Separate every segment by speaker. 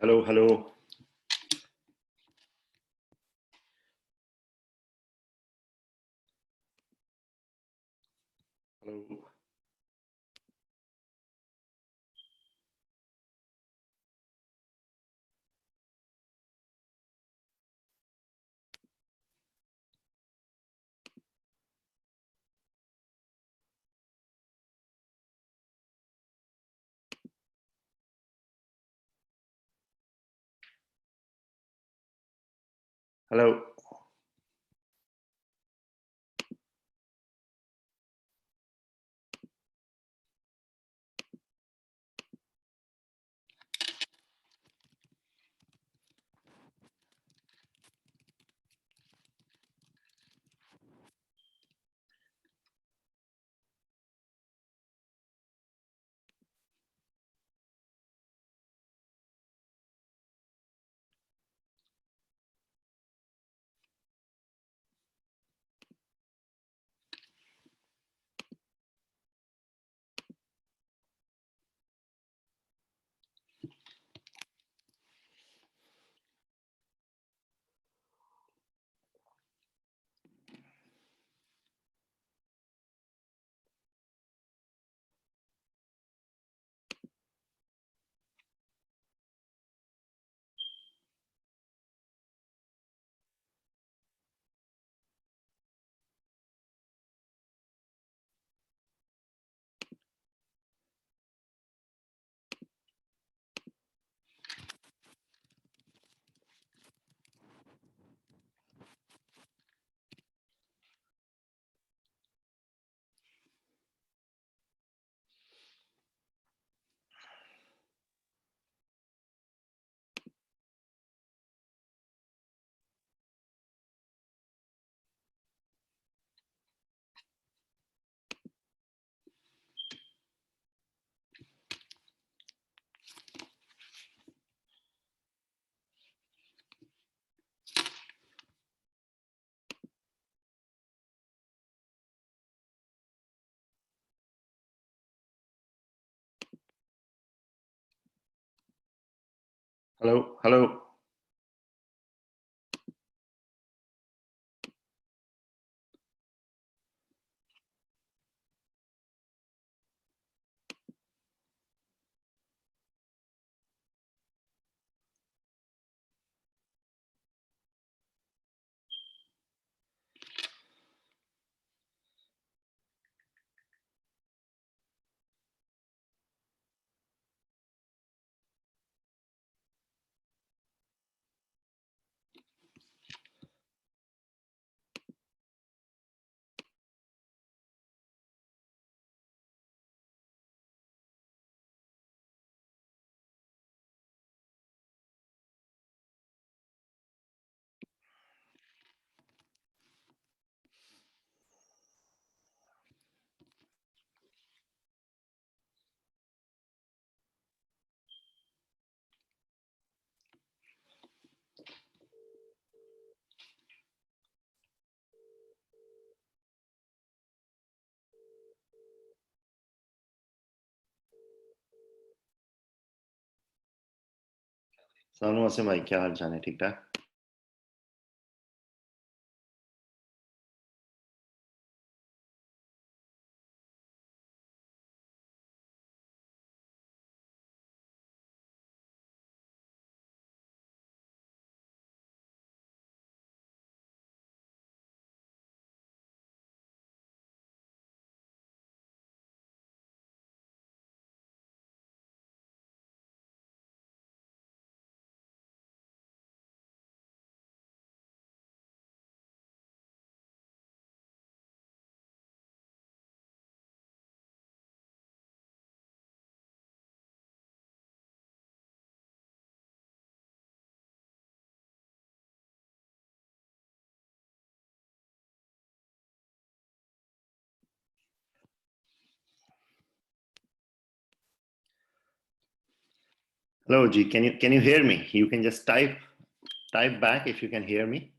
Speaker 1: Hello, hello. Hello. Hello. Hello, hello. सानू से भाई क्या हाल चाल है? ठीक ठाक। Hello, G. Can you hear me? You can just type back if you can hear me.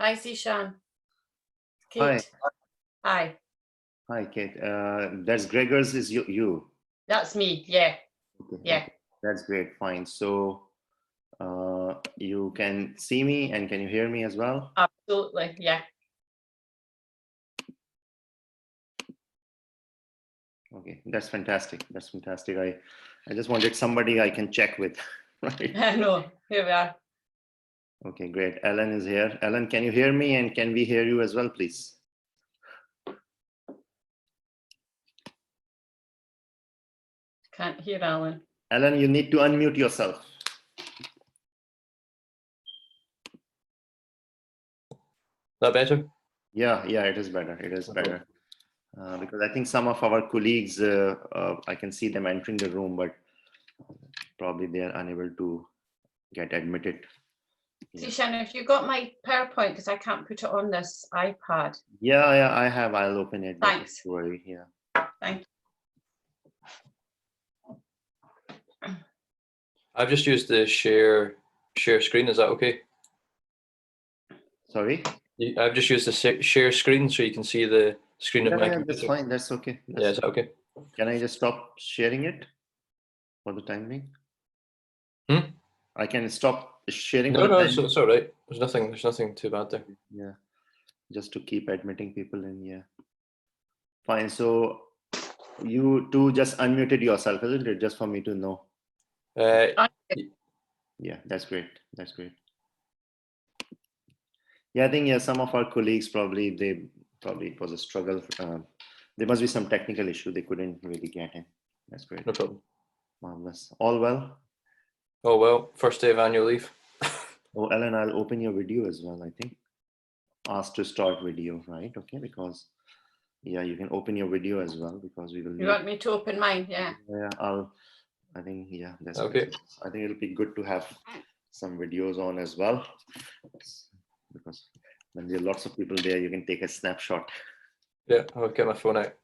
Speaker 2: Hi, Sishan.
Speaker 1: Hi.
Speaker 2: Kate. Hi.
Speaker 1: Hi, Kate. That's Gregor's is you.
Speaker 2: That's me. Yeah.
Speaker 1: Okay,
Speaker 2: Yeah.
Speaker 1: okay. That's great. Fine. So you can see me and can you hear me as well?
Speaker 2: Absolutely. Yeah.
Speaker 1: Okay, that's fantastic. That's fantastic. I just wanted somebody I can check with, right?
Speaker 2: I know. Here we are.
Speaker 1: Okay, great. Ellen is here. Ellen, can you hear me and can we hear you as well, please?
Speaker 2: Can't hear Alan.
Speaker 1: Ellen, you need to unmute yourself.
Speaker 3: That better?
Speaker 1: Yeah, it is better. It is better. Because I think some of our colleagues, I can see them entering the room, but probably they are unable to get admitted. Yeah.
Speaker 2: Sishan, have you got my PowerPoint? Because I can't put it on this iPad.
Speaker 1: Yeah, I have. I'll open it.
Speaker 2: Thanks.
Speaker 1: Don't worry. Yeah.
Speaker 2: Thank you.
Speaker 3: I've just used the share screen. Is that okay?
Speaker 1: Sorry?
Speaker 3: I've just used the share screen so you can see the screen of my
Speaker 1: Yeah,
Speaker 3: computer.
Speaker 1: that's fine. That's okay.
Speaker 3: Yeah, is that okay?
Speaker 1: Can I just stop sharing it for the time being? I can stop sharing.
Speaker 3: No, it's all right. There's nothing too bad there.
Speaker 1: Yeah, just to keep admitting people in. Yeah, fine. So you two just unmuted yourself, isn't it? Just for me to know. Yeah, that's great. That's great. Yeah, I think some of our colleagues probably it was a struggle. There must be some technical issue. They couldn't really get in. That's great.
Speaker 3: No problem.
Speaker 1: Marvelous. All well?
Speaker 3: Oh well, first day of annual leave.
Speaker 1: Oh, Ellen, I'll open your video as well, I think. Ask to start video, right? Okay, because yeah, you can open your video as well because we will.
Speaker 2: You want me to open mine? Yeah.
Speaker 1: Yeah, I think, yeah, that's
Speaker 3: okay.
Speaker 1: Good. I think it'll be good to have some videos on as well because when there are lots of people there, you can take a snapshot.
Speaker 3: Yeah, I'll get my phone out.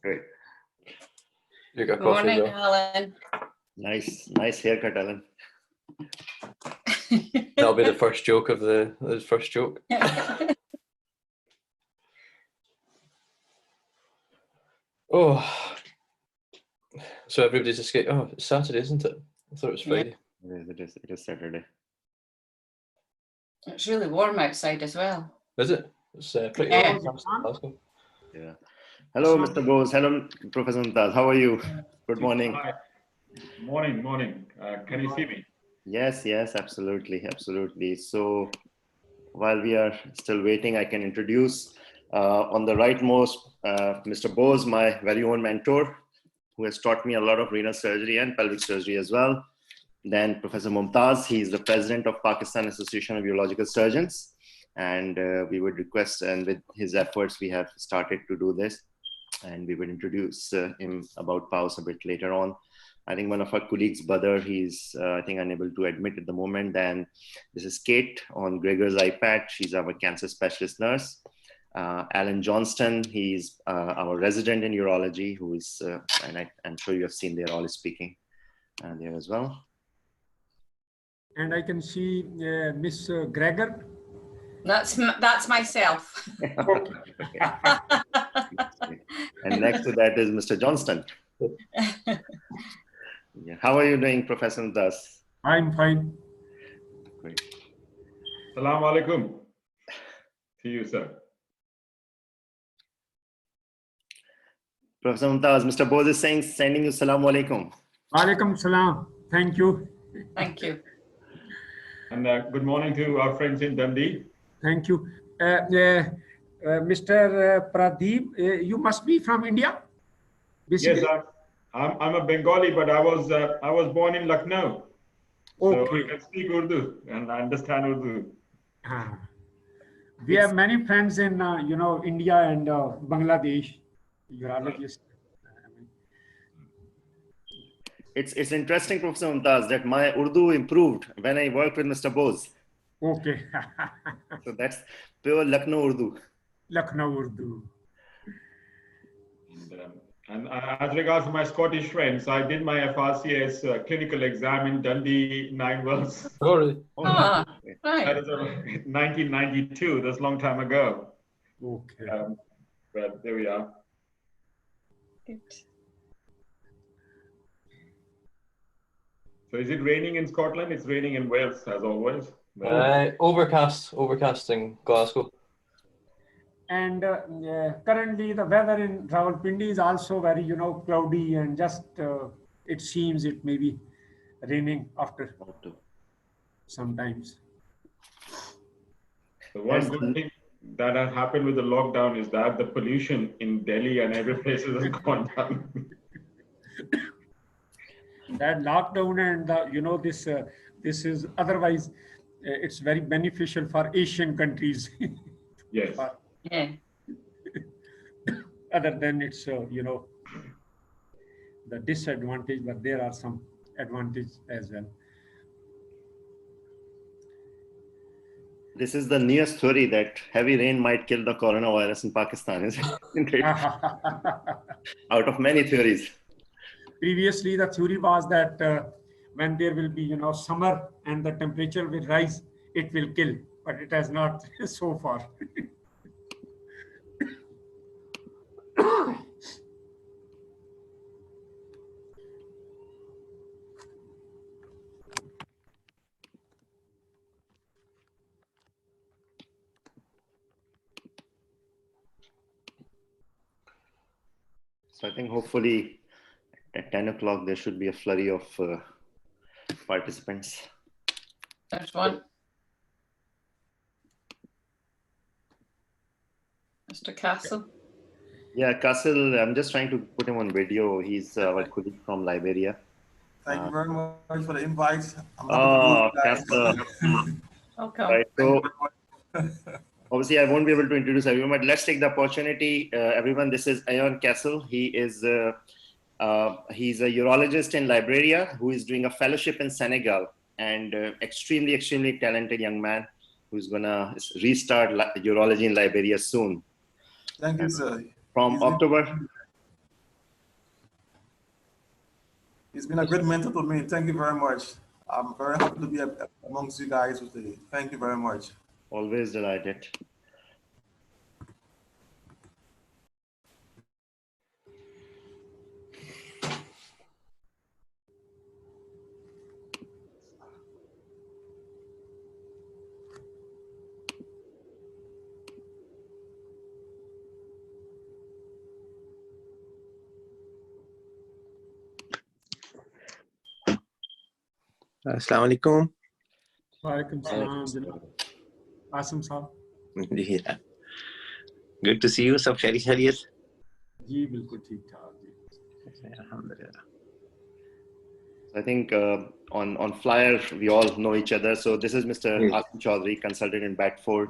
Speaker 1: Great.
Speaker 3: You got
Speaker 2: Good
Speaker 3: coffee
Speaker 2: morning,
Speaker 3: as well.
Speaker 2: Alan.
Speaker 1: Nice haircut, Ellen.
Speaker 3: That'll be the first joke of the first joke. Oh, so everybody's escaped. Oh, it's Saturday, isn't it? I thought it was Friday.
Speaker 1: It is Saturday.
Speaker 2: It's really warm outside as well.
Speaker 3: Is it? It's pretty
Speaker 2: Yeah.
Speaker 3: warm.
Speaker 1: Yeah. Hello, Mr. Bose. Hello, Professor Mumtaz. How are you? Good morning.
Speaker 4: Hi. Morning. Can you see me?
Speaker 1: Yes, absolutely. So while we are still waiting, I can introduce on the rightmost, Mr. Bose, my very own mentor, who has taught me a lot of renal surgery and pelvic surgery as well. Then Professor Mumtaz, he is the president of Pakistan Association of Urological Surgeons. And we would request, and with his efforts, we have started to do this. And we will introduce him about Paus a bit later on. I think one of our colleagues, Badr, he's I think unable to admit at the moment. And this is Kate on Gregor's iPad. She's our cancer specialist nurse. Alan Johnston, he's our resident in urology, who is, and I'm sure you have seen they're all speaking there as well.
Speaker 5: And I can see Miss Gregor.
Speaker 2: That's myself.
Speaker 1: Okay. And next to that is Mr. Johnston. Yeah. How are you doing, Professor Mumtaz?
Speaker 5: I'm fine.
Speaker 1: Great.
Speaker 4: Assalamu alaikum to you, sir.
Speaker 1: Professor Mumtaz, Mr. Bose is saying, sending you salaam alaikum.
Speaker 5: Alaikum salam. Thank you.
Speaker 2: Thank you.
Speaker 4: And good morning to our friends in Dundee.
Speaker 5: Thank you. Mr. Pradeep, you must be from India? Basically.
Speaker 4: Yes, I'm a Bengali, but I was born in Lucknow. So
Speaker 5: Okay.
Speaker 4: I can speak Urdu and I understand Urdu.
Speaker 5: We have many friends in India and Bangladesh, urologists.
Speaker 1: It's interesting, Professor Mumtaz, that my Urdu improved when I worked with Mr. Bose.
Speaker 5: Okay.
Speaker 1: So that's pure Lucknow Urdu.
Speaker 5: Lucknow Urdu.
Speaker 4: And, And as regards to my Scottish friends, I did my FRCS clinical exam in Dundee 9 Wells.
Speaker 3: Oh, really?
Speaker 2: Ah,
Speaker 4: That
Speaker 2: right.
Speaker 4: is 1992. That's a long time ago.
Speaker 5: Okay.
Speaker 4: But there we are.
Speaker 2: Good.
Speaker 4: So is it raining in Scotland? It's raining in Wales, as always.
Speaker 3: Overcast in Glasgow.
Speaker 5: And currently the weather in Rawalpindi is also very, cloudy and just, it seems it may be raining after sometimes.
Speaker 4: The one
Speaker 1: Yes.
Speaker 4: good thing that has happened with the lockdown is that the pollution in Delhi and every place has gone down.
Speaker 5: That lockdown and this is otherwise it's very beneficial for Asian countries.
Speaker 4: Yes.
Speaker 2: Yeah.
Speaker 5: Other than it's the disadvantage, but there are some advantages as well.
Speaker 1: This is the newest theory that heavy rain might kill the coronavirus in Pakistan, isn't it? Out of many theories.
Speaker 5: Previously, the theory was that when there will be, summer and the temperature will rise, it will kill, but it has not so far.
Speaker 1: So I think hopefully at 10 o'clock there should be a flurry of participants.
Speaker 2: There's one. Mr. Castle.
Speaker 1: Yeah, Castle, I'm just trying to put him on video. He's our colleague from Liberia.
Speaker 6: Thank you very much for the invite.
Speaker 1: Oh, Castle.
Speaker 2: Welcome.
Speaker 1: Right, so obviously I won't be able to introduce everyone, but let's take the opportunity. Everyone, this is Ayon Castle. He's a urologist in Liberia who is doing a fellowship in Senegal, and extremely, extremely talented young man who's gonna restart urology in Liberia soon.
Speaker 6: Thank you, sir.
Speaker 1: From October.
Speaker 6: He's been a great mentor to me. Thank you very much. I'm very happy to be amongst you guys today. Thank you very much.
Speaker 1: Always delighted.
Speaker 7: Assalamu alaikum.
Speaker 5: Walaikum salam. Asim saab.
Speaker 7: Yeah. Good to see you. Sab khairi khairiyat?
Speaker 5: Ji, bilkul theek thaak.
Speaker 7: Alhamdulillah.
Speaker 1: I think on flyer we all know each other. So this is Mr.
Speaker 7: Yes.
Speaker 1: Asim Chaudhary, consultant in Bedford,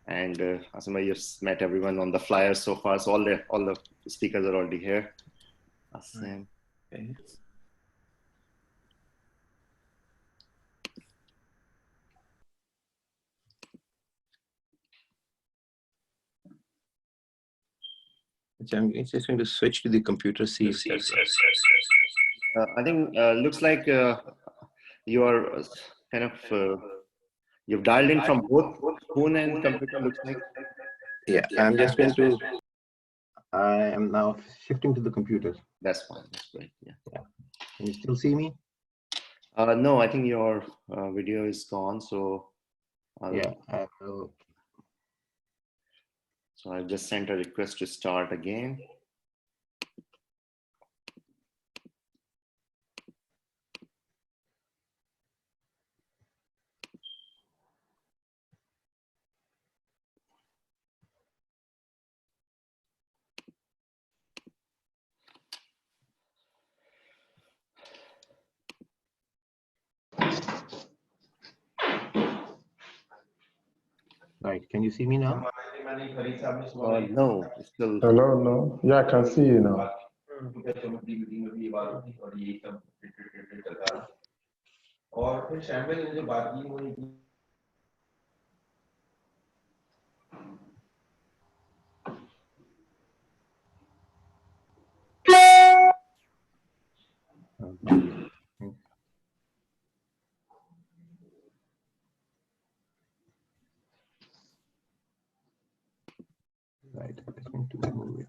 Speaker 1: and Asim, you've met everyone on the flyer so far. So all the speakers are already here. Asim.
Speaker 7: Okay. I'm just going to switch to the computer. See if that's
Speaker 1: I think looks like you are kind of you've dialed in from both phone and computer. Looks like.
Speaker 7: yeah. I'm just going to. I am now shifting to the computer.
Speaker 1: That's fine. That's great. Yeah.
Speaker 7: Can you still see me?
Speaker 1: No, I think your video is gone. So
Speaker 7: Yeah.
Speaker 1: So I've just sent a request to start again.
Speaker 7: Right. Can you see me now?
Speaker 1: No, it's still.
Speaker 8: Hello, no. Yeah, I can see you now.
Speaker 7: Right, I'm just going to move it.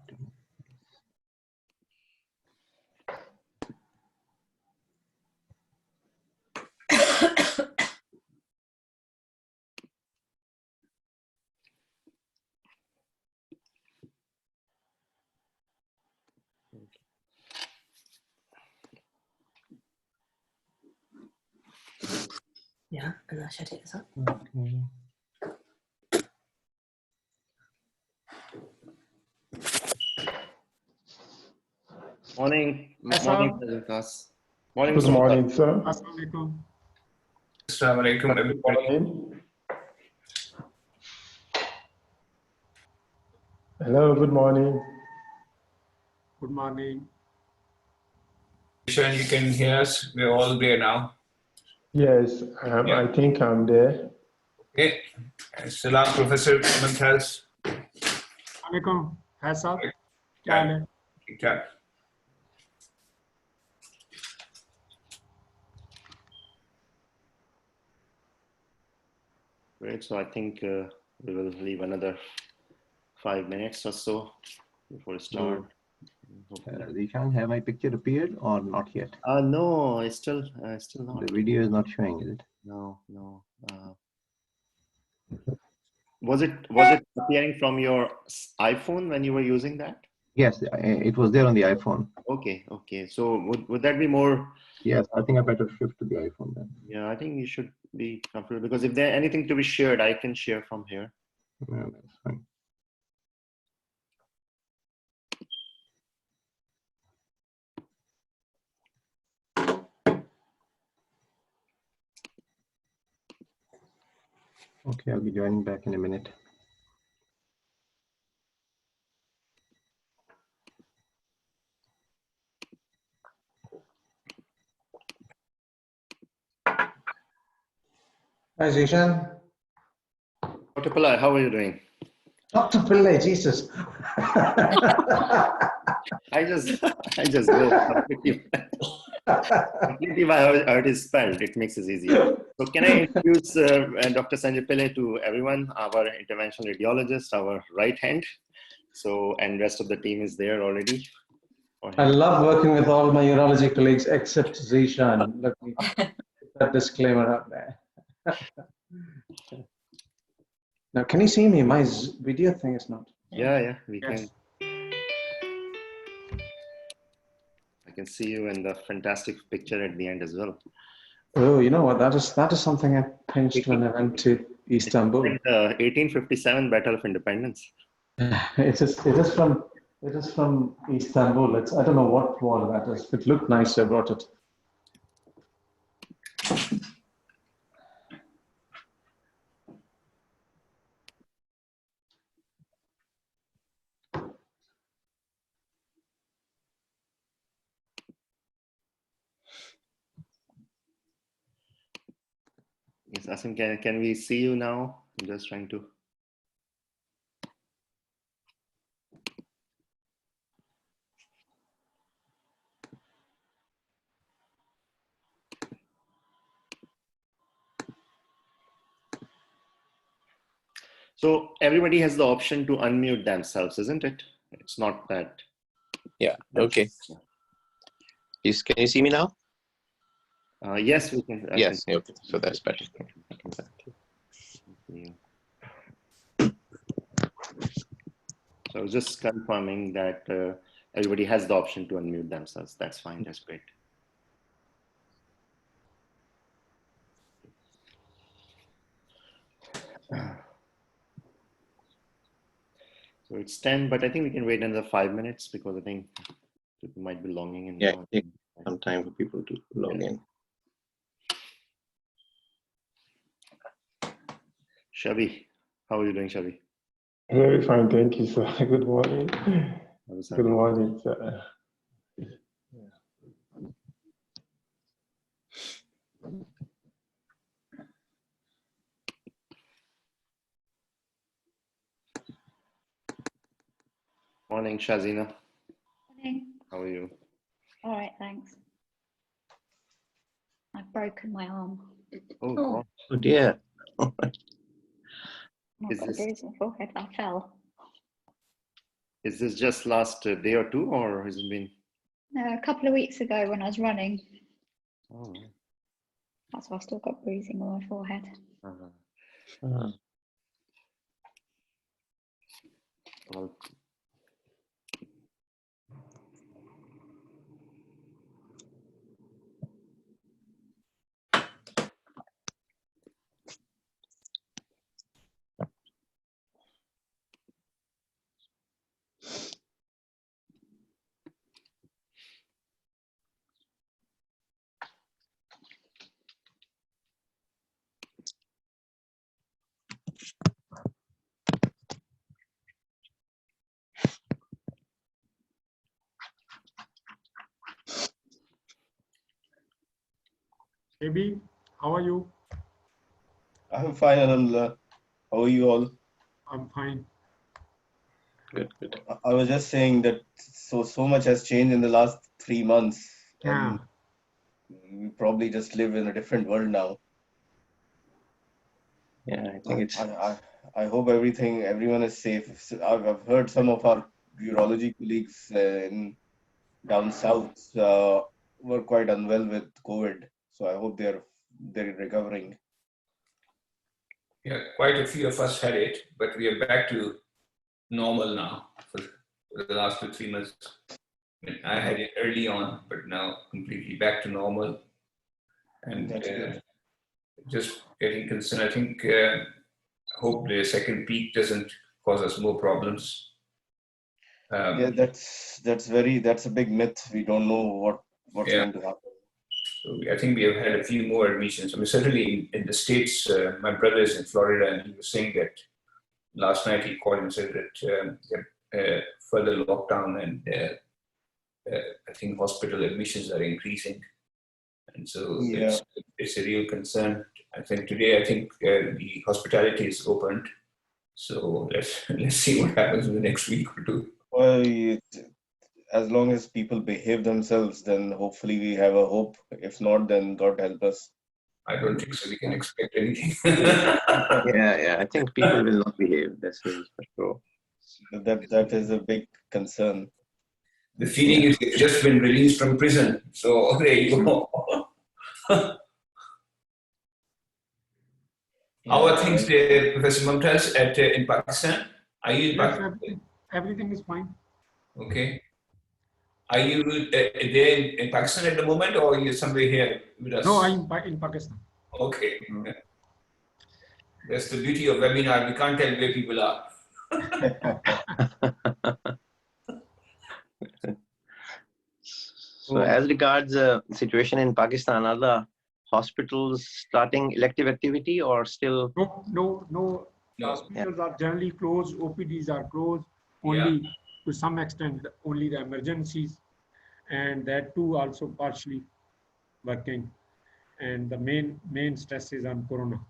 Speaker 9: Yeah, and I shut it up.
Speaker 7: Okay.
Speaker 1: Morning.
Speaker 5: Yes,
Speaker 1: Morning,
Speaker 5: sir.
Speaker 1: Vikas. Morning,
Speaker 8: Good
Speaker 1: Mr.
Speaker 8: morning, sir.
Speaker 5: Assalamualaikum.
Speaker 10: Assalamu alaikum,
Speaker 8: Good
Speaker 10: everybody.
Speaker 8: morning. Hello, good morning.
Speaker 5: Good morning.
Speaker 10: Sure, you can hear us. We're all there now.
Speaker 8: Yes,
Speaker 10: Yeah.
Speaker 8: I think I'm there.
Speaker 10: Okay. Salam, Professor Mumtaz.
Speaker 5: Assalamualaikum. है साहब क्या हाल है?
Speaker 10: ठीक-ठाक.
Speaker 1: Great. So I think we will leave another 5 minutes or so before we start.
Speaker 7: Zishan, have my picture appeared or not yet?
Speaker 1: No, it's still not.
Speaker 7: The video is not showing, is it?
Speaker 1: No. Was it appearing from your iPhone when you were using that?
Speaker 7: Yes, it was there on the iPhone.
Speaker 1: Okay. So would that be more?
Speaker 7: Yes, I think I better shift to the iPhone then.
Speaker 1: Yeah, I think you should be comfortable because if there's anything to be shared, I can share from here.
Speaker 7: Yeah, that's fine. Okay, I'll be joining back in a minute.
Speaker 11: Hi, Zishan.
Speaker 1: Dr. Pillai, how are you doing?
Speaker 11: Dr. Pillai, Jesus.
Speaker 1: I just go completely by how it is spelled. It makes it easier. So can I introduce Dr. Sanjay Pillai to everyone, our interventional radiologist, our right hand. So, and rest of the team is there already.
Speaker 11: I love working with all my urology colleagues except Zishan. Let me put that disclaimer up there. Now, can you see me? My video thing is not.
Speaker 1: Yeah, we
Speaker 5: Yes.
Speaker 1: can. I can see you in the fantastic picture at the end as well.
Speaker 11: Oh, you know what? That is something I pinched when I went to Istanbul.
Speaker 1: Like the 1857 Battle of Independence.
Speaker 11: It is from Istanbul. I don't know what wall that is. It looked nice. I brought it.
Speaker 1: Yes, Asim, can we see you now? I'm just trying to. So everybody has the option to unmute themselves, isn't it? It's not that.
Speaker 12: Yeah, okay. Can you see me now?
Speaker 1: Yes, we can.
Speaker 12: Yes, okay. So that's better.
Speaker 1: So just confirming that everybody has the option to unmute themselves. That's fine. That's great. So it's 10, but I think we can wait another 5 minutes because I think people might be logging in.
Speaker 12: Yeah,
Speaker 1: now.
Speaker 12: take some time for people to log in.
Speaker 1: Shavi, how are you doing, Shavi?
Speaker 8: Very fine, thank you, sir. Good morning. Good morning, sir.
Speaker 1: Morning, Shazina.
Speaker 13: Morning.
Speaker 1: How are you?
Speaker 13: All right, thanks. broken my arm.
Speaker 1: Oh,
Speaker 13: Oh.
Speaker 1: God.
Speaker 7: Oh dear.
Speaker 13: I've
Speaker 1: Is
Speaker 13: got a
Speaker 1: this
Speaker 13: bruise on my forehead. I fell.
Speaker 1: just last day or two, or has it been?
Speaker 13: No, a couple of weeks ago when I was running.
Speaker 1: Oh.
Speaker 13: That's why I've still got bruising on my forehead.
Speaker 1: Uh-huh. Well,
Speaker 5: Maybe, how are you?
Speaker 14: I'm fine, Alhamdulillah. How are you all?
Speaker 5: I'm fine.
Speaker 7: Good, good.
Speaker 14: I was just saying that so much has changed in the last 3 months,
Speaker 5: Yeah.
Speaker 14: and we probably just live in a different world now.
Speaker 7: Yeah, I think it's.
Speaker 14: I hope everyone is safe. So I've heard some of our urology colleagues down south were quite unwell with COVID. So I hope they're recovering.
Speaker 10: Yeah, quite a few of us had it, but we are back to normal now for the last 2-3 months. I had it early on, but now completely back to normal. And
Speaker 14: That's good.
Speaker 10: just getting concerned. I think, hope the second peak doesn't cause us more problems.
Speaker 14: Yeah, that's a big myth. We don't know what's
Speaker 10: Yeah.
Speaker 14: going to happen.
Speaker 10: So I think we have had a few more admissions. I mean, certainly in the States, my brother is in Florida, and he was saying that last night he called and said that further lockdown and I think hospital admissions are increasing. And so
Speaker 14: Yeah.
Speaker 10: it's a real concern. I think today, the hospitality is opened. So let's see what happens in the next week or two.
Speaker 14: Well, as long as people behave themselves, then hopefully we have a hope. If not, then God help us.
Speaker 10: I don't think so. We can expect anything.
Speaker 7: Yeah. I think people will not behave. That's for sure.
Speaker 14: That is a big concern.
Speaker 10: The feeling is they've just been released from prison. So there you go. How are things there, Professor Mumtaz, in Pakistan? Are you in
Speaker 5: Yes,
Speaker 10: Pakistan?
Speaker 5: everything is fine.
Speaker 10: Okay. Are you there in Pakistan at the moment, or are you somewhere here with us?
Speaker 5: No, I'm in Pakistan.
Speaker 10: Okay. That's the beauty of webinar. We can't tell where people are.
Speaker 7: So as regards the situation in Pakistan, are the hospitals starting elective activity or still?
Speaker 5: No. Hospitals are generally closed. OPDs are closed. Only to some extent, only the emergencies, and that too also partially working. And the main stress is on corona.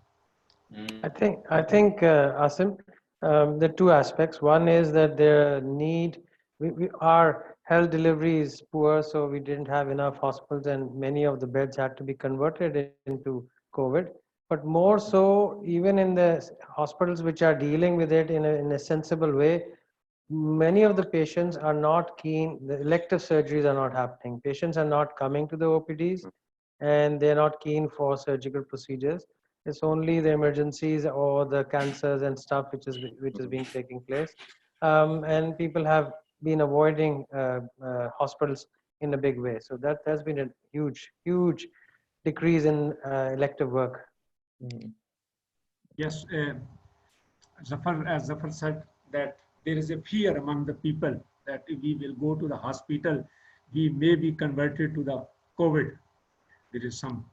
Speaker 11: I think Asim, there are two aspects. One is that the need, our health delivery is poor, so we didn't have enough hospitals, and many of the beds had to be converted into COVID. But more so, even in the hospitals which are dealing with it in a sensible way, many of the patients are not keen. The elective surgeries are not happening. Patients are not coming to the OPDs, and they're not keen for surgical procedures. It's only the emergencies or the cancers and stuff which is being taking place, and people have been avoiding hospitals in a big way. So that's been a huge decrease in elective work.
Speaker 5: Yes, as Zafar said, that there is a fear among the people that if we will go to the hospital, we may be converted to the COVID. There is some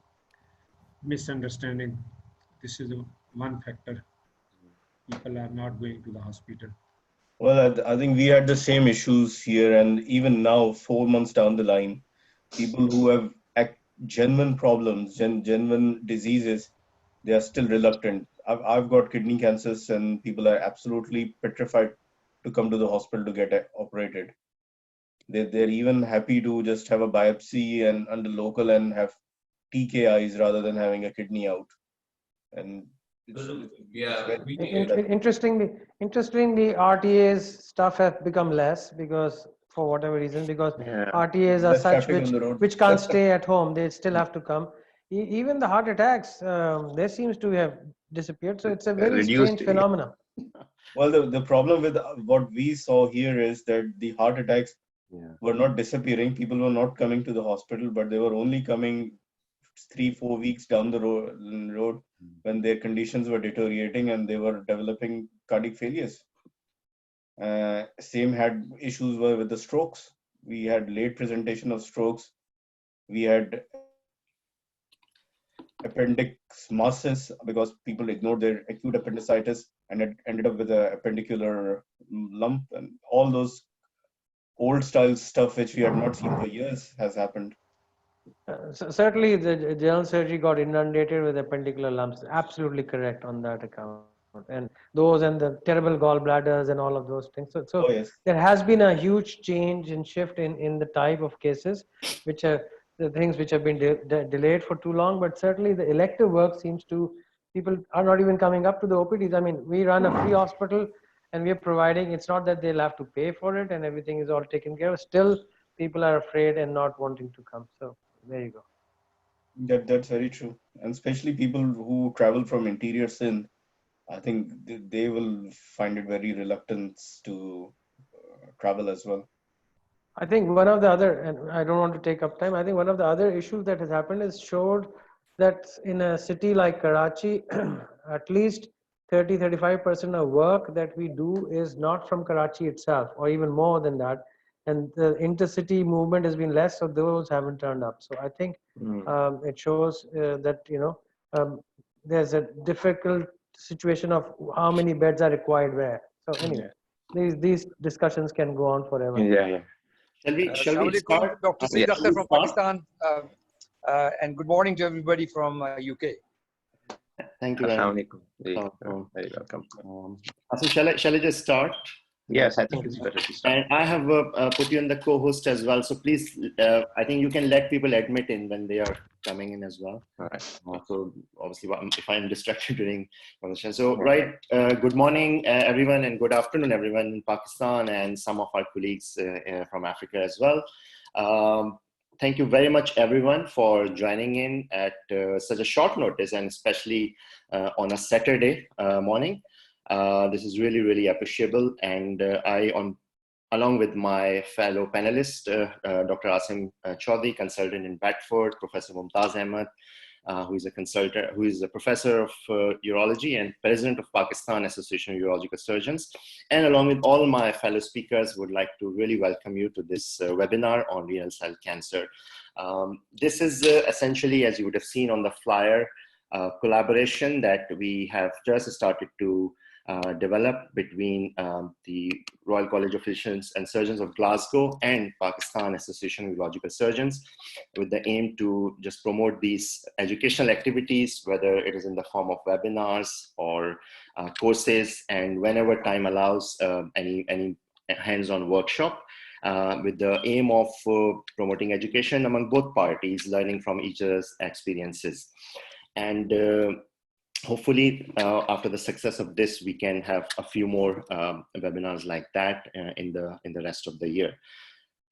Speaker 5: misunderstanding. This is one factor. People are not going to the hospital.
Speaker 14: Well, I think we had the same issues here, and even now, 4 months down the line, people who have genuine problems, genuine diseases, they are still reluctant. I've got kidney cancers, and people are absolutely petrified to come to the hospital to get operated. They're even happy to just have a biopsy and under local and have TKIs rather than having a kidney out. And
Speaker 11: Interestingly, RTAs stuff have become less because for whatever reason, because RTAs are
Speaker 14: Less
Speaker 11: such
Speaker 14: traffic on the road.
Speaker 11: which can't stay at home. They still have to come. Even the heart attacks, there seems to have disappeared. So it's a very strange phenomenon.
Speaker 14: Well, the problem with what we saw here is that the heart attacks were not disappearing. People were not coming to the hospital, but they were only coming 3-4 weeks down the road when their conditions were deteriorating and they were developing cardiac failures. Same had issues were with the strokes. We had late presentation of strokes. We had appendix masses because people ignored their acute appendicitis and it ended up with a appendicular lump, and all those old style stuff which we had not seen for years has happened.
Speaker 11: Certainly, the general surgery got inundated with appendicular lumps. Absolutely correct on that account. And those and the terrible gallbladders and all of those things. So there has been a huge change and shift in the type of cases, which are the things which have been delayed for too long. But certainly the elective work seems to, people are not even coming up to the OPDs. I mean, we run a free hospital and we are providing, it's not that they'll have to pay for it and everything is all taken care of. Still, people are afraid and not wanting to come. So there you go.
Speaker 14: That's very true. And especially people who travel from interior Sindh, I think they will find it very reluctant to travel as well.
Speaker 11: I think one of the other, and I don't want to take up time, I think one of the other issues that has happened is showed that in a city like Karachi, at least 30-35% of work that we do is not from Karachi itself, or even more than that. And the intercity movement has been less, so those haven't turned up. So I think it shows that, there's a difficult situation of how many beds are required where. So anyway, these discussions can go on forever.
Speaker 1: Shall we start?
Speaker 15: Dr. Saeed Akhtar from Pakistan, and good morning to everybody from UK.
Speaker 1: Thank you very much.
Speaker 7: Very welcome.
Speaker 1: Shall I just start?
Speaker 7: Yes, I think it's better to start.
Speaker 1: And I have put you in the co-host as well. So please, I think you can let people admit in when they are coming in as well.
Speaker 7: All right.
Speaker 1: So obviously, if I'm distracted during conversation. So good morning, everyone, and good afternoon, everyone in Pakistan and some of our colleagues from Africa as well. Thank you very much, everyone, for joining in at such a short notice, and especially on a Saturday morning. This is really, really appreciable. And along with my fellow panelist, Dr. Rcpsg, consultant in Bedford, Professor Mumtaz Ahmed, who is a consultant, who is a professor of urology and president of Pakistan Association of Urological Surgeons. And along with all my fellow speakers, would like to really welcome you to this webinar on renal cell cancer. This is essentially, as you would have seen on the flyer, collaboration that we have just started to develop between the Royal College of Physicians and Surgeons of Glasgow and Pakistan Association of Urological Surgeons, with the aim to just promote these educational activities, whether it is in the form of webinars or courses, and whenever time allows, any hands-on workshop, with the aim of promoting education among both parties, learning from each other's experiences. And hopefully, after the success of this, we can have a few more webinars like that in the rest of the year.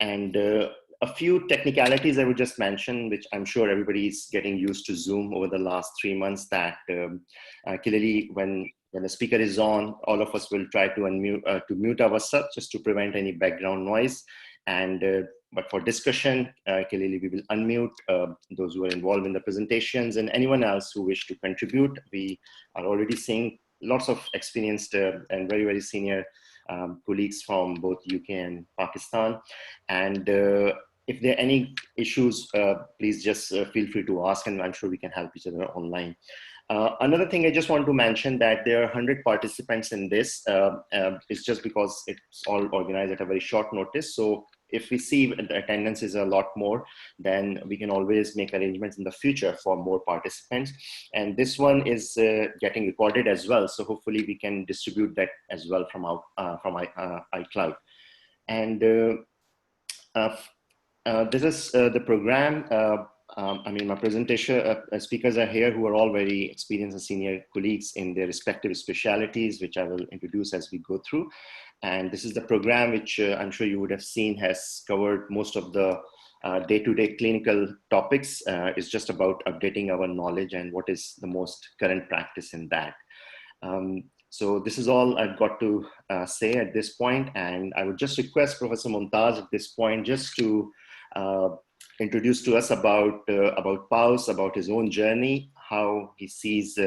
Speaker 1: And a few technicalities I would just mention, which I'm sure everybody's getting used to Zoom over the last 3 months, that clearly when the speaker is on, all of us will try to mute ourselves just to prevent any background noise. And but for discussion, clearly we will unmute those who are involved in the presentations and anyone else who wish to contribute. We are already seeing lots of experienced and very, very senior colleagues from both UK and Pakistan. And if there are any issues, please just feel free to ask, and I'm sure we can help each other online. Another thing I just want to mention, that there are 100 participants in this. It's just because it's all organized at a very short notice. So if we see the attendance is a lot more, then we can always make arrangements in the future for more participants. And this one is getting recorded as well. So hopefully we can distribute that as well from iCloud. And this is the program. I mean, my presentation speakers are here who are all very experienced and senior colleagues in their respective specialities, which I will introduce as we go through. And this is the program which I'm sure you would have seen has covered most of the day-to-day clinical topics. It's just about updating our knowledge and what is the most current practice in that. So this is all I've got to say at this point, and I would just request Professor Mumtaz at this point just to introduce to us about Paus, about his own journey, how he sees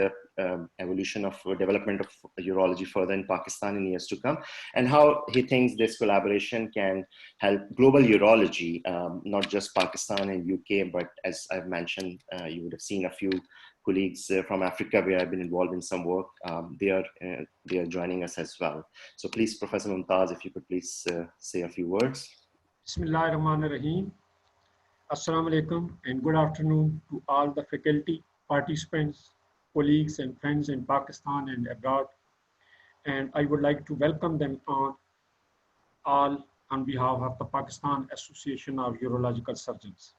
Speaker 1: evolution of development of urology further in Pakistan in years to come, and how he thinks this collaboration can help global urology, not just Pakistan and UK, but as I've mentioned, you would have seen a few colleagues from Africa where I've been involved in some work. They are joining us as well. So please, Professor Mumtaz, if you could please say a few words.
Speaker 5: Bismillahirrahmanirrahim. Assalamu alaikum and good afternoon to all the faculty, participants, colleagues and friends in Pakistan and abroad. And I would like to welcome them all on behalf of the Pakistan Association of Urological Surgeons.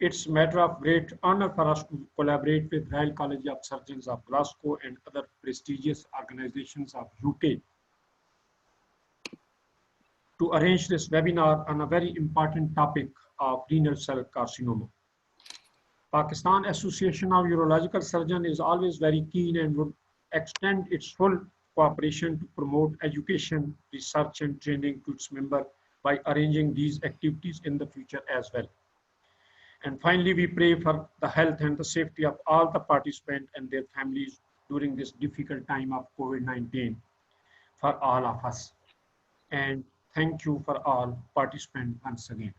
Speaker 5: It's a matter of great honor for us to collaborate with Royal College of Surgeons of Glasgow and other prestigious organizations of UK to arrange this webinar on a very important topic of renal cell carcinoma. Pakistan Association of Urological Surgeons is always very keen and would extend its full cooperation to promote education, research and training to its members by arranging these activities in the future as well. And finally, we pray for the health and the safety of all the participants and their families during this difficult time of COVID-19 for all of us. And thank you for all participants once again.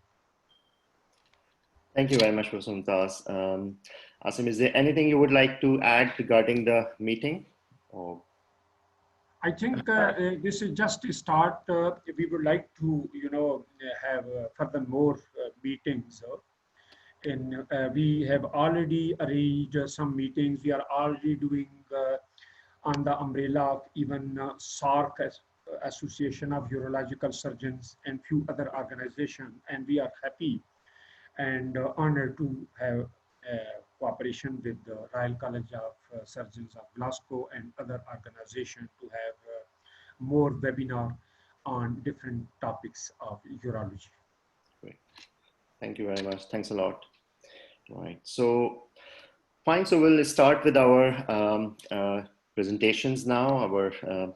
Speaker 1: Thank you very much, Professor Mumtaz. Asim, is there anything you would like to add regarding the meeting? Or?
Speaker 5: I think this is just a start. We would like to, have furthermore meetings. We have already arranged some meetings. We are already doing on the umbrella of even SARC, Association of Urological Surgeons, and few other organizations. And we are happy and honored to have cooperation with the Royal College of Surgeons of Glasgow and other organizations to have more webinar on different topics of urology.
Speaker 1: Great. Thank you very much. Thanks a lot. Right. So, fine. So we'll start with our presentations now, our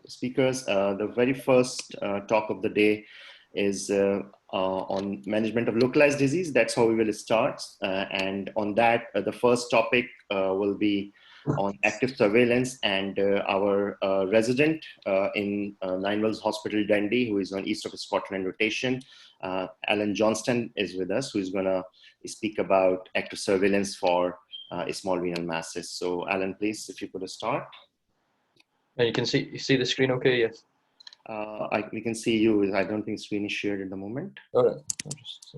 Speaker 1: speakers. The very first talk of the day is on management of localized disease. That's how we will start. And on that, the first topic will be on active surveillance, and our resident in Nine Wells Hospital, Dundee, who is on East of Scotland rotation, Alan Johnston is with us, who is going to speak about active surveillance for small renal masses. So Alan, please, if you could start.
Speaker 3: And you see the screen okay? Yes.
Speaker 1: We can see you. I don't think screen is shared at the moment.
Speaker 3: All right. I'll just,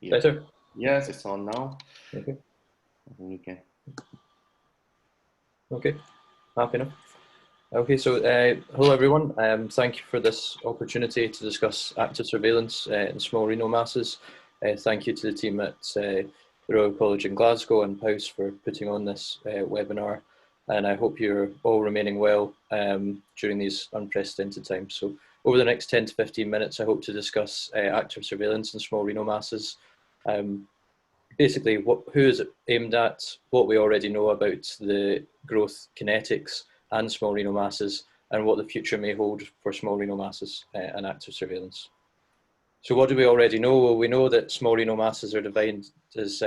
Speaker 1: Yeah.
Speaker 3: Better?
Speaker 1: Yes, it's on now.
Speaker 3: Okay.
Speaker 1: I think you can.
Speaker 3: Okay. Happy enough. Okay, so hello everyone. Thank you for this opportunity to discuss active surveillance in small renal masses. Thank you to the team at the Royal College in Glasgow and Paus for putting on this webinar. And I hope you're all remaining well during these unprecedented times. So over the next 10 to 15 minutes, I hope to discuss active surveillance in small renal masses. Basically, who is it aimed at, what we already know about the growth kinetics and small renal masses, and what the future may hold for small renal masses and active surveillance. So what do we already know? Well, we know that small renal masses are defined as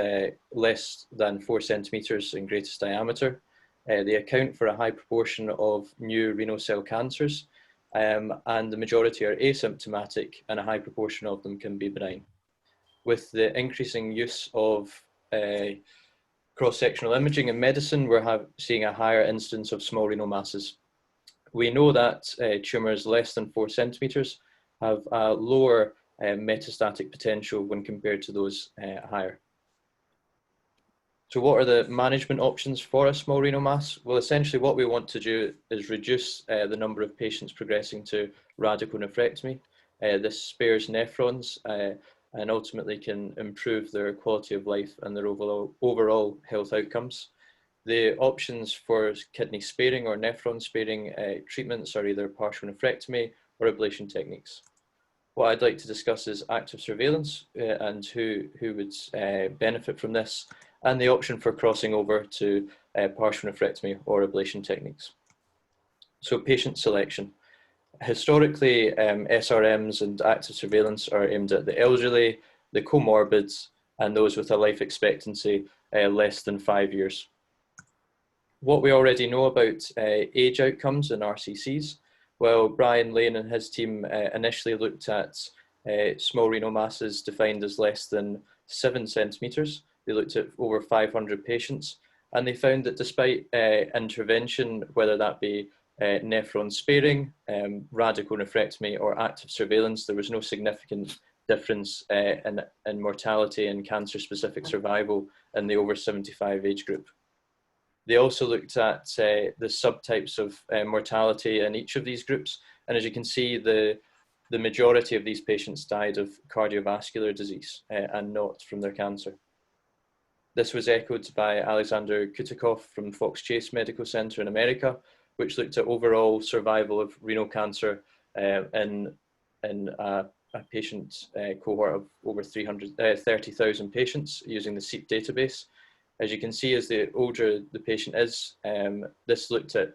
Speaker 3: less than 4 centimeters in greatest diameter. They account for a high proportion of new renal cell cancers, and the majority are asymptomatic, and a high proportion of them can be benign. With the increasing use of cross-sectional imaging in medicine, we're seeing a higher incidence of small renal masses. We know that tumours less than 4 centimetres have a lower metastatic potential when compared to those higher. So what are the management options for a small renal mass? Well, essentially what we want to do is reduce the number of patients progressing to radical nephrectomy. This spares nephrons and ultimately can improve their quality of life and their overall health outcomes. The options for kidney sparing or nephron sparing treatments are either partial nephrectomy or ablation techniques. What I'd like to discuss is active surveillance and who would benefit from this, and the option for crossing over to partial nephrectomy or ablation techniques. So patient selection. Historically, SRMs and active surveillance are aimed at the elderly, the comorbids, and those with a life expectancy less than 5 years. What we already know about age outcomes in RCCs, well, Brian Lane and his team initially looked at small renal masses defined as less than 7 centimetres. They looked at over 500 patients, and they found that despite intervention, whether that be nephron sparing, radical nephrectomy or active surveillance, there was no significant difference in mortality and cancer-specific survival in the over 75 age group. They also looked at the subtypes of mortality in each of these groups, and as you can see, the majority of these patients died of cardiovascular disease and not from their cancer. This was echoed by Alexander Kutikov from Fox Chase Medical Center in America, which looked at overall survival of renal cancer in a patient cohort of over 30,000 patients using the SEEP database. As you can see, as the older the patient is, this looked at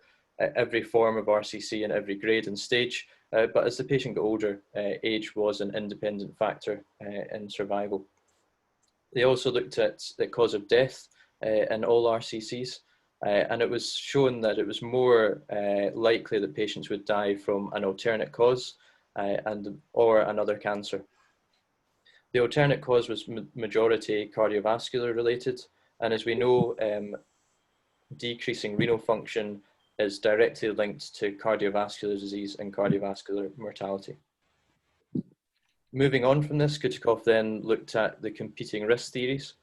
Speaker 3: every form of RCC and every grade and stage, but as the patient got older, age was an independent factor in survival. They also looked at the cause of death in all RCCs, and it was shown that it was more likely that patients would die from an alternate cause or another cancer. The alternate cause was majority cardiovascular related, and as we know, decreasing renal function is directly linked to cardiovascular disease and cardiovascular mortality. Moving on from this, Kutikov then looked at the competing risk theories.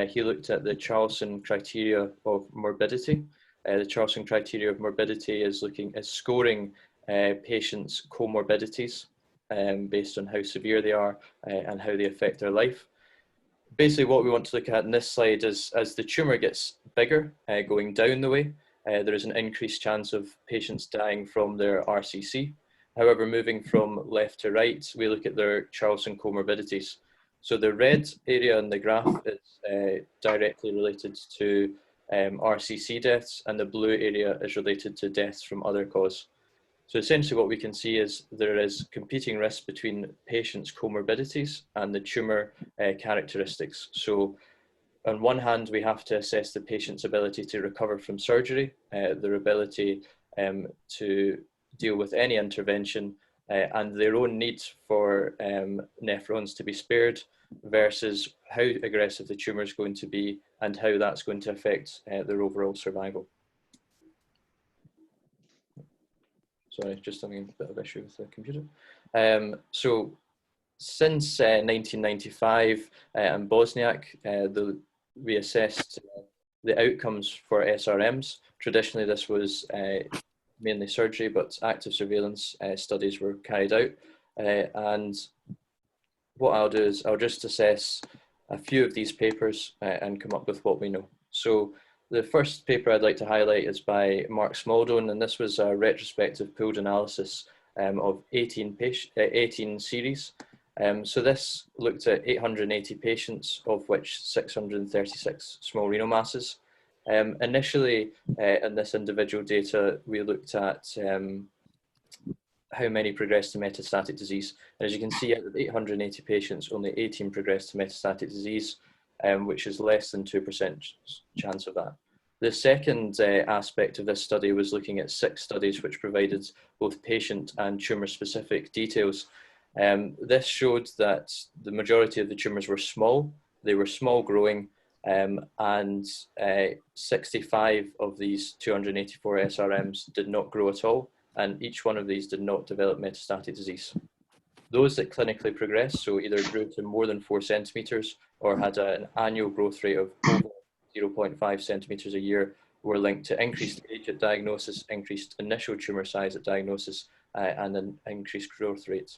Speaker 3: He looked at the Charlson criteria of morbidity. The Charlson criteria of morbidity is scoring patients' comorbidities based on how severe they are and how they affect their life. Basically, what we want to look at in this slide is as the tumour gets bigger, going down the way, there is an increased chance of patients dying from their RCC. However, moving from left to right, we look at their Charlson comorbidities. So the red area in the graph is directly related to RCC deaths, and the blue area is related to deaths from other cause. So essentially what we can see is there is competing risk between patients' comorbidities and the tumour characteristics. So on one hand, we have to assess the patient's ability to recover from surgery, their ability to deal with any intervention, and their own need for nephrons to be spared versus how aggressive the tumour is going to be and how that's going to affect their overall survival. Sorry, just having a bit of issue with the computer. So since 1995 and Bosniak, we assessed the outcomes for SRMs. Traditionally, this was mainly surgery, but active surveillance studies were carried out. And what I'll do is I'll just assess a few of these papers and come up with what we know. So the first paper I'd like to highlight is by Mark Smaldone, and this was a retrospective pooled analysis of 18 series. So this looked at 880 patients, of which 636 small renal masses. Initially, in this individual data, we looked at how many progressed to metastatic disease. And as you can see, out of 880 patients, only 18 progressed to metastatic disease, which is less than 2% chance of that. The second aspect of this study was looking at 6 studies which provided both patient and tumour-specific details. This showed that the majority of the tumours were small, they were small growing, and 65 of these 284 SRMs did not grow at all, and each one of these did not develop metastatic disease. Those that clinically progressed, so either grew to more than 4 centimetres or had an annual growth rate of over 0.5 centimeters a year were linked to increased age at diagnosis, increased initial tumor size at diagnosis, and an increased growth rate.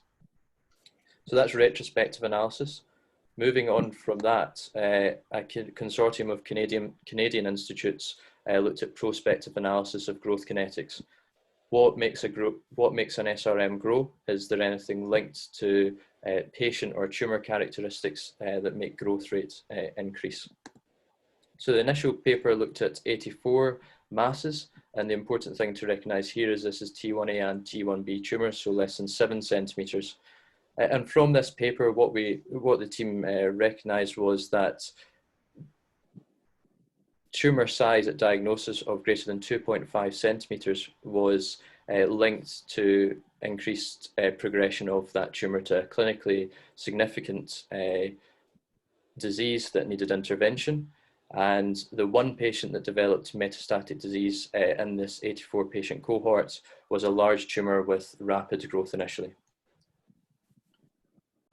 Speaker 3: So that's retrospective analysis. Moving on from that, a consortium of Canadian institutes looked at prospective analysis of growth kinetics. What makes an SRM grow? Is there anything linked to patient or tumor characteristics that make growth rates increase? So the initial paper looked at 84 masses, and the important thing to recognize here is this is T1A and T1B tumors, so less than 7 centimeters. And from this paper, what the team recognized was that tumor size at diagnosis of greater than 2.5 centimeters was linked to increased progression of that tumor to a clinically significant disease that needed intervention. And the one patient that developed metastatic disease in this 84 patient cohort was a large tumor with rapid growth initially.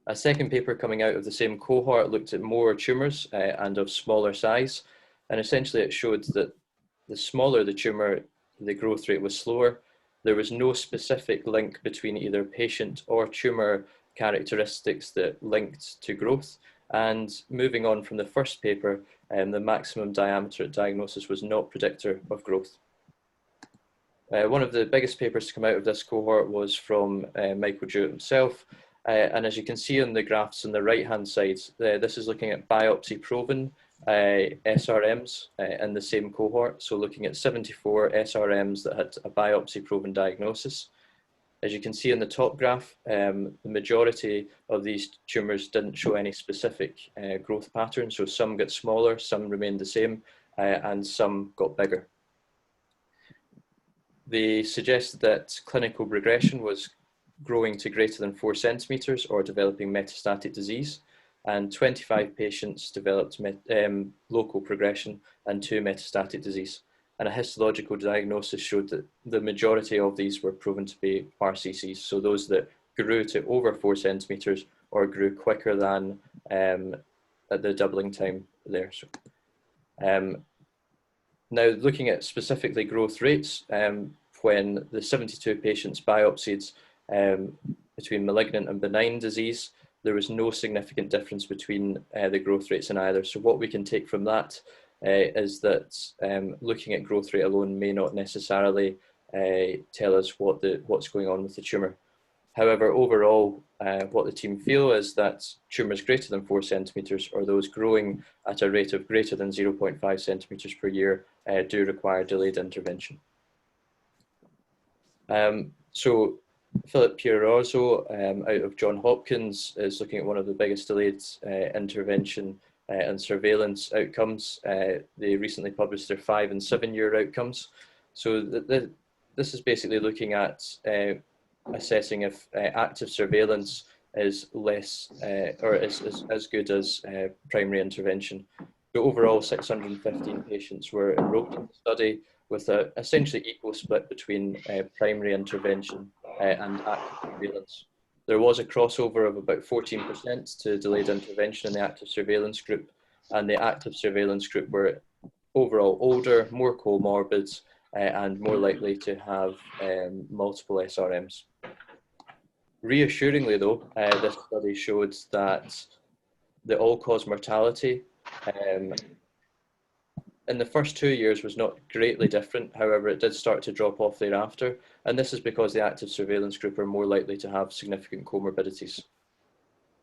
Speaker 3: A second paper coming out of the same cohort looked at more tumors and of smaller size. And essentially it showed that the smaller the tumor, the growth rate was slower. There was no specific link between either patient or tumor characteristics that linked to growth. And moving on from the first paper, the maximum diameter at diagnosis was not predictor of growth. One of the biggest papers to come out of this cohort was from Michael Jewett himself. And as you can see on the graphs on the right-hand side, this is looking at biopsy-proven SRMs in the same cohort. So looking at 74 SRMs that had a biopsy-proven diagnosis. As you can see in the top graph, the majority of these tumors didn't show any specific growth pattern. So some got smaller, some remained the same, and some got bigger. They suggested that clinical progression was growing to greater than 4 centimeters or developing metastatic disease, and 25 patients developed local progression and 2 metastatic disease. And a histological diagnosis showed that the majority of these were proven to be RCCs, so those that grew to over 4 centimeters or grew quicker than at the doubling time there. So, now looking at specifically growth rates, when the 72 patients biopsied between malignant and benign disease, there was no significant difference between the growth rates in either. So what we can take from that is that looking at growth rate alone may not necessarily tell us what's going on with the tumour. However, overall, what the team feel is that tumours greater than 4 centimetres or those growing at a rate of greater than 0.5 centimetres per year do require delayed intervention. So Philip Pierozzo out of Johns Hopkins is looking at one of the biggest delayed intervention and surveillance outcomes. They recently published their 5- and 7-year outcomes. So this is basically looking at assessing if active surveillance is less or is as good as primary intervention. So overall, 615 patients were enrolled in the study with an essentially equal split between primary intervention and active surveillance. There was a crossover of about 14% to delayed intervention in the active surveillance group, and the active surveillance group were overall older, more comorbid, and more likely to have multiple SRMs. Reassuringly though, this study showed that the all-cause mortality in the first 2 years was not greatly different. However, it did start to drop off thereafter, and this is because the active surveillance group are more likely to have significant comorbidities.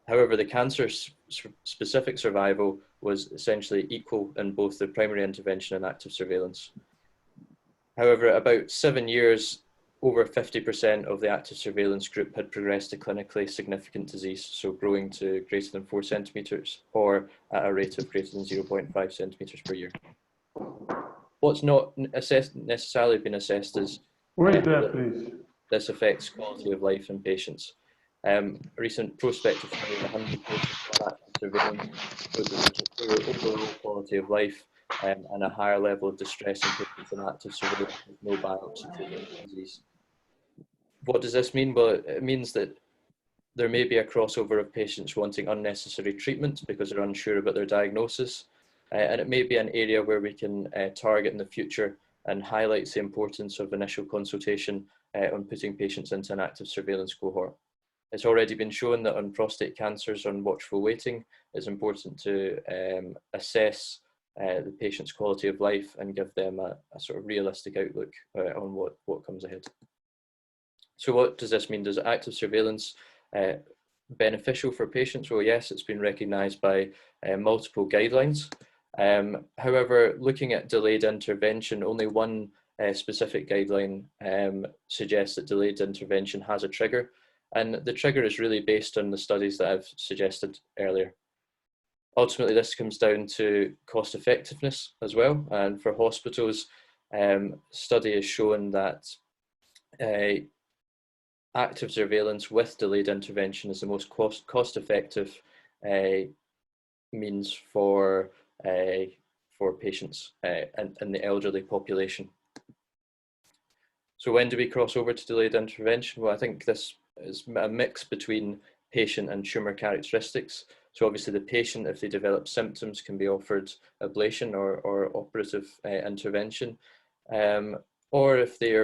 Speaker 3: However, the cancer-specific survival was essentially equal in both the primary intervention and active surveillance. However, about 7 years, over 50% of the active surveillance group had progressed to clinically significant disease, so growing to greater than 4 centimetres or at a rate of greater than 0.5 centimetres per year. What's not necessarily been assessed is this affects quality of life in patients. A recent prospective study of 100 patients on active surveillance showed that there was a poor overall quality of life and a higher level of distress in patients on active surveillance with no biopsy-proven disease. What does this mean? Well, it means that there may be a crossover of patients wanting unnecessary treatment because they're unsure about their diagnosis. and it may be an area where we can target in the future and highlights the importance of initial consultation on putting patients into an active surveillance cohort. It's already been shown that on prostate cancers on watchful waiting, it's important to assess the patient's quality of life and give them a sort of realistic outlook on what comes ahead. So what does this mean? Does active surveillance beneficial for patients? Well, yes, it's been recognised by multiple guidelines. However, looking at delayed intervention, only one specific guideline suggests that delayed intervention has a trigger, and the trigger is really based on the studies that I've suggested earlier. Ultimately, this comes down to cost effectiveness as well, and for hospitals, study has shown that active surveillance with delayed intervention is the most cost effective means for patients and the elderly population. So when do we cross over to delayed intervention? Well, I think this is a mix between patient and tumour characteristics. So obviously the patient, if they develop symptoms, can be offered ablation or operative intervention. Or if they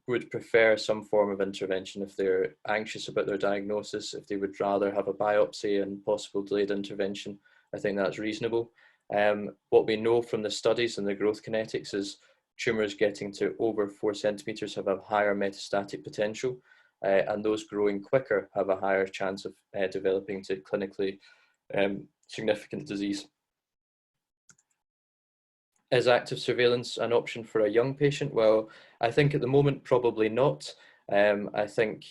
Speaker 3: would prefer some form of intervention, if they're anxious about their diagnosis, if they would rather have a biopsy and possible delayed intervention, I think that's reasonable. What we know from the studies and the growth kinetics is tumours getting to over 4 centimetres have a higher metastatic potential, and those growing quicker have a higher chance of developing to clinically significant disease. Is active surveillance an option for a young patient? Well, I think at the moment probably not. I think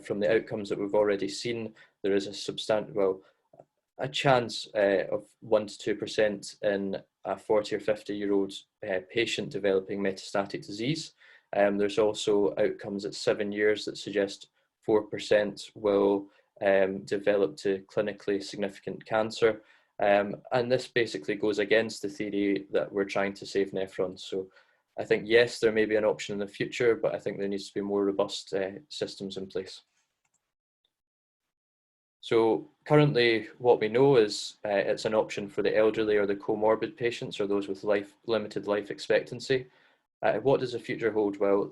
Speaker 3: from the outcomes that we've already seen, there is a chance of 1 to 2% in a 40 or 50-year-old patient developing metastatic disease. There's also outcomes at 7 years that suggest 4% will develop to clinically significant cancer. And this basically goes against the theory that we're trying to save nephrons. So I think, yes, there may be an option in the future, but I think there needs to be more robust systems in place. So currently what we know is it's an option for the elderly or the comorbid patients or those with limited life expectancy. What does the future hold? Well,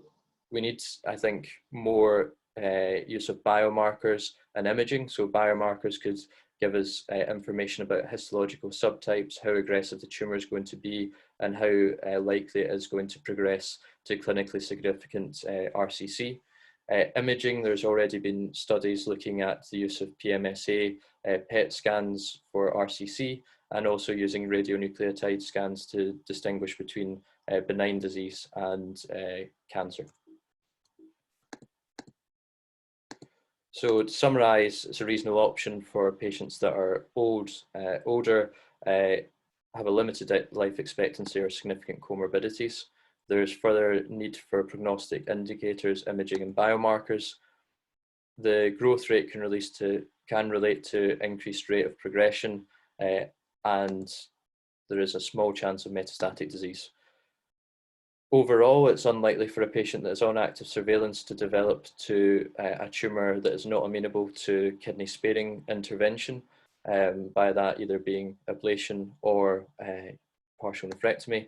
Speaker 3: we need, I think, more use of biomarkers and imaging. So biomarkers could give us information about histological subtypes, how aggressive the tumour is going to be, and how likely it is going to progress to clinically significant RCC. Imaging, there's already been studies looking at the use of PMSA, PET scans for RCC, and also using radionucleotide scans to distinguish between benign disease and cancer. So to summarise, it's a reasonable option for patients that are older, have a limited life expectancy or significant comorbidities. There's further need for prognostic indicators, imaging and biomarkers. The growth rate can relate to increased rate of progression, and there is a small chance of metastatic disease. Overall, it's unlikely for a patient that is on active surveillance to develop to a tumour that is not amenable to kidney sparing intervention, by that either being ablation or partial nephrectomy.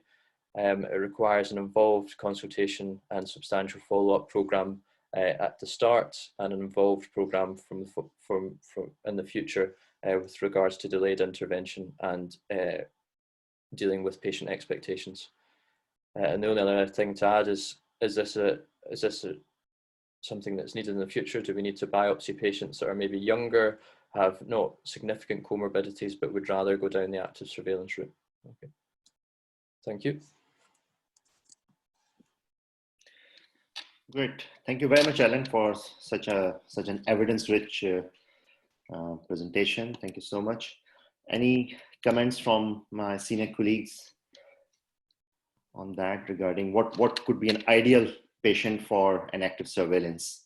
Speaker 3: It requires an involved consultation and substantial follow-up programme at the start, and an involved programme from in the future with regards to delayed intervention and dealing with patient expectations. And the only other thing to add is this something that's needed in the future? Do we need to biopsy patients that are maybe younger, have not significant comorbidities, but would rather go down the active surveillance route? Okay. Thank you.
Speaker 1: Great. Thank you very much, Alan, for such an evidence-rich presentation. Thank you so much. Any comments from my senior colleagues on that regarding what could be an ideal patient for an active surveillance?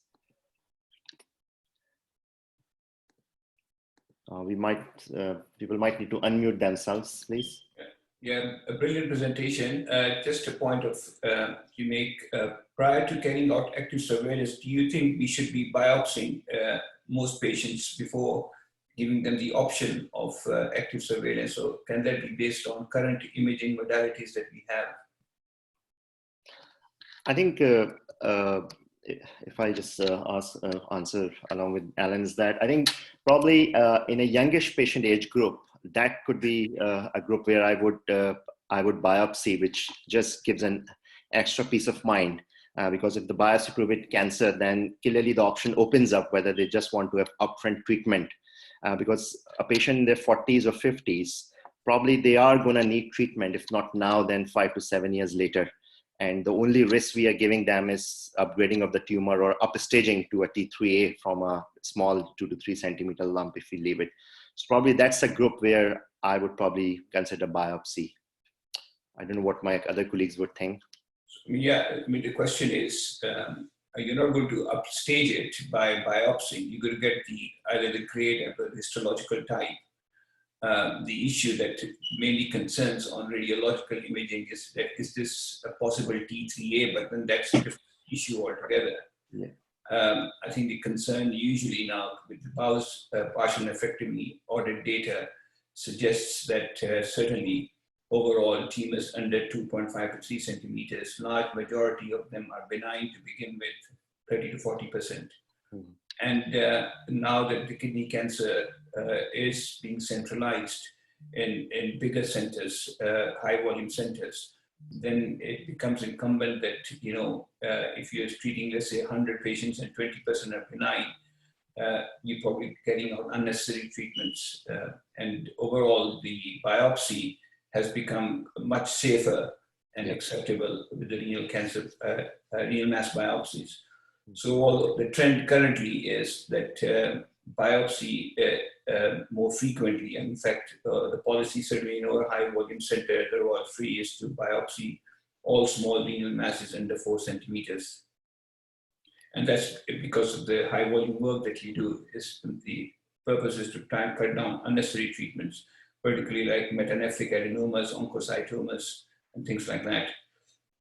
Speaker 1: People might need to unmute themselves, please.
Speaker 10: Yeah, a brilliant presentation. Just a point of you make prior to carrying out active surveillance, do you think we should be biopsying most patients before giving them the option of active surveillance? So can that be based on current imaging modalities that we have?
Speaker 1: I think if I just answer along with Alan's, that I think probably in a youngish patient age group, that could be a group where I would biopsy, which just gives an extra peace of mind. Because if the biopsy prove it cancer, then clearly the option opens up whether they just want to have upfront treatment. Because a patient in their 40s or 50s, probably they are going to need treatment, if not now, then 5 to 7 years later. And the only risk we are giving them is upgrading of the tumor or upstaging to a T3A from a small 2 to 3 centimeter lump if we leave it. So probably that's a group where I would probably consider biopsy. I don't know what my other colleagues would think.
Speaker 10: Yeah, I mean, the question is, you're not going to upstage it by biopsy. You're going to get either the grade or the histological type. The issue that mainly concerns on radiological imaging is that is this a possible T3A, but then that's a different issue altogether.
Speaker 1: Yeah.
Speaker 10: I think the concern usually now with the Paus partial nephrectomy audit data suggests that certainly overall tumors under 2.5 to 3 centimeters, large majority of them are benign to begin with, 30 to 40%. And now that the kidney cancer is being centralized in bigger centers, high volume centers, then it becomes incumbent that, you know, if you're treating, let's say 100 patients and 20% are benign, you're probably getting out unnecessary treatments. And overall, the biopsy has become much safer and acceptable with the renal cancer, renal mass biopsies. So the trend currently is that biopsy more frequently, and in fact, the policy certainly in our high volume center, the Royal Free, is to biopsy all small renal masses under 4 centimeters. And that's because of the high volume work that you do. The purpose is to try and cut down unnecessary treatments, particularly like metanephric adenomas, oncocytomas, and things like that.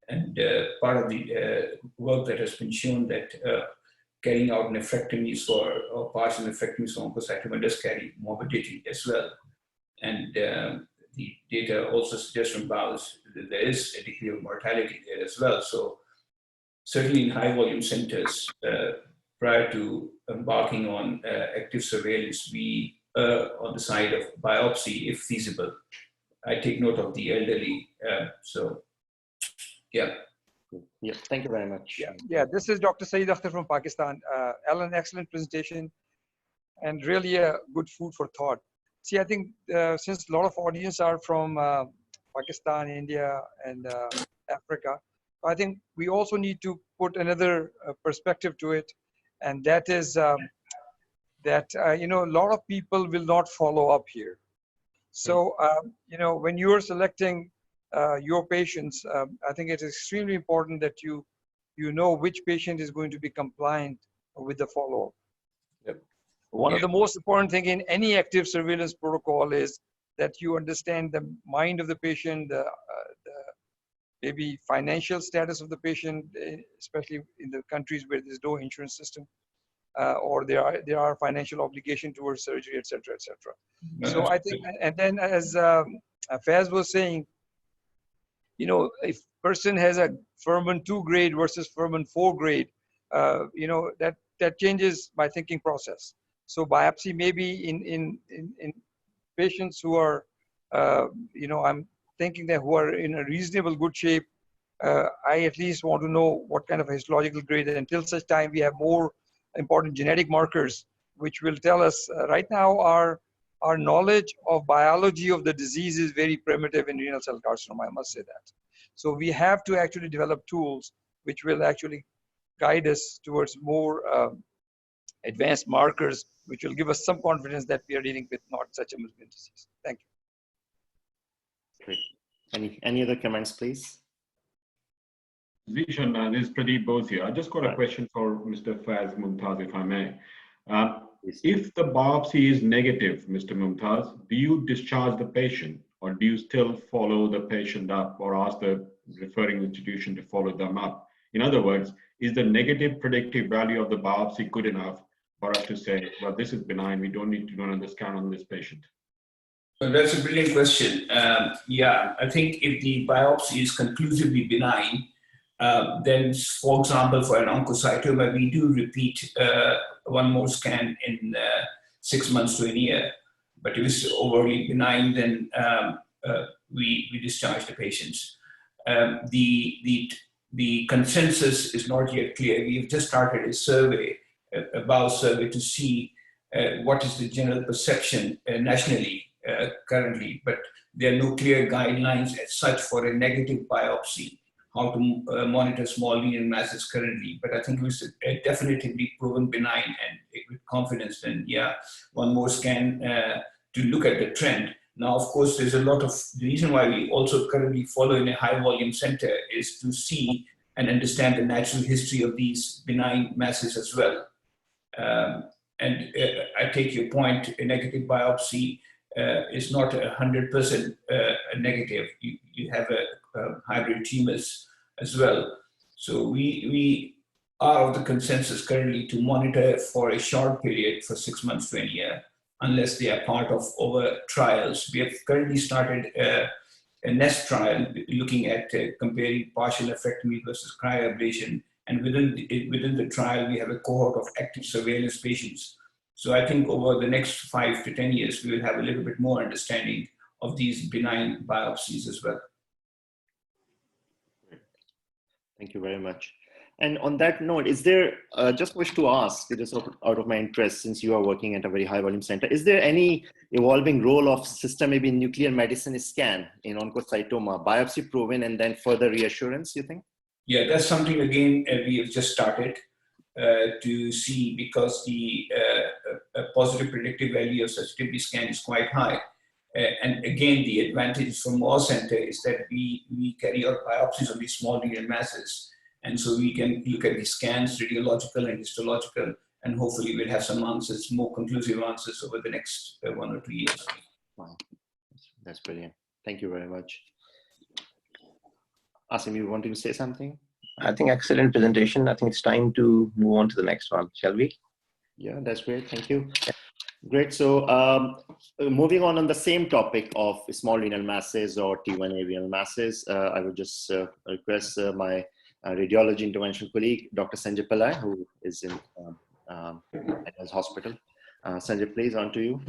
Speaker 10: And part of the work that has been shown that carrying out nephrectomies or partial nephrectomies for oncocytoma does carry morbidity as well. And the data also suggests from Paus that there is a degree of mortality there as well. So certainly in high volume centers, prior to embarking on active surveillance, we on the side of biopsy if feasible. I take note of the elderly. So yeah.
Speaker 1: Yeah, thank you very much.
Speaker 15: Yeah, this is Dr. Saeed Akhtar from Pakistan. Alan, excellent presentation and really a good food for thought. See, I think since a lot of audience are from Pakistan, India, and Africa, I think we also need to put another perspective to it, and that is that you know, a lot of people will not follow up here. So you know, when you are selecting your patients, I think it is extremely important that you know which patient is going to be compliant with the follow-up.
Speaker 3: Yep.
Speaker 15: One of the most important thing in any active surveillance protocol is that you understand the mind of the patient, the maybe financial status of the patient, especially in the countries where there's no insurance system, or there are financial obligation towards surgery, etc., etc. So I think, and then as Faz was saying, you know, if person has a Furman 2 grade versus Furman 4 grade, you know, that changes my thinking process. So biopsy maybe in patients who are, you know, I'm thinking that who are in a reasonable good shape, I at least want to know what kind of histological grade. Until such time we have more important genetic markers, which will tell us right now our knowledge of biology of the disease is very primitive in renal cell carcinoma, I must say that. So we have to actually develop tools which will actually guide us towards more advanced markers, which will give us some confidence that we are dealing with not such a malignant disease. Thank
Speaker 1: you. Great. Any other comments, please?
Speaker 4: Zishan, this is Pradeep Bose here. I just got a question for Mr. Faz Mumtaz, if I may. If the biopsy is negative, Mr. Mumtaz, do you discharge the patient, or do you still follow the patient up or ask the referring institution to follow them up? In other words, is the negative predictive value of the biopsy good enough for us to say, well, this is benign, we don't need to do another scan on this patient?
Speaker 10: Well, that's a brilliant question. Yeah, I think if the biopsy is conclusively benign, then, for example, for an oncocytoma, we do repeat one more scan in 6 months to a year. But if it's overly benign, then we discharge the patients. The consensus is not yet clear. We've just started a survey, a Paus survey, to see what is the general perception nationally currently, but there are no clear guidelines as such for a negative biopsy, how to monitor small linear masses currently. But I think it was definitively proven benign, and with confidence, then yeah, one more scan to look at the trend. Now, of course, there's a lot of, the reason why we also currently follow in a high volume center is to see and understand the natural history of these benign masses as well. And I take your point, a negative biopsy is not 100% negative. You have a hybrid tumors as well. So we are of the consensus currently to monitor for a short period, for 6 months to a year, unless they are part of our trials. We have currently started a NEST trial looking at comparing partial nephrectomy versus cryoablation. And within the trial, we have a cohort of active surveillance patients. So I think over the next 5 to 10 years, we will have a little bit more understanding of these benign biopsies as well.
Speaker 1: Thank you very much. And on that note, is there, just wish to ask, just out of my interest, since you are working at a very high volume center, is there any evolving role of system-maybe nuclear medicine scan in oncocytoma, biopsy proven and then further reassurance, you think?
Speaker 10: Yeah, that's something, again, we have just started to see, because the positive predictive value of such TB scan is quite high. And again, the advantage from our center is that we carry out biopsies of these small linear masses. And so we can look at the scans, radiological and histological, and hopefully we'll have some answers, more conclusive answers over the next 1 or 2 years.
Speaker 1: Wow, that's brilliant. Thank you very much. Asim, you wanted to say something?
Speaker 7: I think excellent presentation. I think it's time to move on to the next one, shall we?
Speaker 1: Yeah, that's great. Thank you. Great. So moving on the same topic of small renal masses or T1A renal masses, I would just request my radiology intervention colleague, Dr. Sanjay Pillai, who is in at his hospital. Sanjay, please, on to you.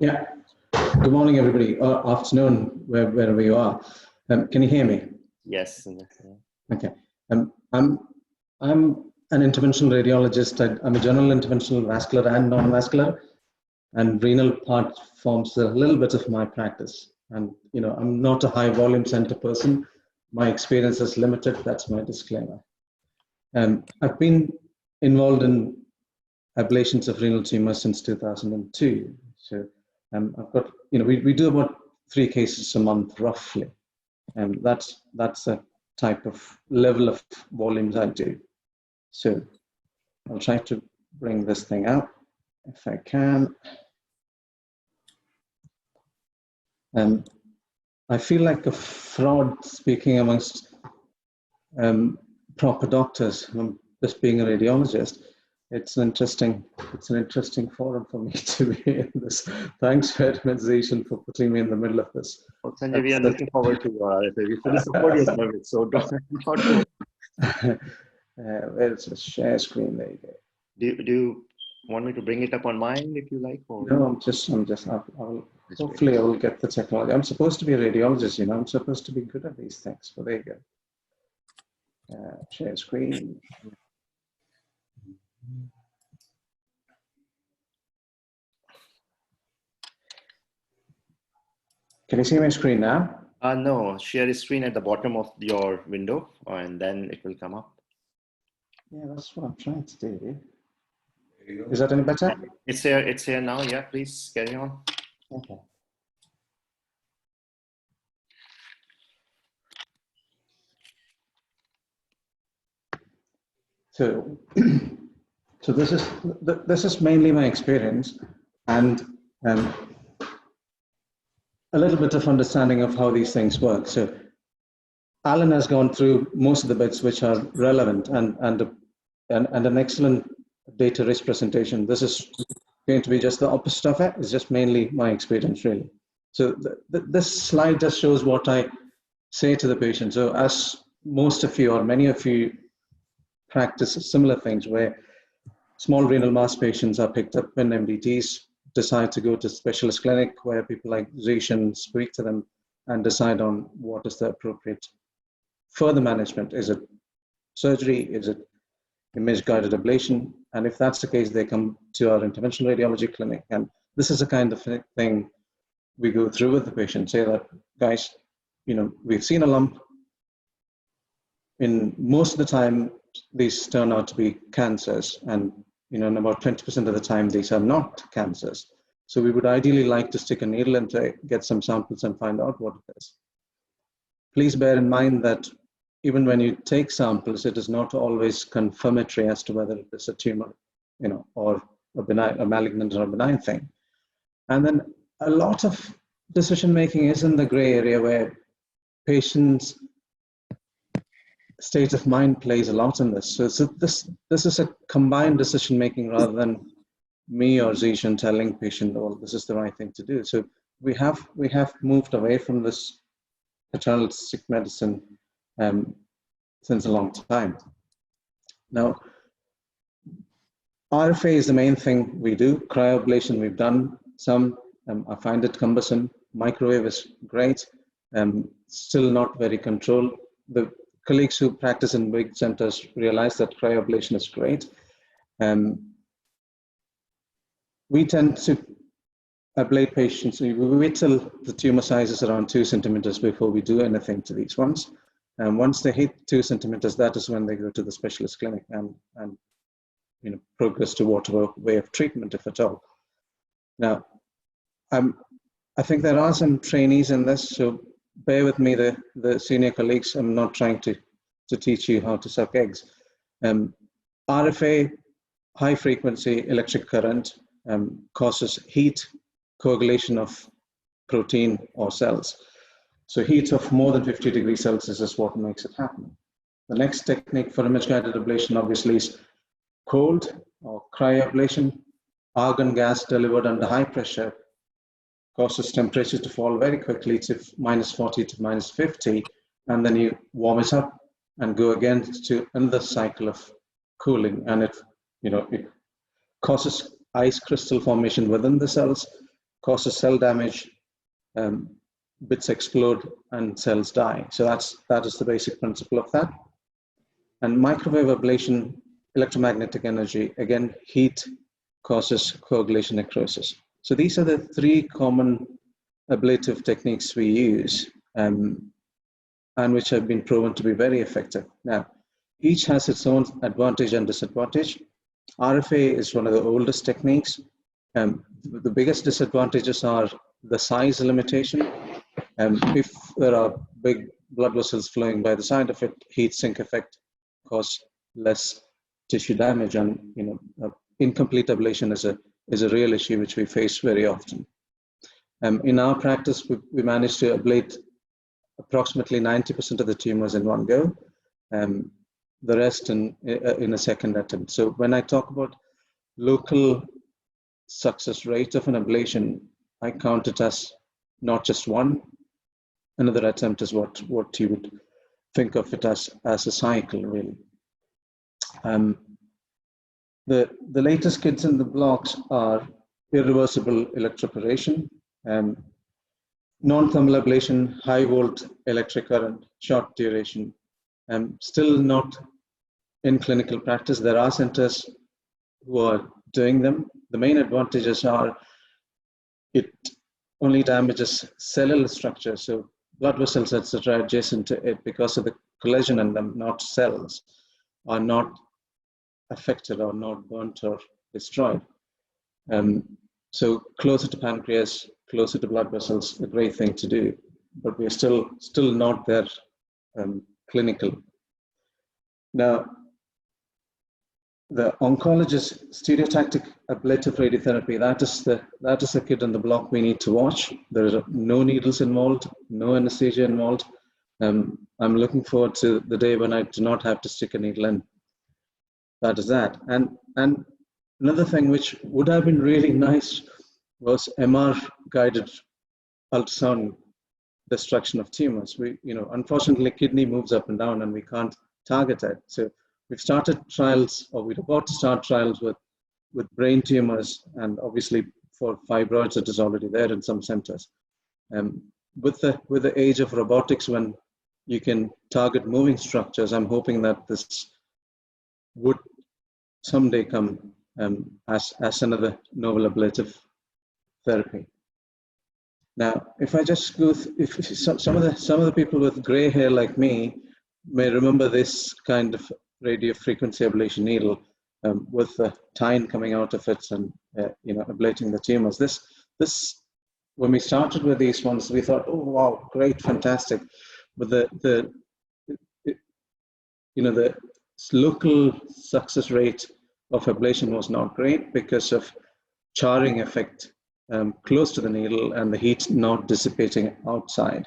Speaker 16: Yeah. Good morning, everybody. Afternoon, wherever you are. Can you hear me?
Speaker 1: Yes.
Speaker 16: Okay. I'm an interventional radiologist. I'm a general interventional vascular and non-vascular, and renal part forms a little bit of my practice. And I'm not a high volume center person. My experience is limited. That's my disclaimer. I've been involved in ablations of renal tumors since 2002. So I've got, we do about 3 cases a month roughly, and that's a type of level of volumes I do. So I'll try to bring this thing out if I can. I feel like a fraud speaking amongst proper doctors. Just being a radiologist, it's an interesting forum for me to be in this. Thanks for organization for putting me in the middle of this.
Speaker 1: Well, Sanjay, we are looking forward to you fully support your service. So don't.
Speaker 16: Where's the share screen? There you go.
Speaker 1: Do you want me to bring it up on mine if you like? Or?
Speaker 16: No, hopefully I will get the technology. I'm supposed to be a radiologist, I'm supposed to be good at these things. But there you go. Share screen. Can you see my screen now?
Speaker 1: No, share a screen at the bottom of your window, and then it will come up.
Speaker 16: Yeah, that's what I'm trying to do. Is that any better?
Speaker 1: It's here now. Yeah, please carry on.
Speaker 16: Okay. So this is mainly my experience, and a little bit of understanding of how these things work. So Alan has gone through most of the bits which are relevant, and an excellent data rich presentation. This is going to be just the opposite of it. It's just mainly my experience, really. So this slide just shows what I say to the patient. So as most of you or many of you practice similar things where small renal mass patients are picked up when MDTs decide to go to specialist clinic where people like Zishan speak to them and decide on what is the appropriate further management. Is it surgery? Is it image-guided ablation? And if that's the case, they come to our interventional radiology clinic. And this is the kind of thing we go through with the patient, say that, guys, we've seen a lump. In most of the time, these turn out to be cancers. And in about 20% of the time, these are not cancers. So we would ideally like to stick a needle into it, get some samples and find out what it is. Please bear in mind that even when you take samples, it is not always confirmatory as to whether it is a tumor, or a malignant or a benign thing. And then a lot of decision-making is in the gray area where patients' state of mind plays a lot in this. So this is a combined decision-making rather than me or Zishan telling patient, oh, this is the right thing to do. So we have moved away from this paternalistic medicine since a long time. Now, RFA is the main thing we do. Cryoablation, we've done some. I find it cumbersome. Microwave is great. Still not very controlled. The colleagues who practice in big centers realize that cryoablation is great. We tend to ablate patients. We wait till the tumor size is around 2 centimeters before we do anything to these ones. And once they hit 2 centimeters, that is when they go to the specialist clinic and progress to whatever way of treatment, if at all. Now, I think there are some trainees in this, so bear with me, the senior colleagues. I'm not trying to teach you how to suck eggs. RFA, high frequency electric current, causes heat, coagulation of protein or cells. So heat of more than 50 degrees Celsius is what makes it happen. The next technique for image-guided ablation obviously is cold or cryoablation. Argon gas delivered under high pressure causes temperature to fall very quickly to -40 to -50, and then you warm it up and go again to another cycle of cooling, and it causes ice crystal formation within the cells, causes cell damage, bits explode and cells die. So that is the basic principle of that. And microwave ablation, electromagnetic energy, again, heat causes coagulation necrosis. So these are the 3 common ablative techniques we use, and which have been proven to be very effective. Now, each has its own advantage and disadvantage. RFA is one of the oldest techniques. The biggest disadvantages are the size limitation. If there are big blood vessels flowing by the side of it, heat sink effect cause less tissue damage, and incomplete ablation is a real issue which we face very often. In our practice, we managed to ablate approximately 90% of the tumors in one go, the rest in a second attempt. So when I talk about local success rate of an ablation, I count it as not just one. Another attempt is what you would think of it as a cycle, really. The latest kids in the blocks are irreversible electroporation, non-thermal ablation, high volt electric current, short duration, still not in clinical practice. There are centers who are doing them. The main advantages are it only damages cellular structure, so blood vessels, etc., adjacent to it, because of the collagen in them, not cells, are not affected or not burnt or destroyed. So closer to pancreas, closer to blood vessels, a great thing to do, but we're still not there clinical. Now, the oncologist stereotactic ablative radiotherapy, that is the kid in the block we need to watch. There are no needles involved, no anesthesia involved. I'm looking forward to the day when I do not have to stick a needle in. That is that. And Another thing which would have been really nice was MR-guided ultrasound destruction of tumors. Unfortunately, kidney moves up and down and we can't target it. So we've started trials, or we're about to start trials with brain tumors, and obviously for fibroids, it is already there in some centers. With the age of robotics, when you can target moving structures, I'm hoping that this would someday come as another novel ablative therapy. Now, if I just go, some of the people with gray hair like me may remember this kind of radio frequency ablation needle with the tine coming out of it and ablating the tumors. This when we started with these ones, we thought, oh wow, great, fantastic, but the local success rate of ablation was not great because of charring effect close to the needle and the heat not dissipating outside.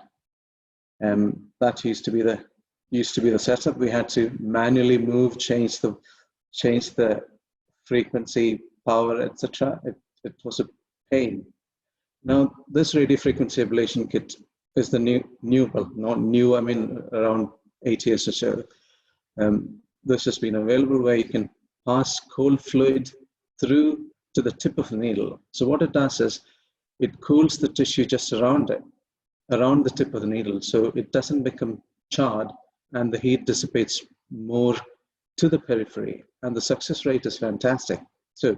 Speaker 16: That used to be the setup. We had to manually move, change the frequency, power, etc. It was a pain. Now this radio frequency ablation kit is the new, well, not new, I mean around 8 years or so. This has been available where you can pass cold fluid through to the tip of the needle. So what it does is it cools the tissue just around it, around the tip of the needle, so it doesn't become charred and the heat dissipates more to the periphery, and the success rate is fantastic. So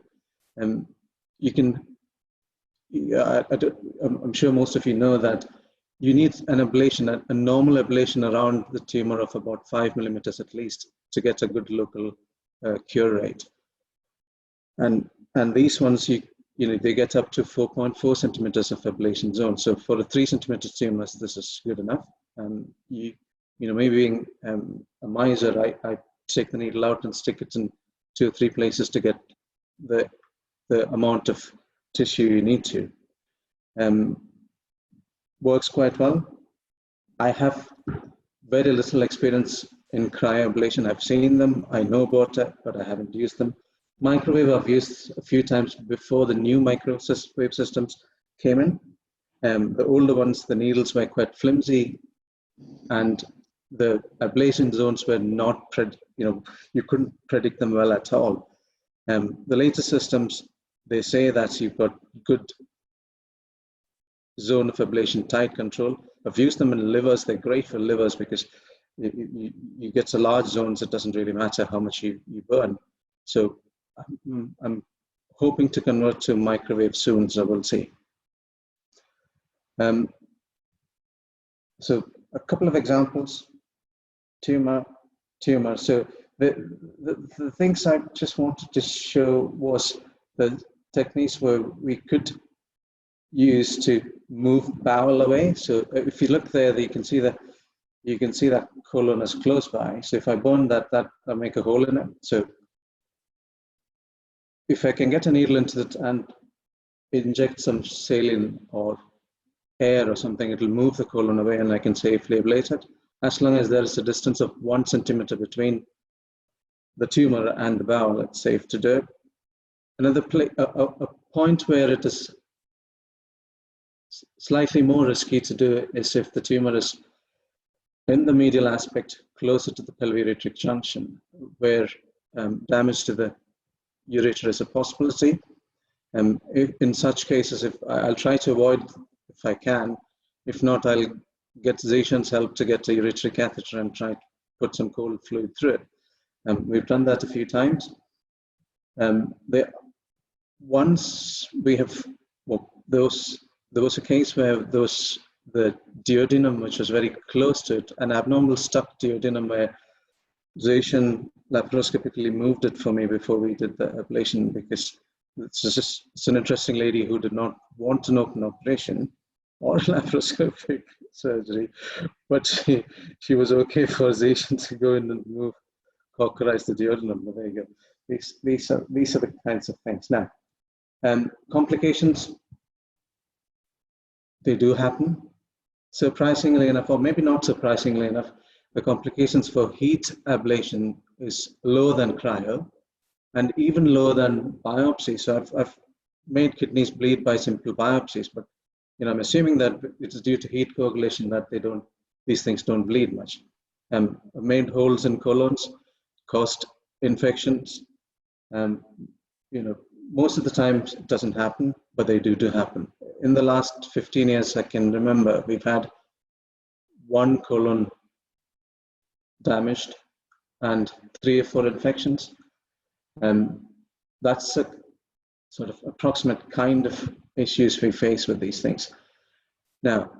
Speaker 16: you can, I'm sure most of you know that you need an ablation, a normal ablation around the tumor of about 5 millimeters at least to get a good local cure rate. And these ones, they get up to 4.4 centimeters of ablation zone. So for a 3 centimeter tumors, this is good enough. And maybe being a miser, I take the needle out and stick it in 2 or 3 places to get the amount of tissue you need to. Works quite well. I have very little experience in cryoablation. I've seen them, I know about it, but I haven't used them. Microwave I've used a few times before the new microwave systems came in. The older ones, the needles were quite flimsy, and the ablation zones were not, you couldn't predict them well at all. The latest systems, they say that you've got good zone of ablation tight control. I've used them in livers. They're great for livers because you get to large zones, it doesn't really matter how much you burn. So I'm hoping to convert to microwave soon, so we'll see. So a couple of examples. Tumor. So the things I just wanted to show was the techniques where we could use to move bowel away. So if you look there, you can see that colon is close by. So if I burn that, I'll make a hole in it. So if I can get a needle into it and inject some saline or air or something, it'll move the colon away and I can safely ablate it, as long as there is a distance of 1 centimeter between the tumor and the bowel, it's safe to do. Another a point where it is slightly more risky to do it is if the tumor is in the medial aspect closer to the pelvic junction, where damage to the ureter is a possibility. In such cases, I'll try to avoid if I can. If not, I'll get Zishan's help to get a ureteric catheter and try to put some cold fluid through it. We've done that a few times. Once we have, well, there was a case where the duodenum, which was very close to it, an abnormal stuck duodenum where Zishan laparoscopically moved it for me before we did the ablation, because it's an interesting lady who did not want an open operation or laparoscopic surgery, but she was okay for Zishan to go in and move, cauterize the duodenum. But there you go. These are the kinds of things. Now, complications, they do happen. Surprisingly enough, or maybe not surprisingly enough, the complications for heat ablation is lower than cryo, and even lower than biopsy. So I've made kidneys bleed by simple biopsies, but I'm assuming that it is due to heat coagulation that these things don't bleed much. I've made holes in colons, caused infections. Most of the time it doesn't happen, but they do happen. In the last 15 years, I can remember we've had one colon damaged and 3 or 4 infections. That's a sort of approximate kind of issues we face with these things. Now,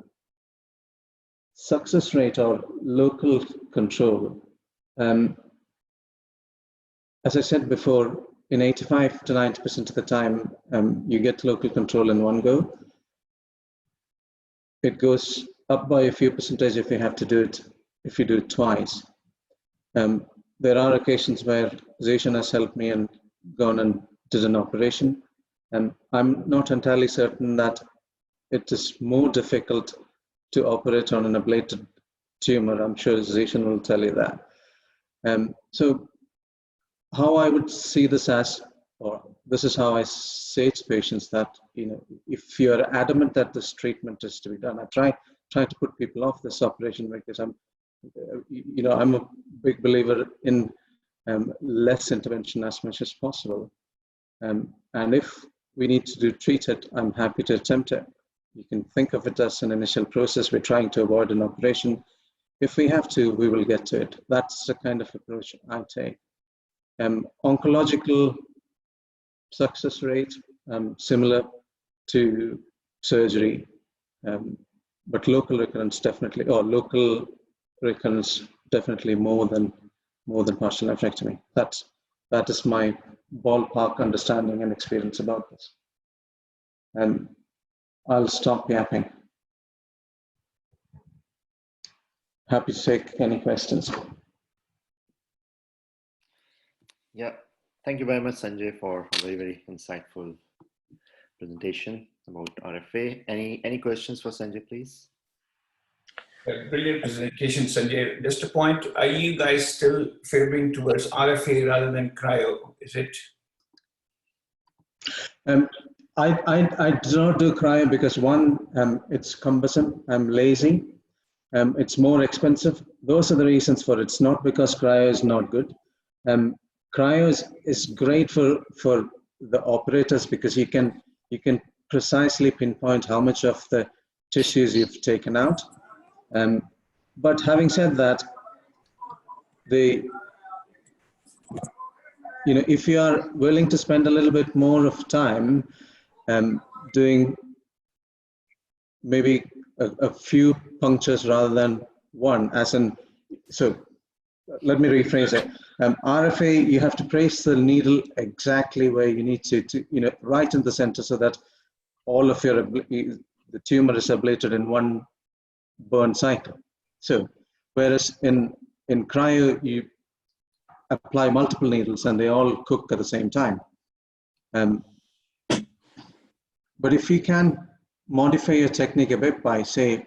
Speaker 16: success rate or local control, as I said before, in 85 to 90% of the time, you get local control in one go. It goes up by a few percentage if you do it twice. There are occasions where Zeshan has helped me and gone and did an operation. I'm not entirely certain that it is more difficult to operate on an ablated tumor. I'm sure Zeshan will tell you that. So how I would see this as, or this is how I say to patients that, if you're adamant that this treatment is to be done, I try to put people off this operation because I'm a big believer in less intervention as much as possible. And if we need to treat it, I'm happy to attempt it. You can think of it as an initial process. We're trying to avoid an operation. If we have to, we will get to it. That's the kind of approach I take. Oncological success rate, similar to surgery, but local recurrence definitely more than partial nephrectomy. That is my ballpark understanding and experience about this. And I'll stop yapping. Happy to take any questions.
Speaker 1: Yeah, thank you very much, Sanjay, for a very, very insightful presentation about RFA. Any questions for Sanjay, please?
Speaker 10: Brilliant presentation, Sanjay. Just a point, are you guys still favoring towards RFA rather than cryo? Is it?
Speaker 16: I do not do cryo because one, it's cumbersome. I'm lazy. It's more expensive. Those are the reasons for it. It's not because cryo is not good. Cryo is great for the operators because you can precisely pinpoint how much of the tissues you've taken out. But having said that, if you are willing to spend a little bit more of time doing maybe a few punctures rather than one, so let me rephrase it. RFA, you have to place the needle exactly where you need to right in the center so that all of the tumor is ablated in one burn cycle. So, whereas in cryo, you apply multiple needles and they all cook at the same time. But if you can modify your technique a bit by, say,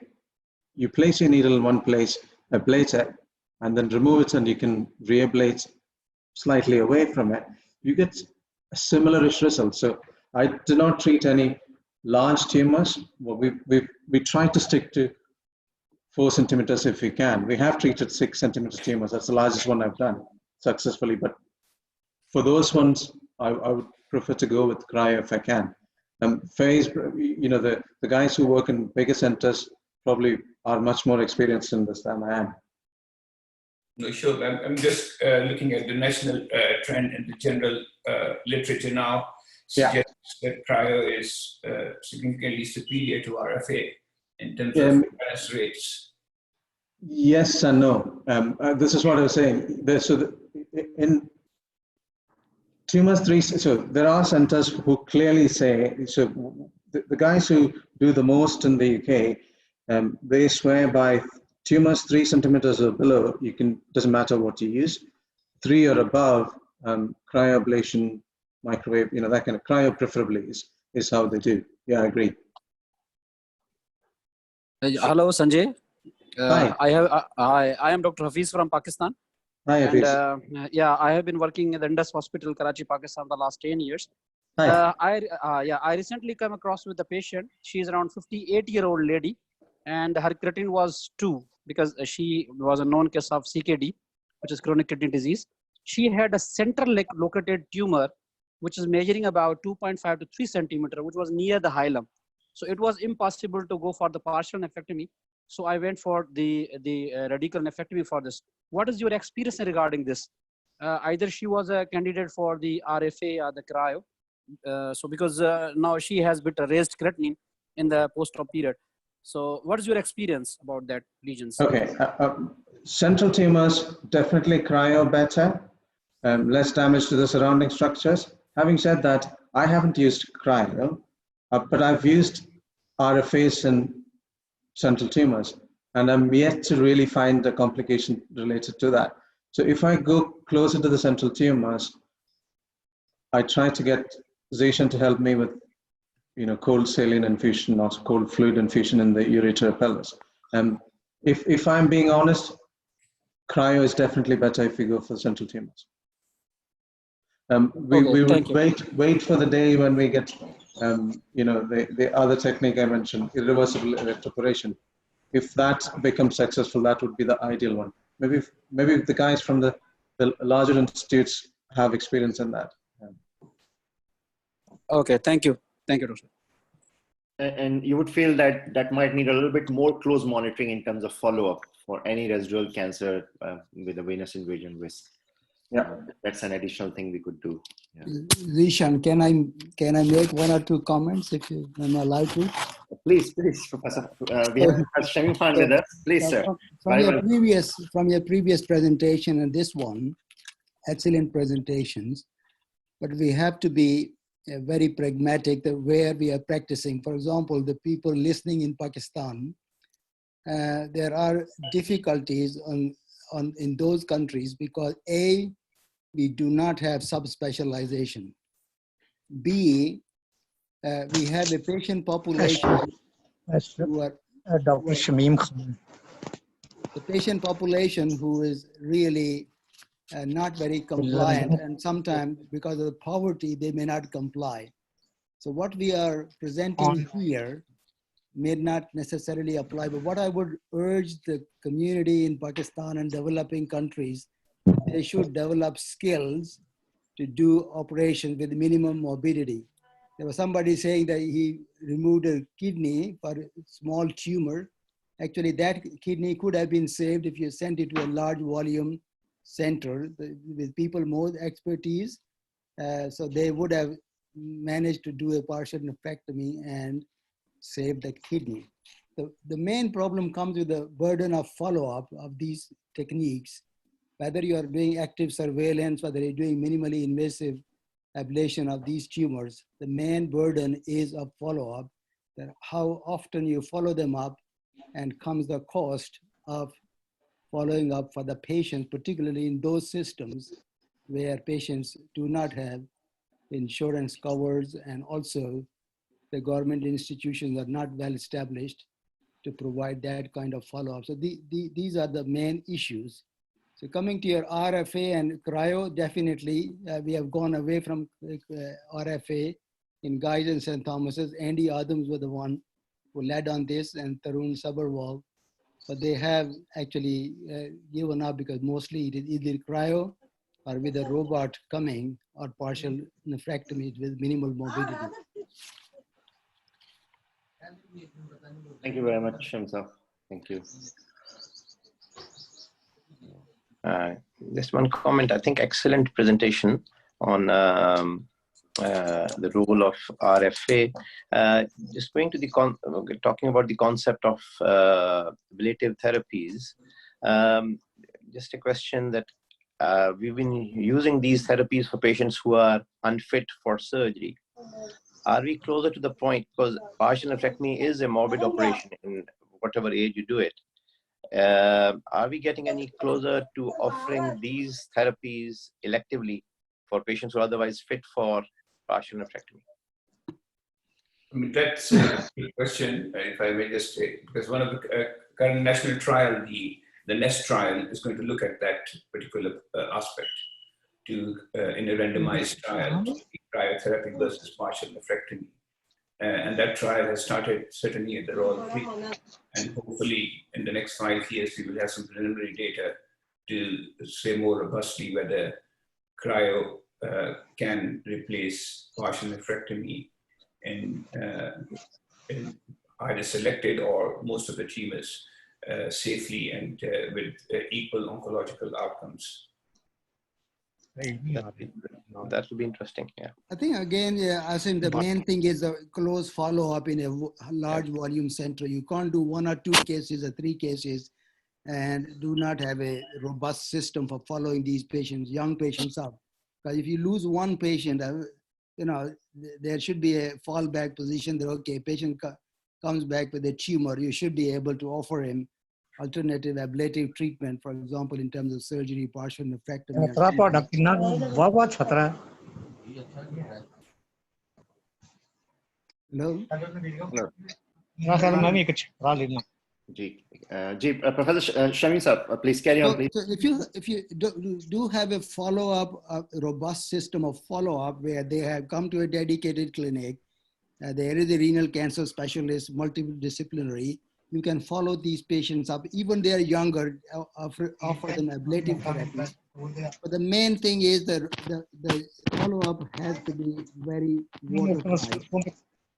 Speaker 16: you place your needle in one place, ablate it, and then remove it, and you can re-ablate slightly away from it, you get a similar-ish result. So I do not treat any large tumors. Well, we try to stick to 4 centimeters if we can. We have treated 6 centimeter tumors. That's the largest one I've done successfully. But for those ones, I would prefer to go with cryo if I can. The guys who work in bigger centers probably are much more experienced in this than I am.
Speaker 10: No, sure. I'm just looking at the national trend and the general literature now suggests that cryo is significantly superior to RFA in terms of recurrence rates.
Speaker 16: Yes and no. This is what I was saying. In tumors 3, so there are centers who clearly say, so the guys who do the most in the UK, they swear by tumors 3 centimeters or below, doesn't matter what you use. 3 or above, cryoablation, microwave, that kind of cryo preferably is how they do. Yeah, I agree.
Speaker 17: Hello, Sanjay.
Speaker 16: Hi.
Speaker 17: I am Dr. Hafiz from Pakistan.
Speaker 16: Hi,
Speaker 17: And
Speaker 16: Hafiz.
Speaker 17: yeah, I have been working at the Indus Hospital, Karachi, Pakistan, the last 10 years.
Speaker 16: Hi.
Speaker 17: I recently came across with a patient. She's around 58-year-old lady, and her creatinine was 2 because she was a known case of CKD, which is chronic kidney disease. She had a central located tumor, which is measuring about 2.5 to 3 centimeter, which was near the hilum. So it was impossible to go for the partial nephrectomy. So I went for the radical nephrectomy for this. What is your experience regarding this? Either she was a candidate for the RFA or the cryo. So because now she has bit raised creatinine in the post-op period. So what is your experience about that lesions?
Speaker 16: Okay, central tumors, definitely cryo better, less damage to the surrounding structures. Having said that, I haven't used cryo, but I've used RFAs in central tumors, and I'm yet to really find a complication related to that. So if I go closer to the central tumors, I try to get Zation to help me with, cold saline infusion or cold fluid infusion in the ureter pelvis. If I'm being honest, cryo is definitely better if we go for central tumors. We would wait for the day when we get, the other technique I mentioned, irreversible electroporation. If that becomes successful, that would be the ideal one. Maybe the guys from the larger institutes have experience in that.
Speaker 17: Okay, thank you, Dr.
Speaker 1: And you would feel that that might need a little bit more close monitoring in terms of follow-up for any residual cancer with a venous invasion risk.
Speaker 16: Yeah,
Speaker 1: that's an additional thing we could do. Yeah.
Speaker 18: Zishan, can I make 1 or 2 comments if you am allowed to?
Speaker 1: Please, Professor. We have Shami Khan with us. Please, sir.
Speaker 18: From your previous presentation and this one, excellent presentations, but we have to be very pragmatic where we are practicing. For example, the people listening in Pakistan, there are difficulties in those countries because A, we do not have subspecialization. B, we have a patient population who are
Speaker 19: Dr. Shamim Khan.
Speaker 18: The patient population who is really not very compliant, and sometimes because of the poverty, they may not comply. So what we are presenting here may not necessarily apply, but what I would urge the community in Pakistan and developing countries, they should develop skills to do operations with minimum morbidity. There was somebody saying that he removed a kidney for a small tumor. Actually, that kidney could have been saved if you sent it to a large volume center with people more expertise. So they would have managed to do a partial nephrectomy and save the kidney. The main problem comes with the burden of follow-up of these techniques. Whether you are doing active surveillance, whether you're doing minimally invasive ablation of these tumors, the main burden is of follow-up, that how often you follow them up, and comes the cost of following up for the patient, particularly in those systems where patients do not have insurance covers, and also the government institutions are not well established to provide that kind of follow-up. So these are the main issues. So coming to your RFA and cryo, definitely we have gone away from RFA in Guy's and St. Thomas's. Andy Adams was the one who led on this, and Tarun Sabharwal, but they have actually given up because mostly it is either cryo or with a robot coming, or partial nephrectomy with minimal morbidity.
Speaker 1: Thank you very much, Shamsa. Thank you.
Speaker 7: Just one comment. I think excellent presentation on the role of RFA. Just going to talking about the concept of ablative therapies. Just a question that we've been using these therapies for patients who are unfit for surgery. Are we closer to the point, because partial nephrectomy is a morbid operation in whatever age you do it? Are we getting any closer to offering these therapies electively for patients who are otherwise fit for partial nephrectomy?
Speaker 10: I mean, that's a good question, if I may just say, because one of the current national trial, the the NEST trial is going to look at that particular aspect to in a randomized trial, cryotherapy versus partial nephrectomy. And that trial has started certainly at the Royal Free, and hopefully in the next 5 years we will have some preliminary data to say more robustly whether cryo can replace partial nephrectomy in either selected or most of the tumors safely and with equal oncological outcomes.
Speaker 7: That will be interesting. Yeah.
Speaker 18: I think again, yeah, I think the main thing is a close follow-up in a large volume center. You can't do 1 or 2 cases or 3 cases and do not have a robust system for following these patients, young patients up. Because if you lose one patient, you know, there should be a fallback position that, okay, patient comes back with a tumor, you should be able to offer him alternative ablative treatment, for example, in terms of surgery, partial nephrectomy. Hello?
Speaker 1: Professor Shamim sir, please carry on, please.
Speaker 18: So if you do have a follow-up, a robust system of follow-up where they have come to a dedicated clinic, there is a renal cancer specialist, multidisciplinary, you can follow these patients up, even they are younger, offer them ablative therapies. But the main thing is that the follow-up has to be very watertight.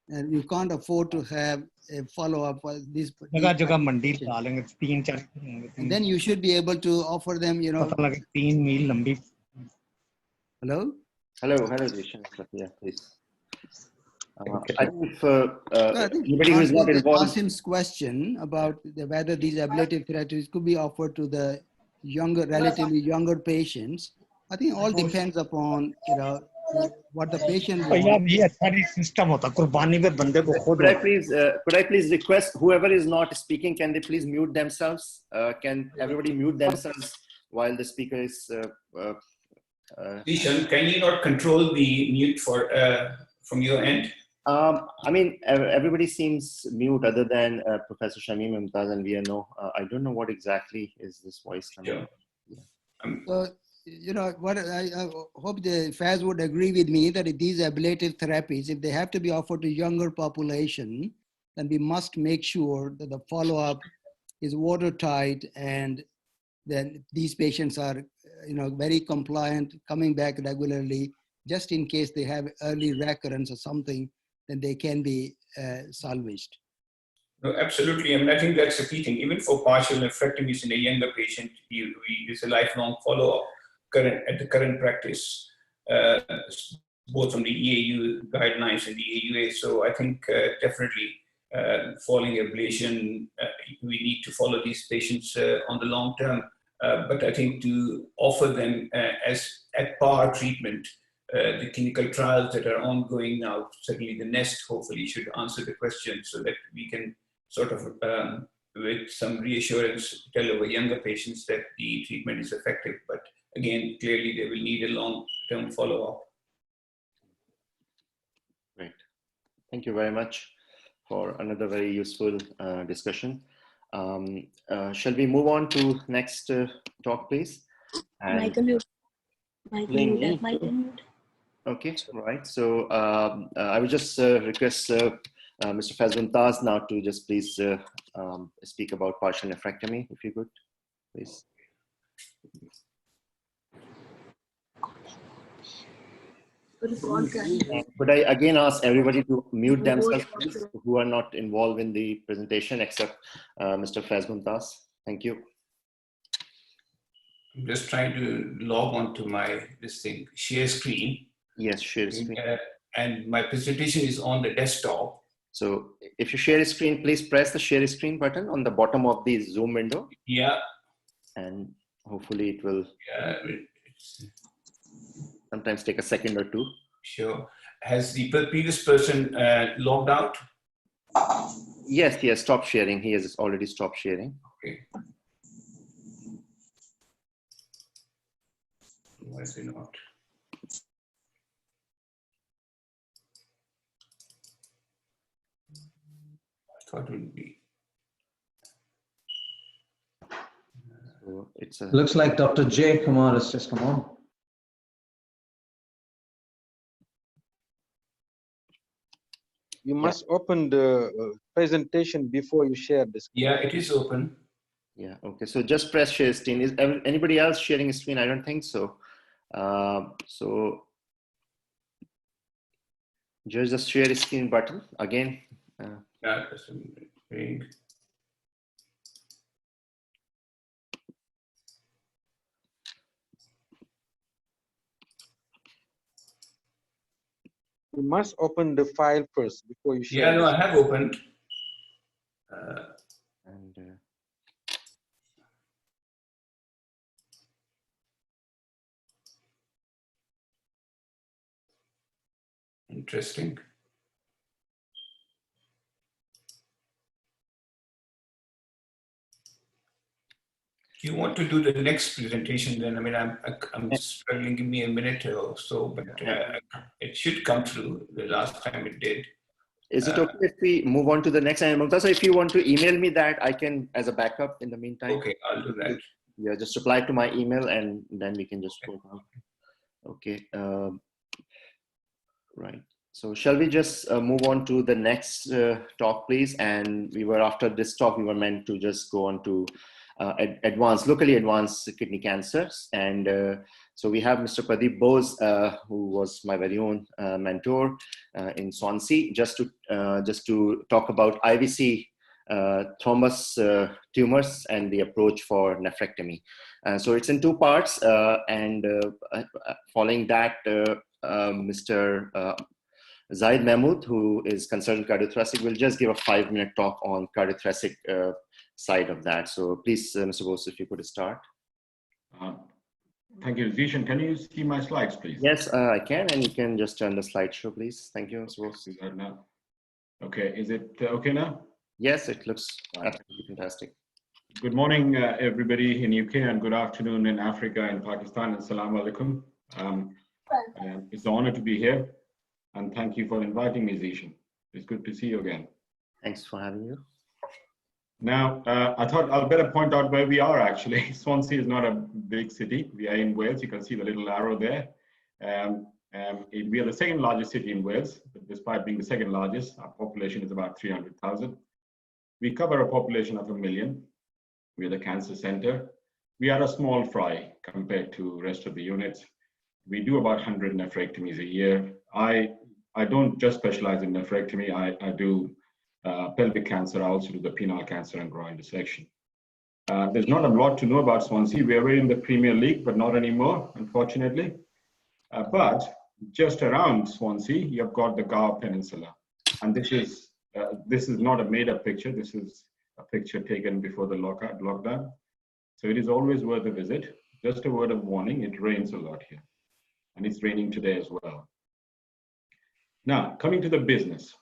Speaker 18: And you can't afford to have a follow-up for this. And then you should be able to offer them, you know. Hello?
Speaker 1: Hello, yeah, please. I think if anybody who is not involved.
Speaker 18: Asim's question about whether these ablative therapies could be offered to the younger, relatively younger patients, I think it all depends upon, you know, what the patient wants.
Speaker 1: Could I please request whoever is not speaking, can they please mute themselves? Can everybody mute themselves while the speaker is?
Speaker 10: Ishan, can you not control the mute for from your end?
Speaker 1: I mean, everybody seems mute other than Professor Shamim Mumtaz and VNO. I don't know what exactly is this voice coming.
Speaker 18: So, you know, what I hope the Faz would agree with me that these ablative therapies, if they have to be offered to younger population, then we must make sure that the follow-up is watertight and then these patients are, you know, very compliant, coming back regularly, just in case they have early recurrence or something, then they can be salvaged.
Speaker 10: No, absolutely. I mean, I think that's the key thing. Even for partial nephrectomies in a younger patient, it's a lifelong follow-up at the current practice, both from the EAU guidelines and the AUA. So I think definitely following ablation, we need to follow these patients on the long term. But I think to offer them as at par treatment, the clinical trials that are ongoing now, certainly the NEST hopefully should answer the question so that we can sort of, with some reassurance, tell our younger patients that the treatment is effective. But again, clearly they will need a long-term follow-up.
Speaker 1: Great. Thank you very much for another very useful discussion. Shall we move on to next talk, please?
Speaker 9: Michael mute. Michael mute.
Speaker 1: Okay, right. So I would just request Mr. Faz Mumtaz now to just please speak about partial nephrectomy, if you could, please. Could I again ask everybody to mute themselves, please, who are not involved in the presentation, except Mr. Faz Mumtaz? Thank you.
Speaker 10: I'm just trying to log on to this thing, share screen.
Speaker 1: Yes, share screen.
Speaker 10: And my presentation is on the desktop.
Speaker 1: So if you share a screen, please press the share screen button on the bottom of the Zoom window.
Speaker 10: Yeah.
Speaker 1: And hopefully it will sometimes take a second or two.
Speaker 10: Sure. Has the previous person logged out?
Speaker 1: Yes, he has stopped sharing. He has already stopped sharing.
Speaker 10: Okay. Why is he not? I thought it would be.
Speaker 16: Looks like Dr. J. Kumar has just come on.
Speaker 20: You must open the presentation before you share this.
Speaker 10: Yeah, it is open.
Speaker 1: Yeah, okay. So just press share screen. Is anybody else sharing a screen? I don't think so. So just share a screen button again.
Speaker 10: Yeah, that's great.
Speaker 20: You must open the file first before you share.
Speaker 10: Yeah, no, I have opened. Interesting. Do you want to do the next presentation then? I mean, I'm struggling. Give me a minute or so, but it should come through. The last time it did.
Speaker 1: Is it okay if we move on to the next item? So if you want to email me that, I can, as a backup in the meantime.
Speaker 10: Okay, I'll do that.
Speaker 1: Yeah, just reply to my email and then we can just go down. Okay. Right. So shall we just move on to the next talk, please? And we were, after this talk, we were meant to just go on to locally advanced kidney cancers. And so we have Mr. Pradeep Bose, who was my very own mentor in Swansea, just to talk about IVC thrombus tumors and the approach for nephrectomy. So it's in two parts, and following that, Mr. Zaid Mahmood, who is consultant cardiothoracic, will just give a 5-minute talk on cardiothoracic side of that. So please, Mr. Bose, if you could start.
Speaker 4: Thank you, Zishan. Can you see my slides, please?
Speaker 1: Yes, I can, and you can just turn the slideshow, please. Thank you, Mr. Bose.
Speaker 4: Is that now? Okay, is it okay now?
Speaker 1: Yes, it looks absolutely fantastic.
Speaker 4: Good morning, everybody in UK, and good afternoon in Africa and Pakistan. Assalamu alaikum. It's an honor to be here, and thank you for inviting me, Zishan. It's good to see you again.
Speaker 1: Thanks for having you.
Speaker 4: Now, I thought I'll better point out where we are actually. Swansea is not a big city. We are in Wales. You can see the little arrow there. We are the second largest city in Wales, but despite being the second largest, our population is about 300,000. We cover a population of 1 million. We are the cancer center. We are a small fry compared to rest of the units. We do about 100 nephrectomies a year. I don't just specialize in nephrectomy. I do pelvic cancer. I also do the penile cancer and groin dissection. There's not a lot to know about Swansea. We are in the Premier League, but not anymore, unfortunately. But just around Swansea, you've got the Gower Peninsula. And this is not a made-up picture. This is a picture taken before the lockdown. So it is always worth a visit. Just a word of warning, it rains a lot here. And it's raining today as well. Now, coming to the business.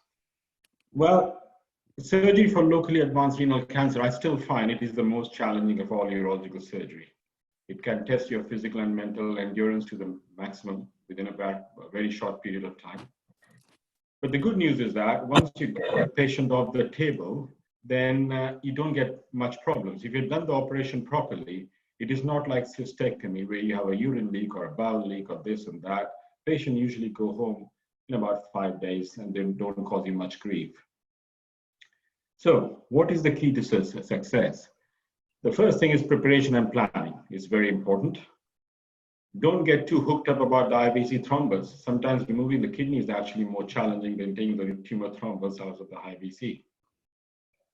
Speaker 4: Well, surgery for locally advanced renal cancer, I still find it is the most challenging of all urological surgery. It can test your physical and mental endurance to the maximum within a very short period of time. But the good news is that once you get the patient off the table, then you don't get much problems. If you've done the operation properly, it is not like cystectomy where you have a urine leak or a bowel leak or this and that. Patient usually go home in about 5 days and they don't cause you much grief. So what is the key to success? The first thing is preparation and planning. It's very important. Don't get too hooked up about the IVC thrombus. Sometimes removing the kidney is actually more challenging than taking the tumor thrombus out of the IVC.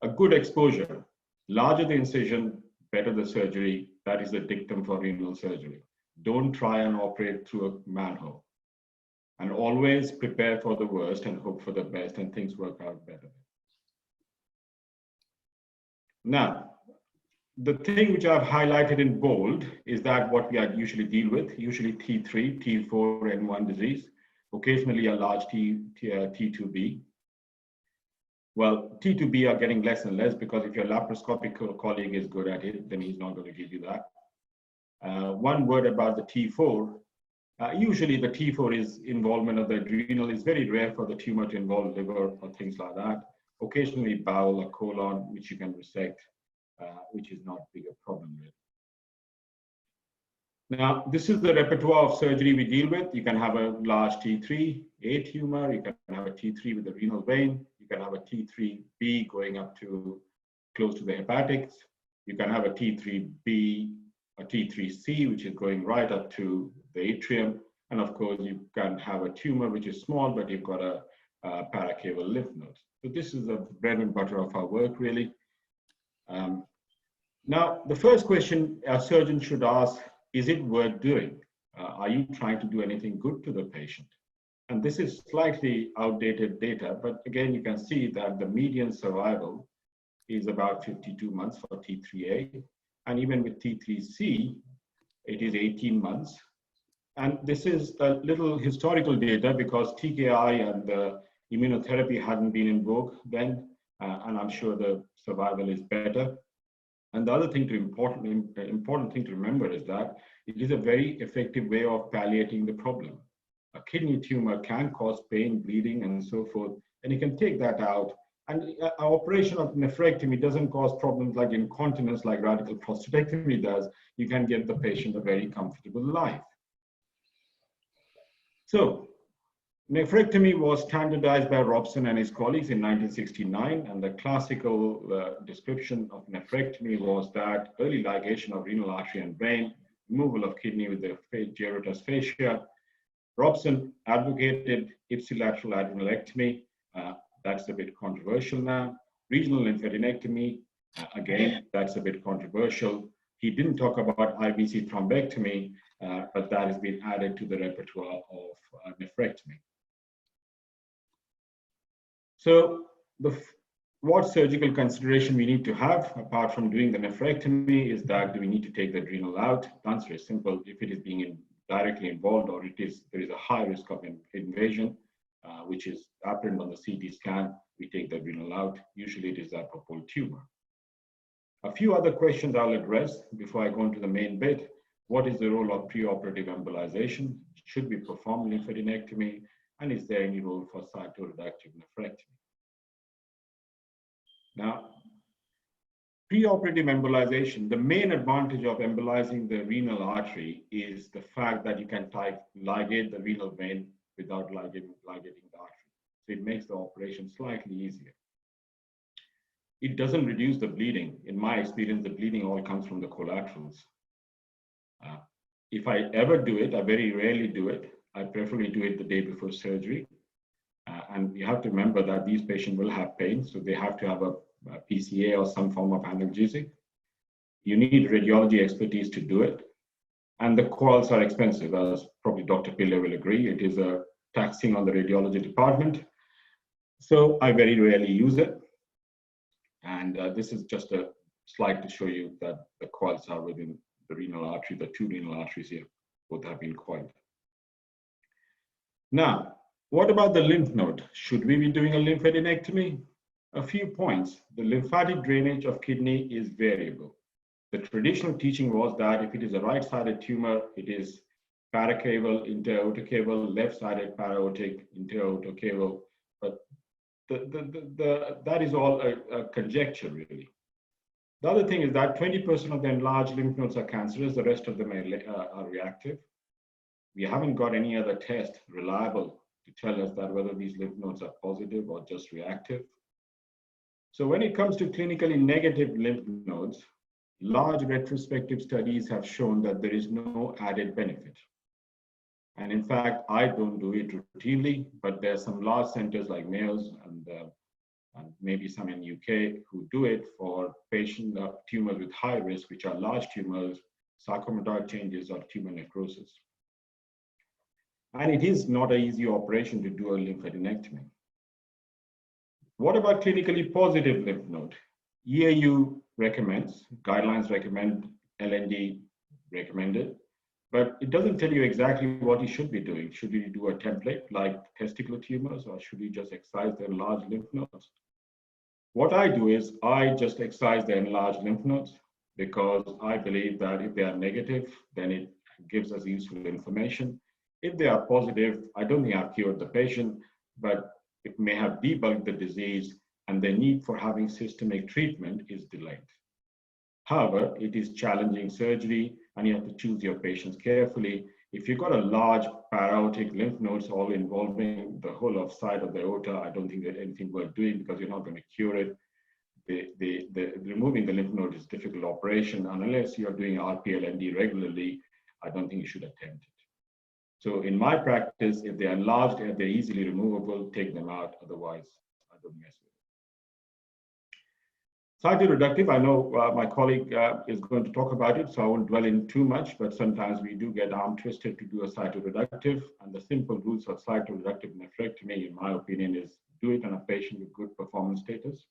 Speaker 4: A good exposure. Larger the incision, better the surgery. That is the dictum for renal surgery. Don't try and operate through a manhole. And always prepare for the worst and hope for the best, and things work out better. Now, the thing which I've highlighted in bold is that what we usually deal with, usually T3, T4, N1 disease, occasionally a large T2B. Well, T2B are getting less and less because if your laparoscopic colleague is good at it, then he's not going to give you that. One word about the T4. Usually the T4 is involvement of the adrenal. It's very rare for the tumor to involve liver or things like that. Occasionally bowel or colon, which you can resect, which is not a bigger problem with. Now, this is the repertoire of surgery we deal with. You can have a large T3A tumor, you can have a T3 with the renal vein, you can have a T3B going up to close to the hepatics, you can have a T3B, a T3C, which is going right up to the atrium, and of course, you can have a tumor which is small, but you've got a paracaval lymph node. So this is the bread and butter of our work, really. Now, the first question a surgeon should ask, is it worth doing? Are you trying to do anything good to the patient? And this is slightly outdated data, but again, you can see that the median survival is about 52 months for T3A. And even with T3C, it is 18 months. And this is a little historical data because TKI and the immunotherapy hadn't been in vogue then, and I'm sure the survival is better. And the other thing important thing to remember is that it is a very effective way of palliating the problem. A kidney tumor can cause pain, bleeding, and so forth, and you can take that out. And an operation of nephrectomy doesn't cause problems like incontinence, like radical prostatectomy does. You can give the patient a very comfortable life. So, nephrectomy was standardized by Robson and his colleagues in 1969, and the classical description of nephrectomy was that early ligation of renal artery and vein, removal of kidney with the gyrotous fascia. Robson advocated ipsilateral adrenalectomy. That's a bit controversial now. Regional lymphadenectomy, again, that's a bit controversial. He didn't talk about IVC thrombectomy, but that has been added to the repertoire of nephrectomy. So what surgical consideration we need to have, apart from doing the nephrectomy, is that do we need to take the adrenal out? The answer is simple. If it is being directly involved or there is a high risk of invasion, which is apparent on the CT scan, we take the adrenal out. Usually it is a apopole tumor. A few other questions I'll address before I go into the main bit. What is the role of preoperative embolization? Should we perform lymphadenectomy? And is there any role for cytoreductive nephrectomy? Now, preoperative embolization, the main advantage of embolizing the renal artery is the fact that you can ligate the renal vein without ligating the artery. So it makes the operation slightly easier. It doesn't reduce the bleeding. In my experience, the bleeding all comes from the collaterals. If I ever do it, I very rarely do it. I preferably do it the day before surgery. And you have to remember that these patients will have pain, so they have to have a PCA or some form of analgesic. You need radiology expertise to do it. And the coils are expensive, as probably Dr. Pillay will agree. It is a taxing on the radiology department. So I very rarely use it. And this is just a slide to show you that the coils are within the renal artery, the two renal arteries here, both have been coiled. Now, what about the lymph node? Should we be doing a lymphadenectomy? A few points. The lymphatic drainage of kidney is variable. The traditional teaching was that if it is a right-sided tumor, it is paracaval, interaortocaval, left-sided paraortic, interaortocaval, but that is all a conjecture, really. The other thing is that 20% of the enlarged lymph nodes are cancerous, the rest of them are reactive. We haven't got any other test reliable to tell us that whether these lymph nodes are positive or just reactive. So when it comes to clinically negative lymph nodes, large retrospective studies have shown that there is no added benefit. And in fact, I don't do it routinely, but there are some large centers like Mayo's and maybe some in UK who do it for patient tumors with high risk, which are large tumors, sarcomatoid changes, or tumor necrosis. And it is not an easy operation to do a lymphadenectomy. What about clinically positive lymph node? EAU recommends, guidelines recommend, LND recommended, but it doesn't tell you exactly what you should be doing. Should you do a template like testicular tumors, or should you just excise the enlarged lymph nodes? What I do is I just excise the enlarged lymph nodes because I believe that if they are negative, then it gives us useful information. If they are positive, I don't think I've cured the patient, but it may have debugged the disease and the need for having systemic treatment is delayed. However, it is challenging surgery and you have to choose your patients carefully. If you've got a large para-aortic lymph nodes all involving the whole of side of the aorta, I don't think there's anything worth doing because you're not going to cure it. Removing the lymph node is a difficult operation, and unless you're doing RPLND regularly, I don't think you should attempt it. So in my practice, if they are enlarged, if they're easily removable, take them out. Otherwise, I don't mess with it. Cytoreductive, I know my colleague is going to talk about it, so I won't dwell in too much, but sometimes we do get arm twisted to do a cytoreductive, and the simple rules of cytoreductive nephrectomy, in my opinion, is do it on a patient with good performance status.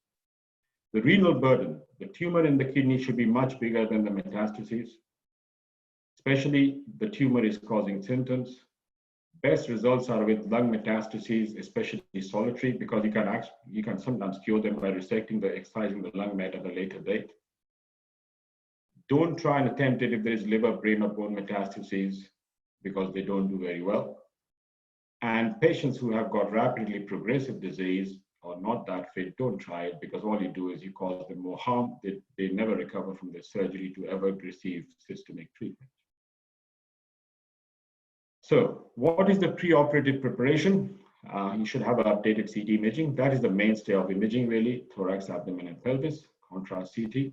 Speaker 4: The renal burden, the tumor in the kidney should be much bigger than the metastases, especially the tumor is causing symptoms. Best results are with lung metastases, especially solitary, because you can sometimes cure them by resecting excising the lung met at a later date. Don't try and attempt it if there is liver, brain, or bone metastases, because they don't do very well. And patients who have got rapidly progressive disease or not that fit, don't try it, because all you do is you cause them more harm. They never recover from their surgery to ever receive systemic treatment. So what is the preoperative preparation? You should have an updated CT imaging. That is the mainstay of imaging, really, thorax, abdomen, and pelvis, contrast CT.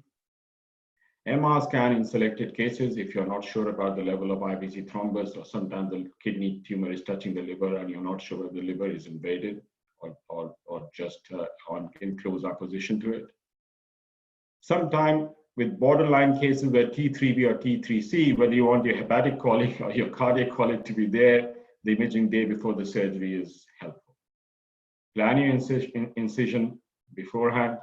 Speaker 4: MR scan in selected cases if you're not sure about the level of IVC thrombus, or sometimes the kidney tumor is touching the liver and you're not sure whether the liver is invaded or just in close opposition to it. Sometime with borderline cases where T3B or T3C, whether you want your hepatic colic or your cardiac colic to be there, the imaging day before the surgery is helpful. Plan your incision beforehand,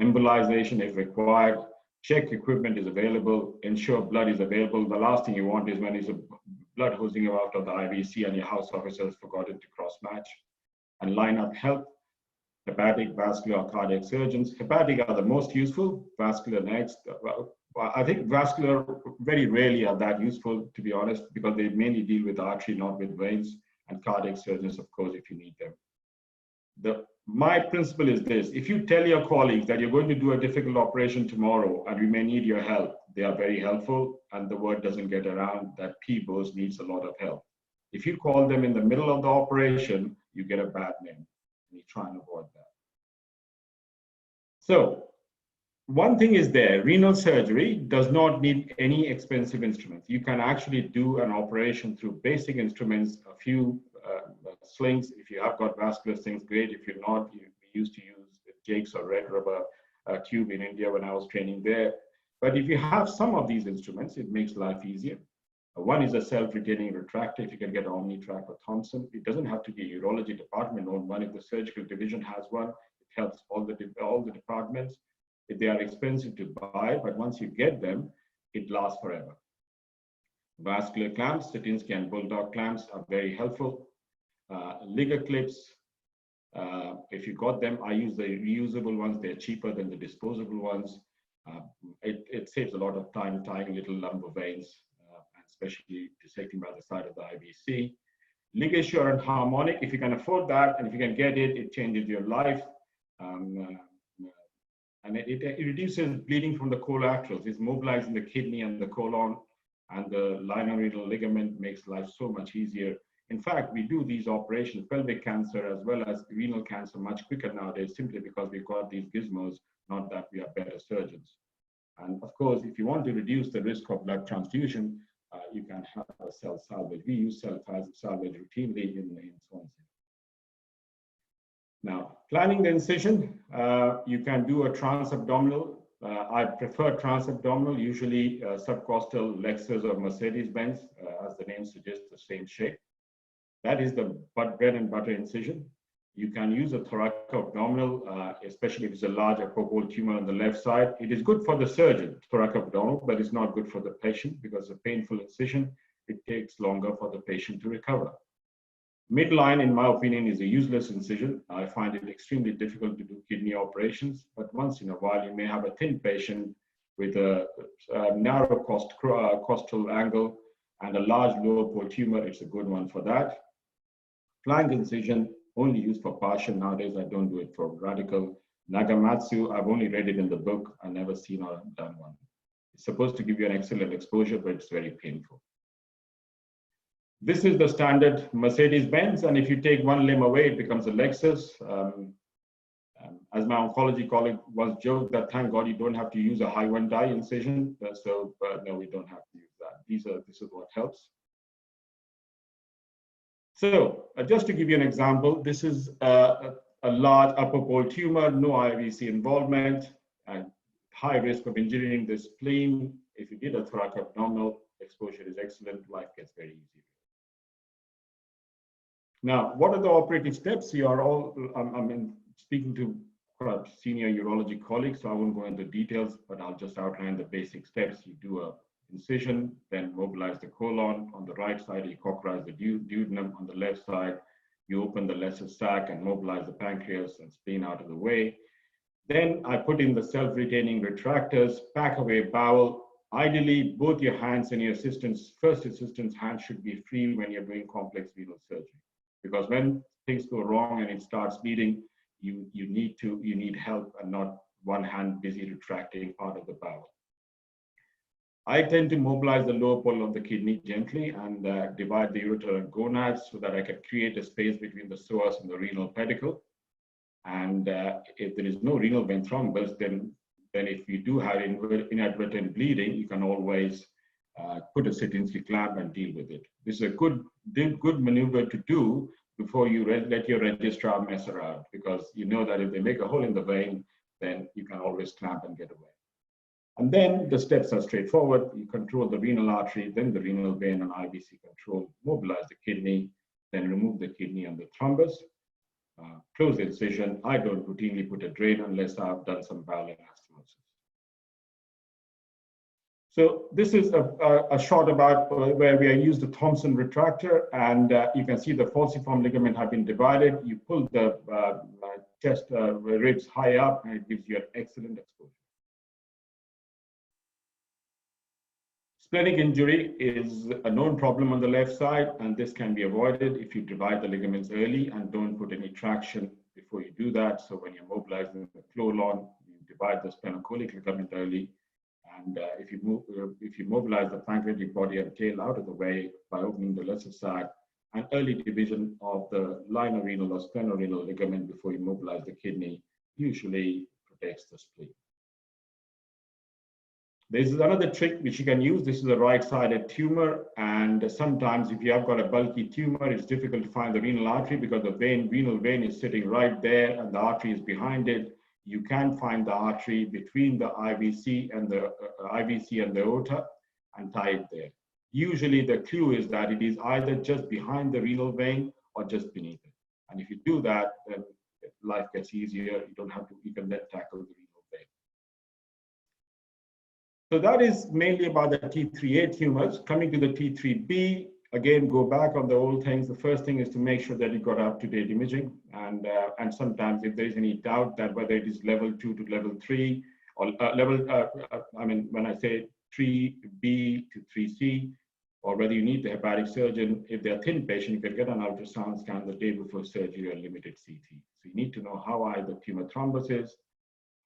Speaker 4: embolization if required, check equipment is available, ensure blood is available. The last thing you want is when there's a blood hosing out of the IVC and your house officer has forgotten to cross-match. And line up help. Hepatic, vascular, or cardiac surgeons. Hepatic are the most useful, vascular next. Well, I think vascular very rarely are that useful, to be honest, because they mainly deal with artery, not with veins, and cardiac surgeons, of course, if you need them. My principle is this: if you tell your colleagues that you're going to do a difficult operation tomorrow and we may need your help, they are very helpful, and the word doesn't get around that PBOS needs a lot of help. If you call them in the middle of the operation, you get a bad name. You try and avoid that. So one thing is there, renal surgery does not need any expensive instruments. You can actually do an operation through basic instruments, a few slings. If you have got vascular slings, great. If you're not, we used to use Jake's or red rubber tube in India when I was training there. But if you have some of these instruments, it makes life easier. One is a self-retaining retractor. If you can get OmniTrack or Thompson, it doesn't have to be a urology department owned one. If the surgical division has one, it helps all the departments. If they are expensive to buy, but once you get them, it lasts forever. Vascular clamps, Satinsky and Bulldog clamps are very helpful. Liga clips, if you got them, I use the reusable ones. They're cheaper than the disposable ones. It saves a lot of time tying little lumbar veins, especially dissecting by the side of the IVC. Ligature and harmonic, if you can afford that and if you can get it, it changes your life. And it reduces bleeding from the collaterals. It's mobilizing the kidney and the colon, and the lienorenal ligament makes life so much easier. In fact, we do these operations, pelvic cancer as well as renal cancer, much quicker nowadays, simply because we've got these gizmos, not that we are better surgeons. And of course, if you want to reduce the risk of blood transfusion, you can have a cell salvage. We use cell salvage routinely in Swansea. Now, planning the incision, you can do a transabdominal. I prefer transabdominal, usually subcostal Lexus or Mercedes-Benz, as the name suggests, the same shape. That is the bread and butter incision. You can use a thoracoabdominal, especially if it's a large apopole tumor on the left side. It is good for the surgeon, thoracoabdominal, but it's not good for the patient because a painful incision, it takes longer for the patient to recover. Midline, in my opinion, is a useless incision. I find it extremely difficult to do kidney operations, but once in a while, you may have a thin patient with a narrow costal angle and a large lower pole tumor. It's a good one for that. Flank incision, only used for partial nowadays. I don't do it for radical. Nagamatsu, I've only read it in the book. I've never seen or done one. It's supposed to give you an excellent exposure, but it's very painful. This is the standard Mercedes-Benz, and if you take one limb away, it becomes a Lexus. As my oncology colleague once joked that thank God you don't have to use a high one die incision. No, we don't have to use that. This is what helps. So just to give you an example, this is a large upper pole tumor, no IVC involvement, and high risk of injuring the spleen. If you did a thoracoabdominal, exposure is excellent, life gets very easy. Now, what are the operating steps? You are all, speaking to senior urology colleagues, so I won't go into details, but I'll just outline the basic steps. You do a incision, then mobilize the colon. On the right side, you cauterize the duodenum. On the left side, you open the lesser sac and mobilize the pancreas and spleen out of the way. Then I put in the self-retaining retractors, pack away bowel. Ideally, both your hands and your first assistant's hand should be free when you're doing complex renal surgery. Because when things go wrong and it starts bleeding, you need help and not one hand busy retracting part of the bowel. I tend to mobilize the lower pole of the kidney gently and divide the ureter and gonads so that I can create a space between the psoas and the renal pedicle. And if there is no renal vein thrombus, then if you do have inadvertent bleeding, you can always put a Sitinsky clamp and deal with it. This is a good maneuver to do before you let your registrar mess around, because you know that if they make a hole in the vein, then you can always clamp and get away. And then the steps are straightforward. You control the renal artery, then the renal vein and IVC control, mobilize the kidney, then remove the kidney and the thrombus, close the incision. I don't routinely put a drain unless I've done some bowel anastomosis. So this is a shot about where we used the Thompson retractor, and you can see the falciform ligament have been divided. You pull the chest ribs high up, and it gives you an excellent exposure. Splenic injury is a known problem on the left side, and this can be avoided if you divide the ligaments early and don't put any traction before you do that. So when you're mobilizing the colon, you divide the splenocholic ligament early. And if you mobilize the pancreatic body and tail out of the way by opening the lesser sac, an early division of the linorenal or splenorenal ligament before you mobilize the kidney usually protects the spleen. This is another trick which you can use. This is a right-sided tumor, and sometimes if you have got a bulky tumor, it's difficult to find the renal artery because the renal vein is sitting right there and the artery is behind it. You can find the artery between the IVC and the aorta and tie it there. Usually the clue is that it is either just behind the renal vein or just beneath it. And if you do that, then life gets easier. You can then tackle the renal vein. So that is mainly about the T3A tumors. Coming to the T3B, again, go back on the old things. The first thing is to make sure that you got up-to-date imaging. And sometimes if there is any doubt that whether it is level 2 to level 3, or when I say 3B to 3C, or whether you need the hepatic surgeon, if they're a thin patient, you can get an ultrasound scan the day before surgery or limited CT. So you need to know how high the tumor thrombus is.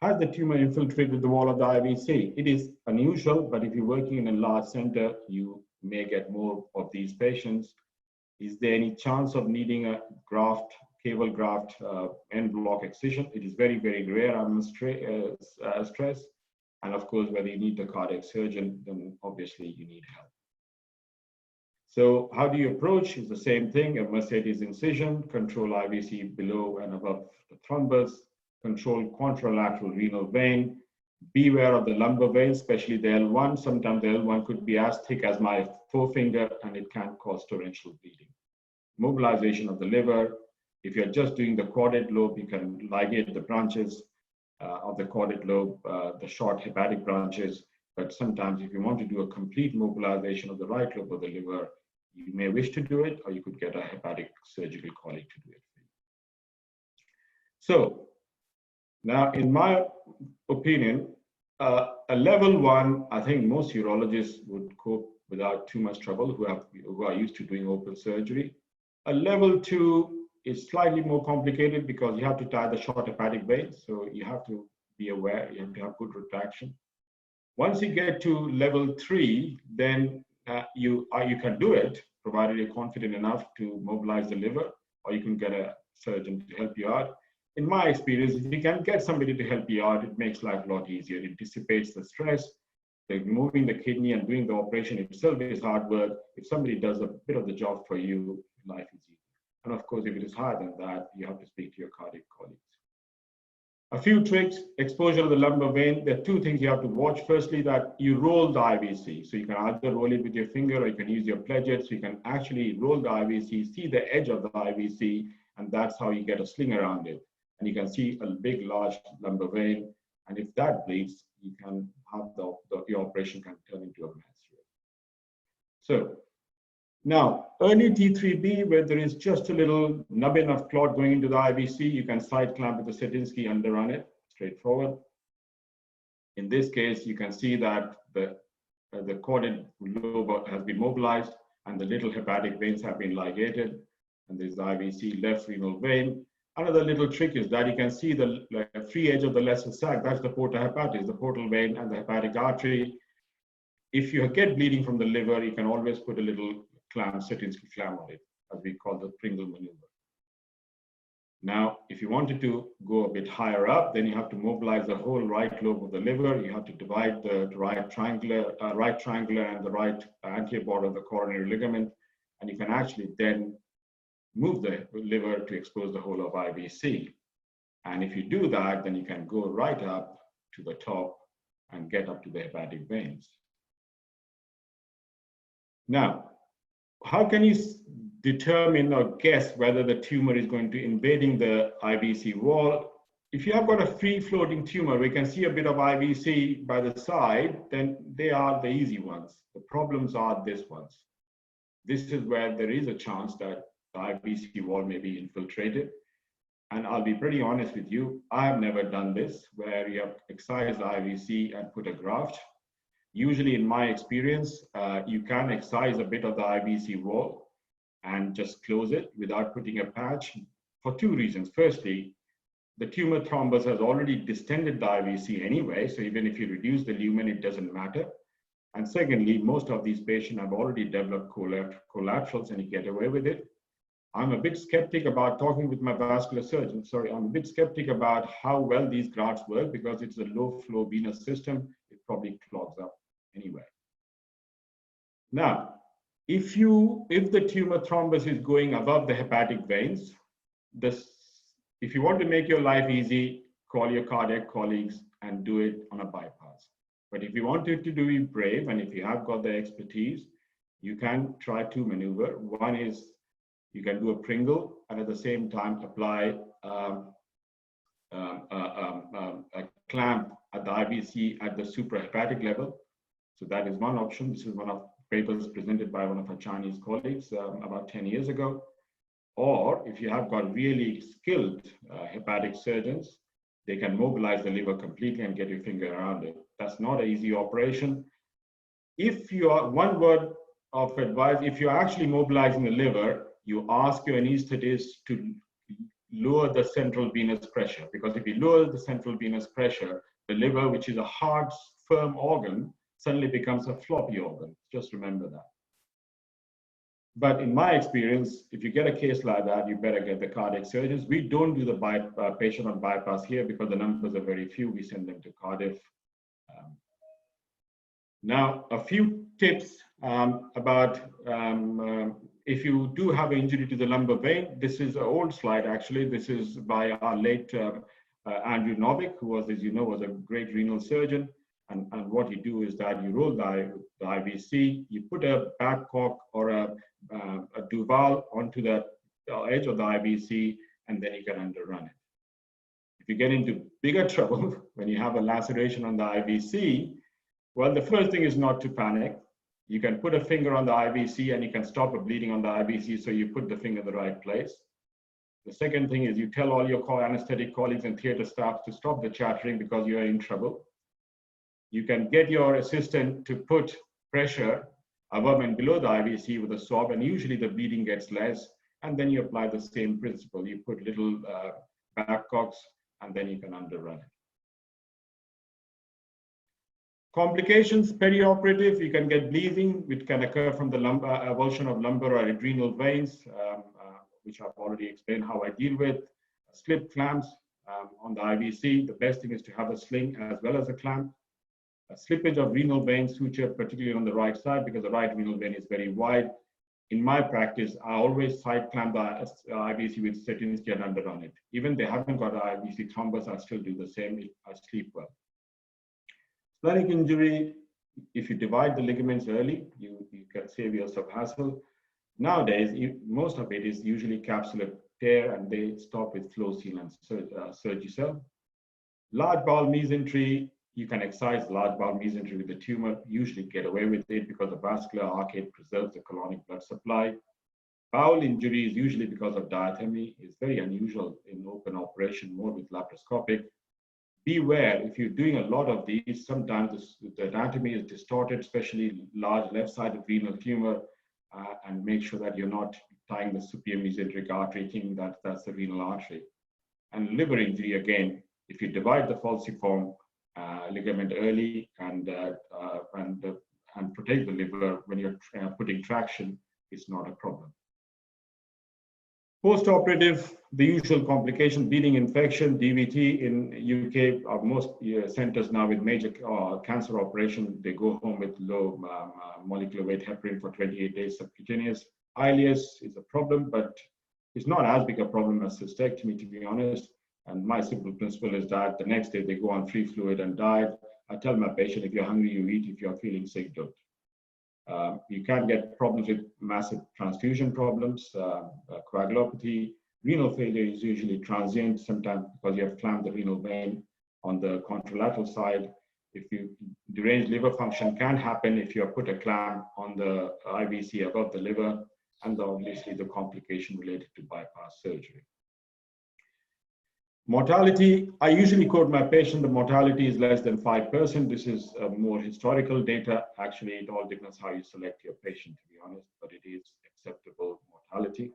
Speaker 4: Has the tumor infiltrated the wall of the IVC? It is unusual, but if you're working in a large center, you may get more of these patients. Is there any chance of needing a cable graft end block excision? It is very, very rare, I must stress. And of course, whether you need the cardiac surgeon, then obviously you need help. So how do you approach? It's the same thing, a Mercedes incision, control IVC below and above the thrombus, control contralateral renal vein, beware of the lumbar vein, especially the L1. Sometimes the L1 could be as thick as my forefinger and it can cause torrential bleeding. Mobilization of the liver. If you're just doing the caudate lobe, you can ligate the branches of the caudate lobe, the short hepatic branches. But sometimes if you want to do a complete mobilization of the right lobe of the liver, you may wish to do it, or you could get a hepatic surgical colleague to do it for you. So now, in my opinion, a level 1, I think most urologists would cope without too much trouble who are used to doing open surgery. A level 2 is slightly more complicated because you have to tie the short hepatic vein, so you have to be aware, you have to have good retraction. Once you get to level 3, then you can do it, provided you're confident enough to mobilize the liver, or you can get a surgeon to help you out. In my experience, if you can get somebody to help you out, it makes life a lot easier. It dissipates the stress. Moving the kidney and doing the operation itself is hard work. If somebody does a bit of the job for you, life is easy. And of course, if it is higher than that, you have to speak to your cardiac colleagues. A few tricks: exposure of the lumbar vein. There are 2 things you have to watch. Firstly, that you roll the IVC. So you can either roll it with your finger, or you can use your pledget. So you can actually roll the IVC, see the edge of the IVC, and that's how you get a sling around it. And you can see a big, large lumbar vein. And if that bleeds, you can have your operation can turn into a mess. So now, early T3B, where there is just a little nubbin of clot going into the IVC, you can side clamp with the Setinsky, underrun it, straightforward. In this case, you can see that the caudate lobe has been mobilized and the little hepatic veins have been ligated. And there's the IVC left renal vein. Another little trick is that you can see the free edge of the lesser sac. That's the porta hepatis, the portal vein and the hepatic artery. If you get bleeding from the liver, you can always put a little clamp, Setinsky clamp on it, as we call the Pringle maneuver. Now, if you wanted to go a bit higher up, then you have to mobilize the whole right lobe of the liver. You have to divide the right triangular and the right anterior border of the coronary ligament, and you can actually then move the liver to expose the whole of IVC. And if you do that, then you can go right up to the top and get up to the hepatic veins. Now, how can you determine or guess whether the tumor is going to invading the IVC wall? If you have got a free floating tumor, we can see a bit of IVC by the side, then they are the easy ones. The problems are these ones. This is where there is a chance that the IVC wall may be infiltrated. And I'll be pretty honest with you, I have never done this, where you have excised the IVC and put a graft. Usually in my experience, you can excise a bit of the IVC wall and just close it without putting a patch for 2 reasons. Firstly, the tumor thrombus has already distended the IVC anyway, so even if you reduce the lumen, it doesn't matter. And secondly, most of these patients have already developed collaterals and you get away with it. I'm a bit skeptic about talking with my vascular surgeon. Sorry, I'm a bit skeptic about how well these grafts work because it's a low flow venous system. It probably clogs up anyway. Now, if the tumor thrombus is going above the hepatic veins, if you want to make your life easy, call your cardiac colleagues and do it on a bypass. But if you wanted to do it brave, and if you have got the expertise, you can try 2 maneuvers. One is you can do a Pringle and at the same time apply a clamp at the IVC at the suprahepatic level. So that is one option. This is one of papers presented by one of our Chinese colleagues about 10 years ago. Or if you have got really skilled hepatic surgeons, they can mobilize the liver completely and get your finger around it. That's not an easy operation. If you are, one word of advice, if you're actually mobilizing the liver, you ask your anesthetist to lower the central venous pressure, because if you lower the central venous pressure, the liver, which is a hard, firm organ, suddenly becomes a floppy organ. Just remember that. But in my experience, if you get a case like that, you better get the cardiac surgeons. We don't do the patient on bypass here because the numbers are very few. We send them to Cardiff. Now, a few tips about if you do have an injury to the lumbar vein. This is an old slide, actually. This is by our late Andrew Novick, who was, as you know, was a great renal surgeon. And what you do is that you roll the IVC, you put a Babcock or a Duval onto the edge of the IVC, and then you can underrun it. If you get into bigger trouble when you have a laceration on the IVC, well, the first thing is not to panic. You can put a finger on the IVC and you can stop a bleeding on the IVC, so you put the finger in the right place. The second thing is you tell all your anesthetic colleagues and theater staff to stop the chattering because you are in trouble. You can get your assistant to put pressure above and below the IVC with a swab, and usually the bleeding gets less. And then you apply the same principle. You put little Babcocks, and then you can underrun it. Complications perioperative, you can get bleeding, which can occur from the avulsion of lumbar or adrenal veins, which I've already explained how I deal with. Slip clamps on the IVC. The best thing is to have a sling as well as a clamp. A slippage of renal vein suture, particularly on the right side, because the right renal vein is very wide. In my practice, I always side clamp the IVC with Rcpsg and underrun it. Even they haven't got an IVC thrombus, I still do the same if I sleep well. Splenic injury, if you divide the ligaments early, you can save yourself hassle. Nowadays, most of it is usually capsular tear, and they stop with flow seal and Surgicel. Large bowel mesentery, you can excise large bowel mesentery with the tumor, usually get away with it because the vascular arcade preserves the colonic blood supply. Bowel injury is usually because of diathermy. It's very unusual in open operation, more with laparoscopic. Beware, if you're doing a lot of these, sometimes the anatomy is distorted, especially large left-sided renal tumor, and make sure that you're not tying the superior mesenteric artery, thinking that that's the renal artery. And liver injury, again, if you divide the falciform ligament early and protect the liver when you're putting traction, it's not a problem. Post-operative, the usual complication, bleeding infection, DVT in UK, most centers now with major cancer operation, they go home with low molecular weight heparin for 28 days subcutaneous. Ileus is a problem, but it's not as big a problem as cystectomy, to be honest. And my simple principle is that the next day they go on free fluid and diet. I tell my patient, if you're hungry, you eat. If you're feeling sick, don't. You can get problems with massive transfusion problems, coagulopathy. Renal failure is usually transient, sometimes because you have clamped the renal vein on the contralateral side. Deranged liver function can happen if you have put a clamp on the IVC above the liver, and obviously the complication related to bypass surgery. Mortality, I usually quote my patient, the mortality is less than 5%. This is more historical data. Actually, it all depends how you select your patient, to be honest, but it is acceptable mortality.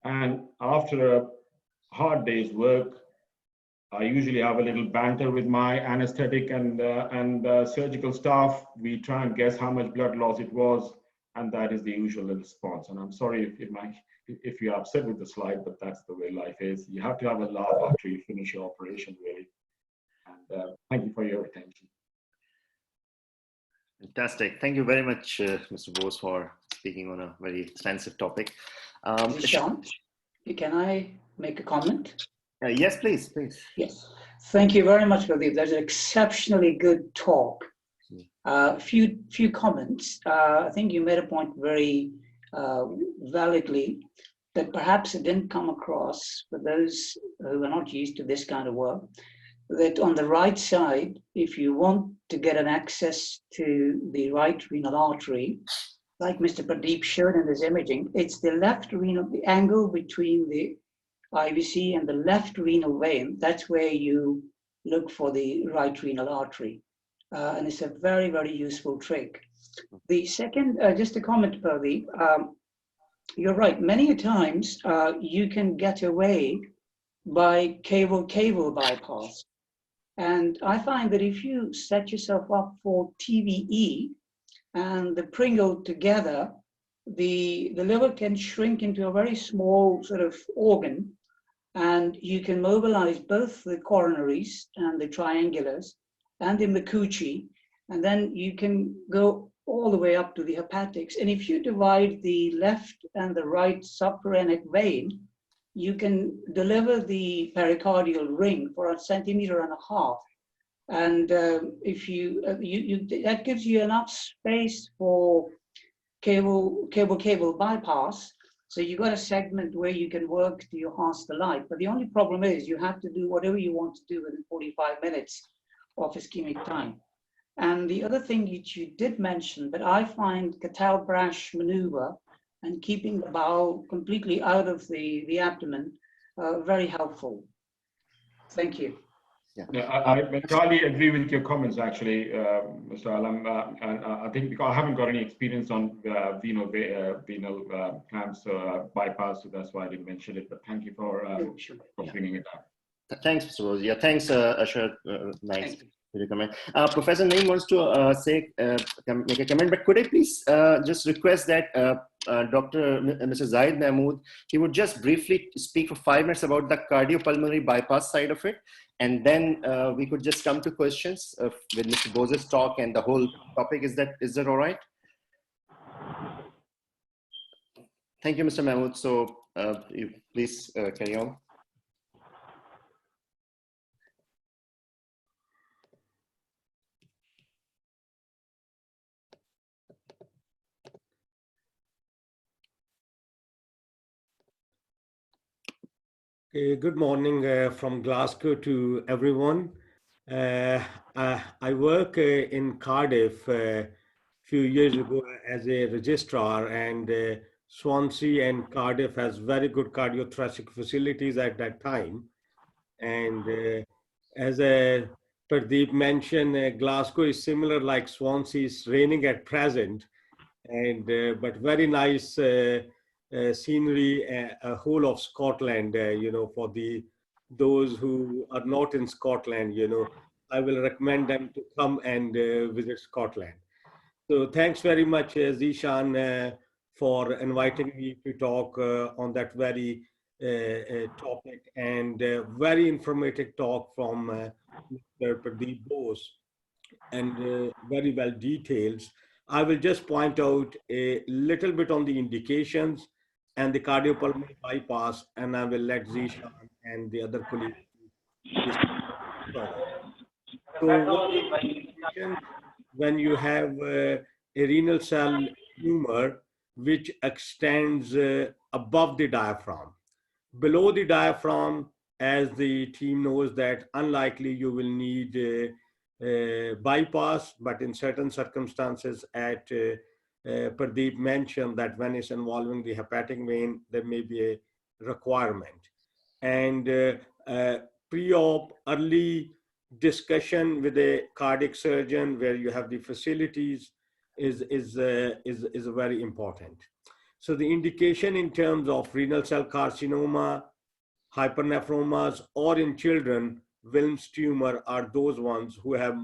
Speaker 4: And after a hard day's work, I usually have a little banter with my anesthetic and surgical staff. We try and guess how much blood loss it was, and that is the usual response. And I'm sorry if you're upset with the slide, but that's the way life is. You have to have a laugh after you finish your operation, really. And thank you for your attention.
Speaker 1: Fantastic. Thank you very much, Mr. Bose, for speaking on a very extensive topic.
Speaker 21: Sean, can I make a comment?
Speaker 1: Yes, please.
Speaker 21: Yes. Thank you very much, Pradeep. That's an exceptionally good talk. Few comments. I think you made a point very validly that perhaps it didn't come across for those who are not used to this kind of work, that on the right side, if you want to get an access to the right renal artery, like Mr. Pradeep showed in his imaging, it's the left renal, the angle between the IVC and the left renal vein, that's where you look for the right renal artery. And it's a very, very useful trick. The second, just a comment, Pradeep, you're right, many times you can get away by cable bypass. And I find that if you set yourself up for TVE and the Pringle together, the liver can shrink into a very small sort of organ, and you can mobilize both the coronaries and the triangulars and the McCucci, and then you can go all the way up to the hepatics. And if you divide the left and the right subphrenic vein, you can deliver the pericardial ring for 1.5 centimeters. And if that gives you enough space for cable bypass. So you got a segment where you can work to enhance the life. But the only problem is you have to do whatever you want to do within 45 minutes of ischemic time. And the other thing that you did mention, that I find Catal-Brash maneuver and keeping the bowel completely out of the abdomen very helpful. Thank you.
Speaker 4: Yeah, I entirely agree with your comments, actually, Mr. Alam. And I think because I haven't got any experience on venal clamps bypass, so that's why I didn't mention it. But thank you for bringing it up.
Speaker 1: Thanks, Mr. Bose. Yeah, thanks, Ashar. Nice Professor Naeem wants to make a comment, but could I please just request that Mr. Zahid Mahmood, he would just briefly speak for 5 minutes about the cardiopulmonary bypass side of it, and then we could just come to questions with Mr. Bose's talk and the whole topic. Is that all right? Thank you, Mr. Mahmood. So you please carry on.
Speaker 2: Good morning from Glasgow to everyone. I work in Cardiff a few years ago as a registrar, and Swansea and Cardiff has very good cardiothoracic facilities at that time. And as Pradeep mentioned, Glasgow is similar like Swansea. It's raining at present, and but very nice scenery, a whole of Scotland, for those who are not in Scotland, I will recommend them to come and visit Scotland. So thanks very much, Zishan, for inviting me to talk on that very topic, and very informative talk from Mr. Pradeep Bose, and very well detailed. I will just point out a little bit on the indications and the cardiopulmonary bypass, and I will let Zishan and the other colleagues discuss. So what is the indication when you have a renal cell tumor which extends above the diaphragm? Below the diaphragm, as the team knows, that unlikely you will need bypass, but in certain circumstances, Pradeep mentioned that when it's involving the hepatic vein, there may be a requirement. And pre-op early discussion with a cardiac surgeon where you have the facilities is very important. So the indication in terms of renal cell carcinoma, hypernephroma, or in children, Wilms tumor are those ones who have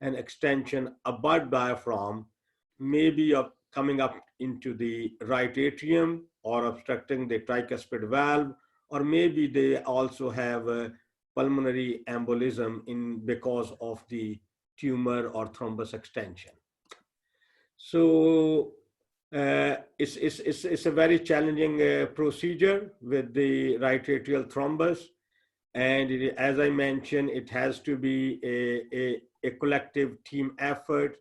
Speaker 2: an extension above diaphragm, maybe coming up into the right atrium or obstructing the tricuspid valve, or maybe they also have a pulmonary embolism because of the tumor or thrombus extension. So it's a very challenging procedure with the right atrial thrombus. And as I mentioned, it has to be a collective team effort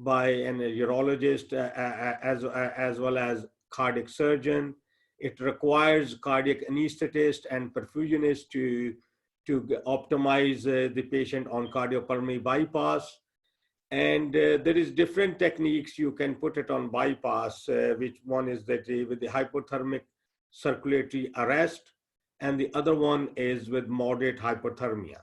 Speaker 2: by a urologist as well as cardiac surgeon. It requires cardiac anesthetist and perfusionist to optimize the patient on cardiopulmonary bypass. And there is different techniques you can put it on bypass, which one is that with the hypothermic circulatory arrest, and the other one is with moderate hypothermia.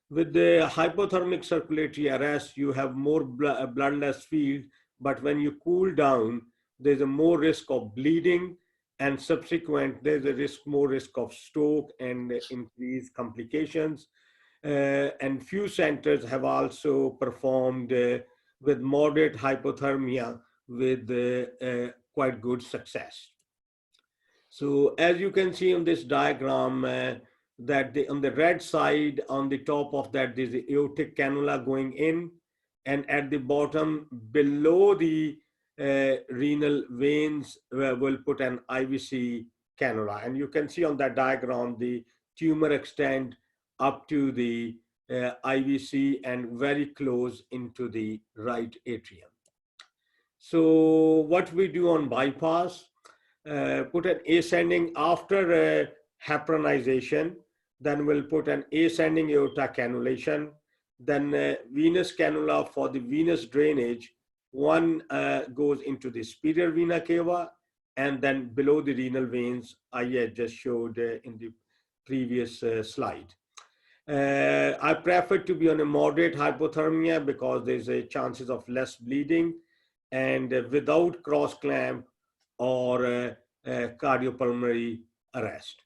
Speaker 2: With the hypothermic circulatory arrest, you have more bloodless field, but when you cool down, there's a more risk of bleeding, and subsequent, there's a more risk of stroke and increased complications. And few centers have also performed with moderate hypothermia with quite good success. So as you can see on this diagram, that on the red side, on the top of that, there's the aortic cannula going in, and at the bottom, below the renal veins, we'll put an IVC cannula. And you can see on that diagram, the tumor extend up to the IVC and very close into the right atrium. So what we do on bypass, put an ascending after heparinization, then we'll put an ascending aorta cannulation, then venous cannula for the venous drainage. One goes into the superior vena cava, and then below the renal veins, I just showed in the previous slide. I prefer to be on a moderate hypothermia because there's a chances of less bleeding, and without cross clamp or cardiopulmonary arrest.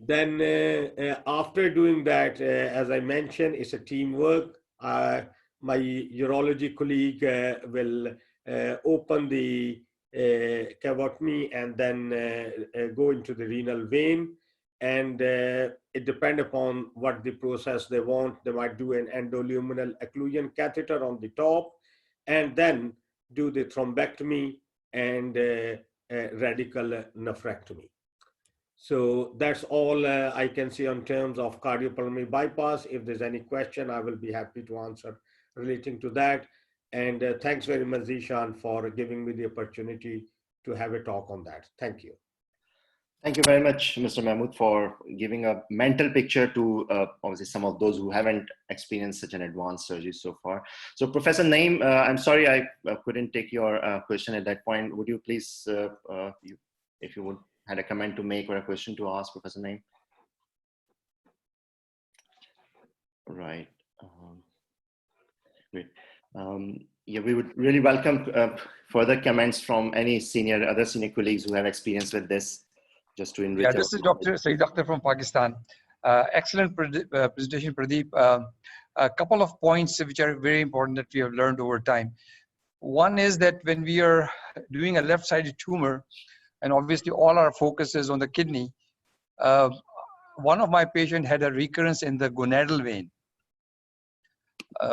Speaker 2: Then after doing that, as I mentioned, it's a teamwork. My urology colleague will open the cavotmy and then go into the renal vein. And it depends upon what the process they want. They might do an endoluminal occlusion catheter on the top and then do the thrombectomy and radical nephrectomy. So that's all I can say on terms of cardiopulmonary bypass. If there's any question, I will be happy to answer relating to that. And thanks very much, Zishan, for giving me the opportunity to have a talk on that. Thank you.
Speaker 1: Thank you very much, Mr. Mahmood, for giving a mental picture to obviously some of those who haven't experienced such an advanced surgery so far. So Professor Naeem, I'm sorry I couldn't take your question at that point. Would you please, if you would, had a comment to make or a question to ask, Professor Naeem? Right. Great. Yeah, we would really welcome further comments from any other senior colleagues who have experience with this, just to enrich.
Speaker 15: Yeah, this is Dr. Saeed Akhtar from Pakistan. Excellent presentation, Pradeep. A couple of points which are very important that we have learned over time. One is that when we are doing a left-sided tumor, and obviously all our focus is on the kidney, one of my patients had a recurrence in the gonadal vein,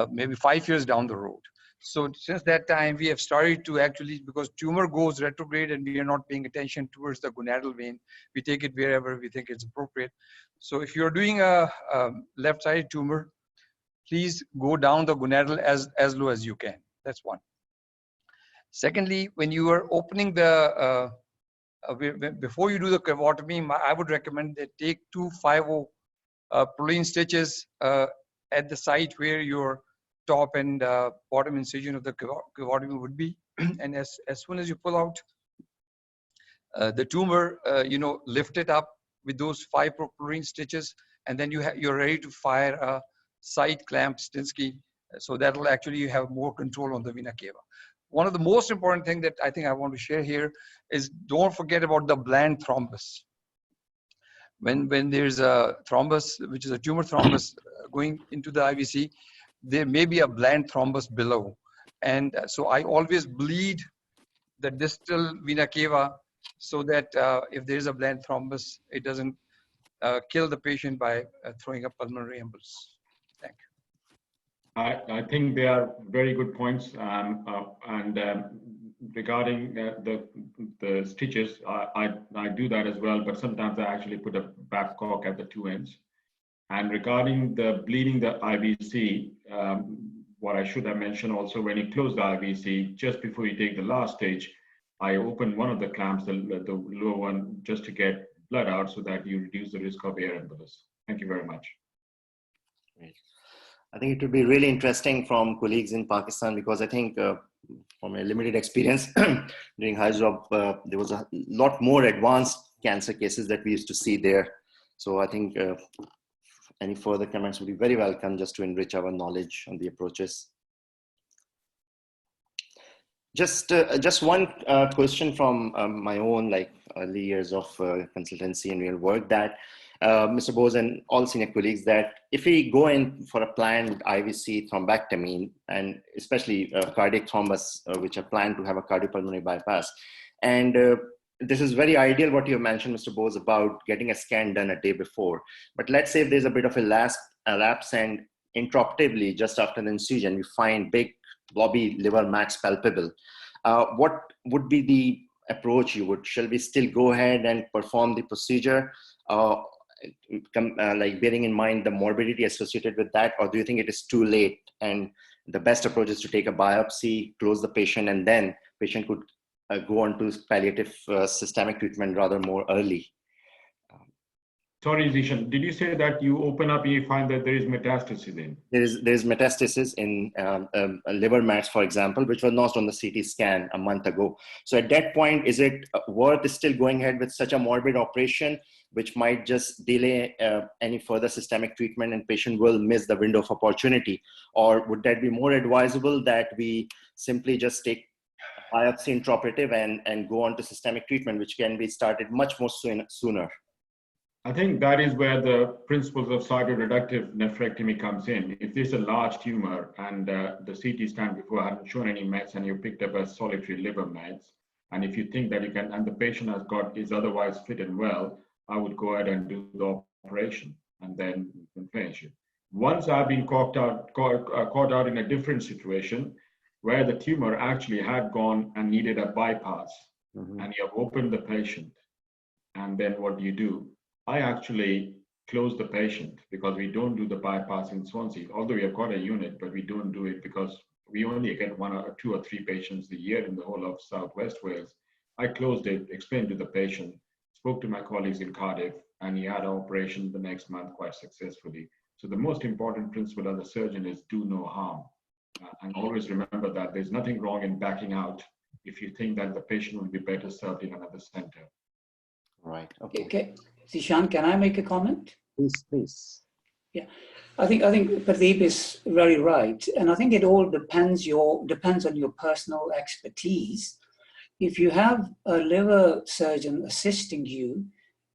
Speaker 15: maybe 5 years down the road. So since that time, we have started to actually, because tumor goes retrograde and we are not paying attention towards the gonadal vein, we take it wherever we think it's appropriate. So if you're doing a left-sided tumor, please go down the gonadal as low as you can. That's one. Secondly, when you are opening the, before you do the cavottomy, I would recommend that take 2 5-0 proline stitches at the site where your top and bottom incision of the cavottomy would be. And as soon as you pull out the tumor, lift it up with those 5 proline stitches, and then you're ready to fire a side clamp Stinsky. So that will actually have more control on the vena cava. One of the most important things that I think I want to share here is don't forget about the bland thrombus. When there's a thrombus, which is a tumor thrombus going into the IVC, there may be a bland thrombus below. And so I always bleed the distal vena cava so that if there's a bland thrombus, it doesn't kill the patient by throwing up pulmonary embolus. Thank you.
Speaker 4: I think they are very good points. Regarding the stitches, I do that as well, but sometimes I actually put a Babcock at the 2 ends. And regarding the bleeding the IVC, what I should have mentioned also, when you close the IVC, just before you take the last stage, I open one of the clamps, the lower one, just to get blood out so that you reduce the risk of air embolus. Thank you very much.
Speaker 1: Great. I think it would be really interesting from colleagues in Pakistan, because I think from a limited experience during high job, there was a lot more advanced cancer cases that we used to see there. So I think any further comments would be very welcome, just to enrich our knowledge on the approaches. Just one question from my own early years of consultancy and real work, that Mr. Bose and all senior colleagues, that if we go in for a planned IVC thrombectomy, and especially cardiac thrombus, which are planned to have a cardiopulmonary bypass, and this is very ideal what you mentioned, Mr. Bose, about getting a scan done a day before. But let's say if there's a bit of a lapse and intraoperatively, just after the incision, we find big blobby liver mats palpable. What would be the approach you would? Shall we still go ahead and perform the procedure, bearing in mind the morbidity associated with that, or do you think it is too late and the best approach is to take a biopsy, close the patient, and then patient could go on to palliative systemic treatment rather more early?
Speaker 4: Sorry, Zishan, did you say that you open up and you find that there is metastasis in?
Speaker 1: There is metastasis in liver mats, for example, which was not on the CT scan a month ago. So at that point, is it worth still going ahead with such a morbid operation, which might just delay any further systemic treatment and patient will miss the window of opportunity? Or would that be more advisable that we simply just take biopsy intraoperative and go on to systemic treatment, which can be started much more sooner?
Speaker 4: I think that is where the principles of cytoreductive nephrectomy comes in. If there's a large tumor and the CT scan before hadn't shown any mets and you picked up a solitary liver mets, and if you think that you can, and the patient is otherwise fit and well, I would go ahead and do the operation and then you can finish it. Once I've been caught out in a different situation where the tumor actually had gone and needed a bypass, and you have opened the patient, and then what do you do? I actually close the patient because we don't do the bypass in Swansea, although we have got a unit, but we don't do it because we only get 1 or 2 or 3 patients a year in the whole of Southwest Wales. I closed it, explained to the patient, spoke to my colleagues in Cardiff, and he had an operation the next month quite successfully. So the most important principle as a surgeon is do no harm. And always remember that there's nothing wrong in backing out if you think that the patient will be better served in another center.
Speaker 1: Right. Okay.
Speaker 21: Okay. Zishan, can I make a comment?
Speaker 1: Please, please.
Speaker 21: Yeah, I think Pradeep is very right, and I think it all depends on your personal expertise. If you have a liver surgeon assisting you,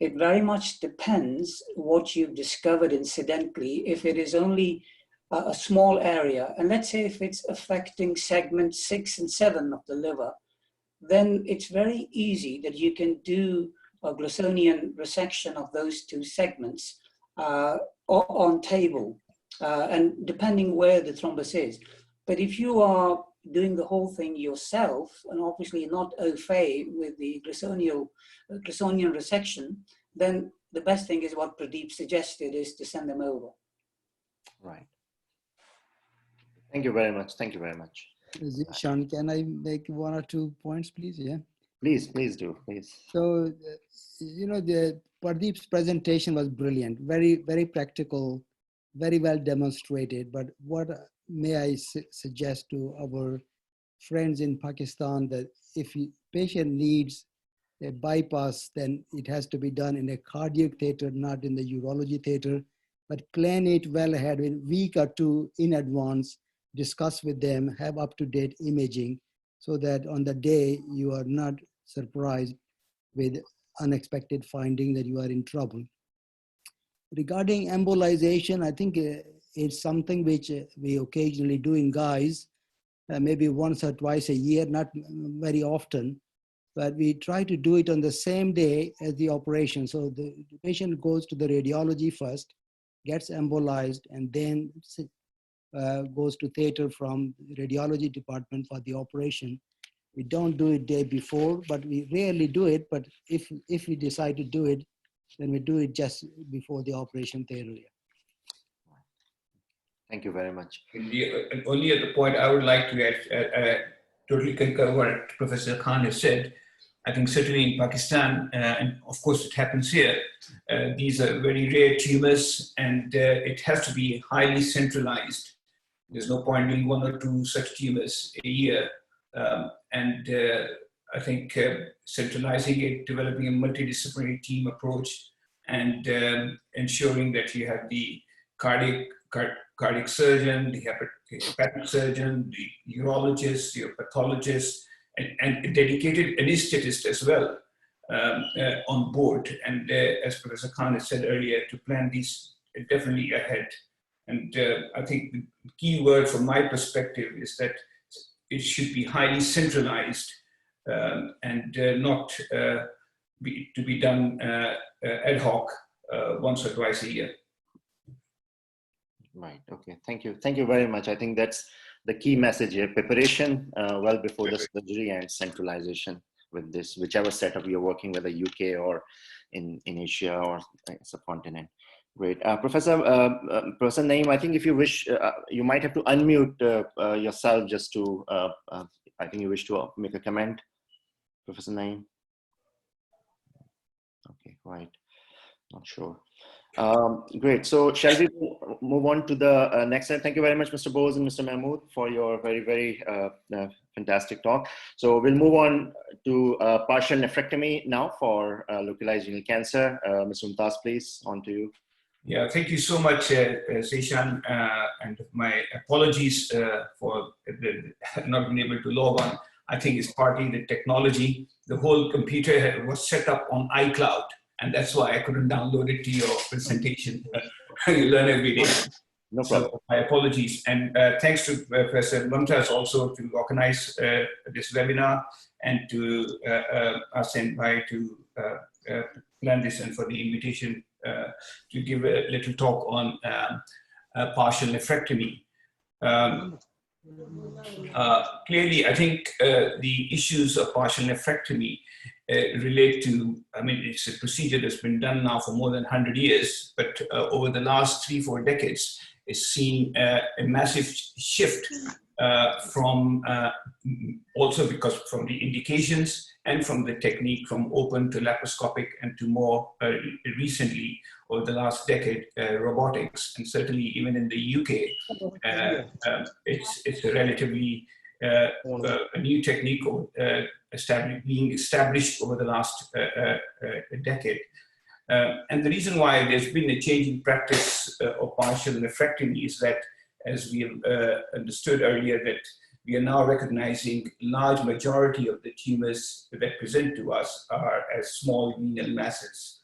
Speaker 21: it very much depends what you've discovered incidentally. If it is only a small area, and let's say if it's affecting segments 6 and 7 of the liver, then it's very easy that you can do a Glasonian resection of those 2 segments on table, and depending where the thrombus is. But if you are doing the whole thing yourself, and obviously not au fait with the Glasonian resection, then the best thing is what Pradeep suggested, is to send them over.
Speaker 1: Right. Thank you very much. Thank you very much.
Speaker 18: Sean, can I make 1 or 2 points, please? Yeah.
Speaker 1: Please do, please.
Speaker 18: So, Pradeep's presentation was brilliant, very, very practical, very well demonstrated. But what may I suggest to our friends in Pakistan, that if a patient needs a bypass, then it has to be done in a cardiac theater, not in the urology theater. But plan it well ahead, a week or 2 in advance, discuss with them, have up-to-date imaging, so that on the day you are not surprised with unexpected finding that you are in trouble. Regarding embolization, I think it's something which we occasionally do in guys, maybe once or twice a year, not very often, but we try to do it on the same day as the operation. So the patient goes to the radiology first, gets embolized, and then goes to theater from the radiology department for the operation. We don't do it day before, but we rarely do it. But if we decide to do it, then we do it just before the operation theater.
Speaker 1: Thank you very much.
Speaker 10: And only at the point I would like to add, totally concur what Professor Khan has said. I think certainly in Pakistan, and of course it happens here, these are very rare tumors, and it has to be highly centralized. There's no point doing 1 or 2 such tumors a year. I think centralizing it, developing a multidisciplinary team approach, and ensuring that you have the cardiac surgeon, the hepatic surgeon, the urologist, your pathologist, and a dedicated anesthetist as well on board. And as Professor Khan has said earlier, to plan these definitely ahead. And I think the key word from my perspective is that it should be highly centralized and not to be done ad hoc once or twice a year.
Speaker 1: Right. Okay. Thank you. Thank you very much. I think that's the key message here: preparation well before the surgery, and centralization with this, whichever setup you're working, whether UK or in Asia or subcontinent. Great. Professor Naeem, I think if you wish, you might have to unmute yourself just to, I think you wish to make a comment, Professor Naeem. Okay, right. Not sure. Great. So shall we move on to the next slide? Thank you very much, Mr. Bose and Mr. Mahmood, for your very, very fantastic talk. So we'll move on to partial nephrectomy now for localized renal cancer. Mr. Mumtaz, please, on to you.
Speaker 10: Yeah, thank you so much, Seshan, and my apologies for not being able to log on. I think it's partly the technology. The whole computer was set up on iCloud, and that's why I couldn't download it to your presentation. You learn every day.
Speaker 1: No problem.
Speaker 10: So my apologies. And thanks to Professor Mumtaz also to organize this webinar and to Asim Bhai to plan this and for the invitation to give a little talk on partial nephrectomy. Clearly, I think the issues of partial nephrectomy relate to, I mean, it's a procedure that's been done now for more than 100 years, but over the last 3-4 decades, it's seen a massive shift from also because from the indications and from the technique from open to laparoscopic and to more recently over the last decade robotics, and certainly even in the UK it's a relatively a new technique being established over the last decade. And the reason why there's been a change in practice of partial nephrectomy is that, as we understood earlier, that we are now recognizing large majority of the tumors that present to us are as small renal masses.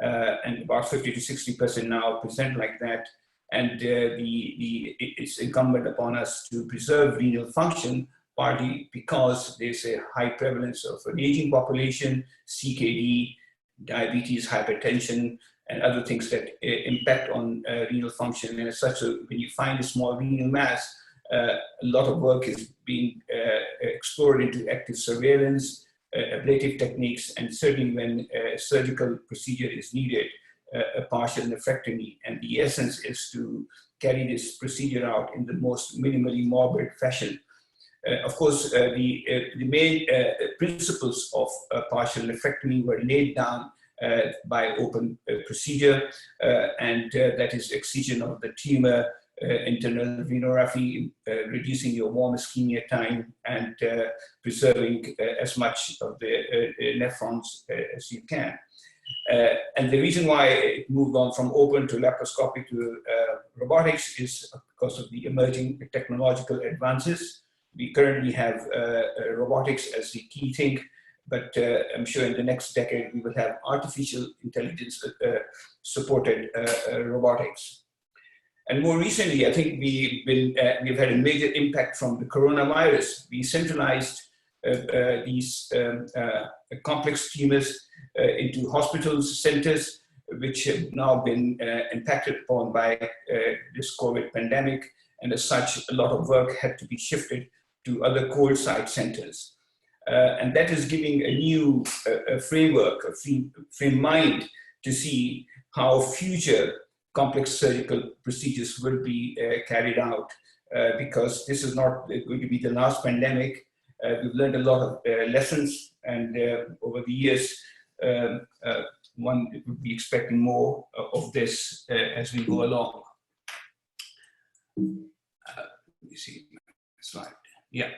Speaker 10: And about 50 to 60% now present like that. And it's incumbent upon us to preserve renal function, partly because there's a high prevalence of an aging population, CKD, diabetes, hypertension, and other things that impact on renal function. And as such, when you find a small renal mass, a lot of work is being explored into active surveillance, ablative techniques, and certainly when a surgical procedure is needed, a partial nephrectomy. And the essence is to carry this procedure out in the most minimally morbid fashion. Of course, the main principles of partial nephrectomy were laid down by open procedure, and that is excision of the tumor, internal venography, reducing your warm ischemia time, and preserving as much of the nephrons as you can. And the reason why it moved on from open to laparoscopic to robotics is because of the emerging technological advances. We currently have robotics as the key thing, but I'm sure in the next decade we will have artificial intelligence supported robotics. And more recently, I think we've had a major impact from the coronavirus. We centralized these complex tumors into hospitals, centers, which have now been impacted upon by this COVID pandemic. And as such, a lot of work had to be shifted to other cold site centers. And that is giving a new framework, a frame mind to see how future complex surgical procedures will be carried out, because this is not going to be the last pandemic. We've learned a lot of lessons, and over the years, one would be expecting more of this as we go along. Let me see my slide. Yeah.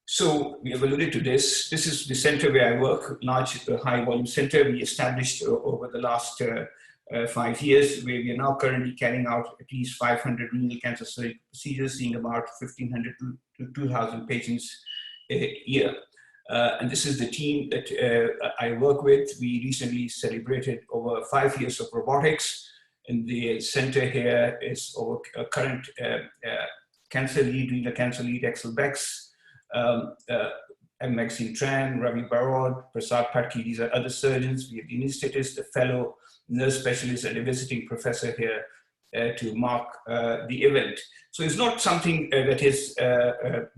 Speaker 10: So we have alluded to this. This is the center where I work, large high volume center we established over the last 5 years, where we are now currently carrying out at least 500 renal cancer surgical procedures, seeing about 1,500 to 2,000 patients a year. And this is the team that I work with. We recently celebrated over 5 years of robotics. In the center here is our current cancer lead, renal cancer lead, Axel Becks, Maxine Tran, Ravi Barod, Prasad Patki. These are other surgeons. We have the anesthetist, the fellow nurse specialist, and a visiting professor here to mark the event. So it's not something that has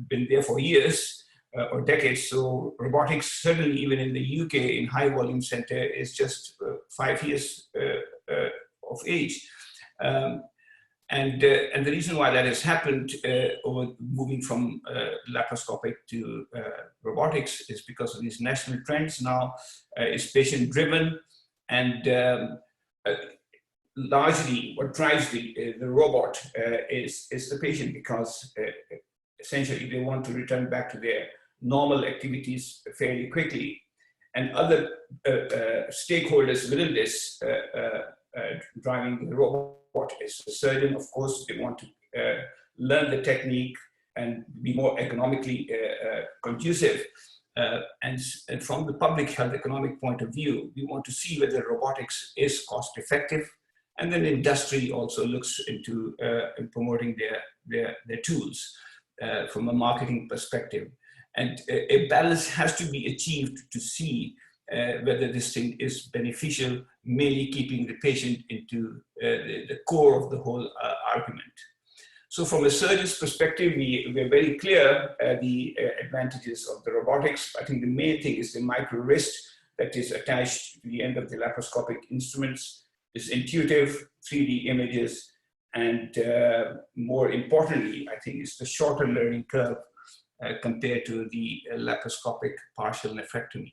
Speaker 10: been there for years or decades. So robotics, certainly even in the UK in high volume center, is just 5 years of age. And the reason why that has happened over moving from laparoscopic to robotics is because of these national trends now. It's patient driven, and largely what drives the robot is the patient, because essentially they want to return back to their normal activities fairly quickly. And other stakeholders within this driving the robot is the surgeon. Of course, they want to learn the technique and be more economically conducive. And from the public health economic point of view, we want to see whether robotics is cost effective. And then industry also looks into promoting their tools from a marketing perspective. And a balance has to be achieved to see whether this thing is beneficial, merely keeping the patient into the core of the whole argument. So from a surgeon's perspective, we're very clear the advantages of the robotics. I think the main thing is the micro wrist that is attached to the end of the laparoscopic instruments. Is intuitive 3D images, and more importantly, I think it's the shorter learning curve compared to the laparoscopic partial nephrectomy.